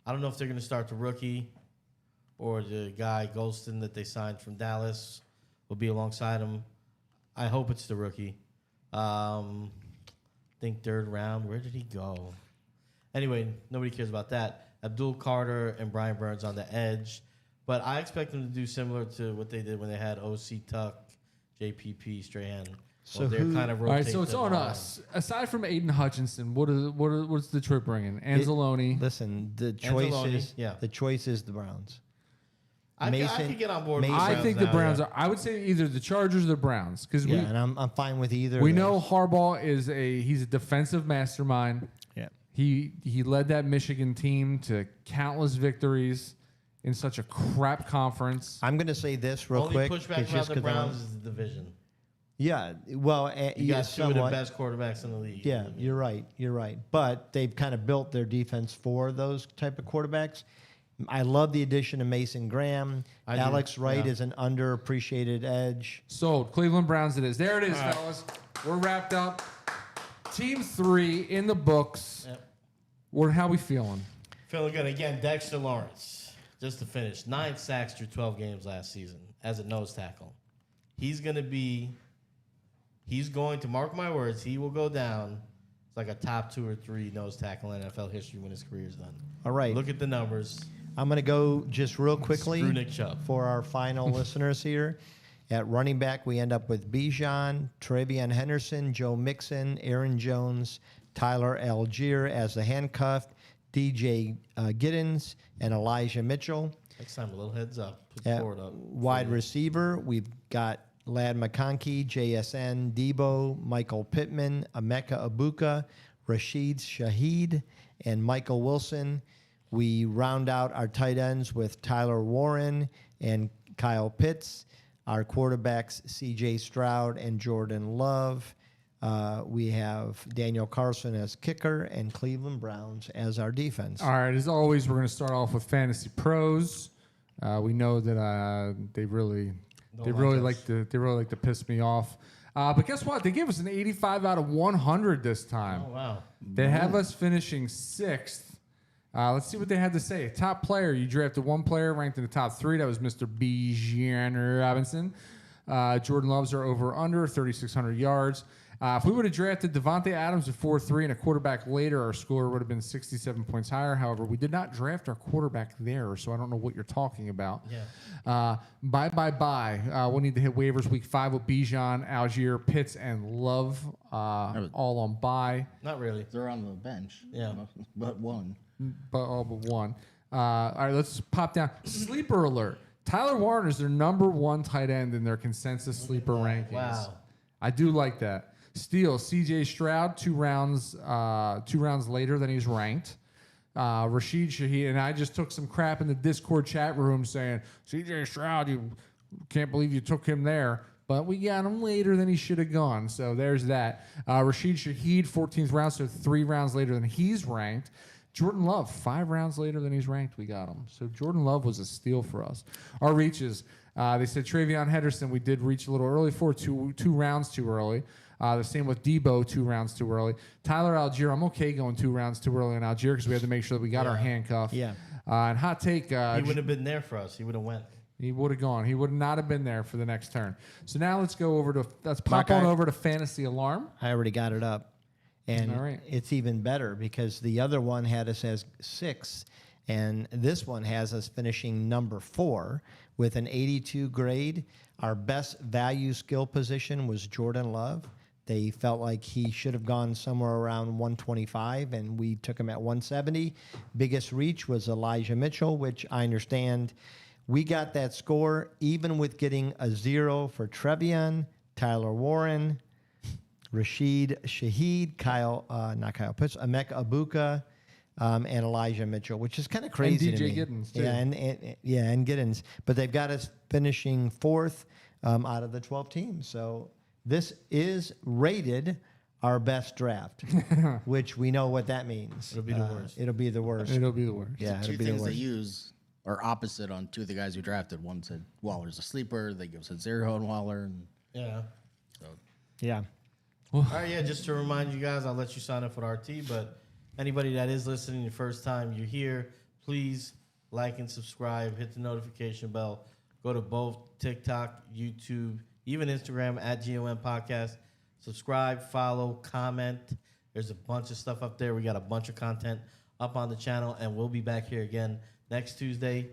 I don't know if they're gonna start the rookie or the guy Golston that they signed from Dallas will be alongside him. I hope it's the rookie. Think 3rd round. Where did he go? Anyway, nobody cares about that. Abdul Carter and Brian Burns on the edge. But I expect them to do similar to what they did when they had OC Tuck, JPP, Strahan. So they're who- kind of All right, rotate so it's them on around. us. Aside from Aiden Hutchinson, what's Detroit bringing? Anzalone. Listen, the choice Anzalone, is yeah. the choice is the Browns. I Mason- could get on board with the Mason- I Browns think the now, Browns yeah. are. I would say either the Chargers or the Browns because Yeah, and I'm fine with either. we of know those. Harbaugh is he's a defensive mastermind. Yeah. He led that Michigan team to countless victories in such a crap conference. I'm going to say this real Only quick. pushback it's about just the 'cause I don't- Browns is the division. Yeah, well, You yeah, got 2 of the somewhat. best quarterbacks in the league. Yeah, you're right. You're right. But they've kind of built their defense for those type of quarterbacks. I love the addition of Mason Graham. I do, Alex Wright yeah. is an underappreciated edge. Sold. Cleveland Browns it is. There it is, fellas. We're wrapped up. Team 3 in the books. Yep. How we feeling? Feeling good. Again, Dexter Lawrence, just to finish, 9 sacks through 12 games last season as a nose tackle. He's going to be He's going to, mark my words, he will go down. It's like a top 2 or 3 nose tackle in NFL history when his career is done. All right. Look at the numbers. I'm going to go just real quickly Screw Nick Chubb. for our final listeners here. At running back, we end up with Bijan, Travion Henderson, Joe Mixon, Aaron Jones, Tyler Algier as the handcuffed, DJ Giddens, and Elijah Mitchell. Next time, a little heads up. Put At forward up. wide receiver, we've got Lad McConkey, JSN, Debo, Michael Pittman, Emeka Abuka, Rashid Shaheed, and Michael Wilson. We round out our tight ends with Tyler Warren and Kyle Pitts. Our quarterbacks, C.J. Stroud and Jordan Love. We have Daniel Carlson as kicker and Cleveland Browns as our defense. All right, as always, we're going to start off with Fantasy Pros. We know that they really like to piss me off. But guess what? They gave us an 85 out of 100 this time. Oh, wow. They have us finishing 6th. Let's see what they had to say. Top player, you drafted one player ranked in the top 3. That was Mr. Bijan Robinson. Jordan Love's are over under 3,600 yards. If we would have drafted Devontae Adams at 4-3 and a quarterback later, our score would have been 67 points higher. However, we did not draft our quarterback there, so I don't know what you're talking about. Yeah. Bye. We'll need to hit waivers week 5 with Bijan, Algier, Pitts, and Love all on bye. Not really. They're on the bench. Yeah. But one. But all but one. All right, let's pop down. Sleeper alert. Tyler Warren is their number 1 tight end in their consensus sleeper rankings. Wow. I do like that. Steele, C.J. Stroud, 2 rounds later than he's ranked. Rashid Shaheed, and I just took some crap in the Discord chat room saying, C.J. Stroud, you can't believe you took him there. But we got him later than he should have gone. So there's that. Rashid Shaheed, 14th round, so 3 rounds later than he's ranked. Jordan Love, 5 rounds later than he's ranked, we got him. So Jordan Love was a steal for us. Our reaches, they said Travion Henderson, we did reach a little early for, 2 rounds too early. The same with Debo, 2 rounds too early. Tyler Algier, I'm okay going 2 rounds too early on Algier because we had to make sure that we got our handcuff. Yeah. And hot take. He would have been there for us. He would have went. He would have gone. He would not have been there for the next turn. So now let's pop on over to Fantasy Alarm. I already got it up. And All right. it's even better because the other one had us as 6th, and this one has us finishing number 4 with an 82 grade. Our best value skill position was Jordan Love. They felt like he should have gone somewhere around 125, and we took him at 170. Biggest reach was Elijah Mitchell, which I understand. We got that score even with getting a 0 for Trevion, Tyler Warren, Rashid Shaheed, not Kyle Pitts, Emeka Abuka, and Elijah Mitchell, which is kind of crazy And to DJ me. Giddens, too. And Giddens. But they've got us finishing 4th out of the 12 teams. So this is rated our best draft, which we know what that means. It'll be the worst. It'll be the worst. It'll be the worst. Yeah, it'll Two be the things they worst. use are opposite on 2 of the guys who drafted. One said Waller's a sleeper. They said Zero and Waller. And Yeah. Yeah. All right, yeah, just to remind you guys, I'll let you sign up with RT, but anybody that is listening the first time you're here, please like and subscribe, hit the notification bell, go to both TikTok, YouTube, even Instagram at GOM Podcast. Subscribe, follow, comment. There's a bunch of stuff up there. We got a bunch of content up on the channel, and we'll be back here again next Tuesday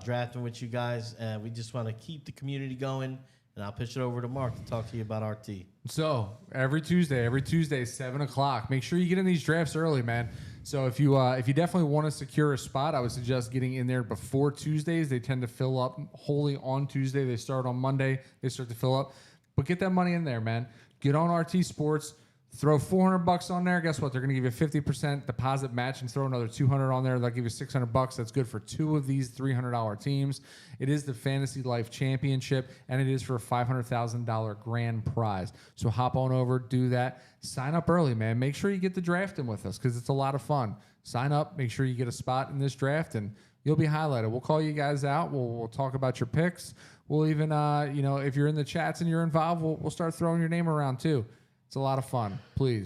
drafting with you guys, and we just want to keep the community going, and I'll pitch it over to Mark to talk to you about RT. So every Tuesday, 7 o'clock. Make sure you get in these drafts early, man. So if you definitely want to secure a spot, I would suggest getting in there before Tuesdays. They tend to fill up wholly on Tuesday. They start on Monday. They start to fill up. But get that money in there, man. Get on RT Sports. Throw $400 on there. Guess what? They're going to give you a 50% deposit match and throw another $200 on there. They'll give you $600. That's good for 2 of these $300 teams. It is the Fantasy Life Championship, and it is for a $500,000 grand prize. So hop on over, do that. Sign up early, man. Make sure you get the draft in with us because it's a lot of fun. Sign up. Make sure you get a spot in this draft, and you'll be highlighted. We'll call you guys out. We'll talk about your picks. We'll even, if you're in the chats and you're involved, we'll start throwing your name around too. It's a lot of fun. Please.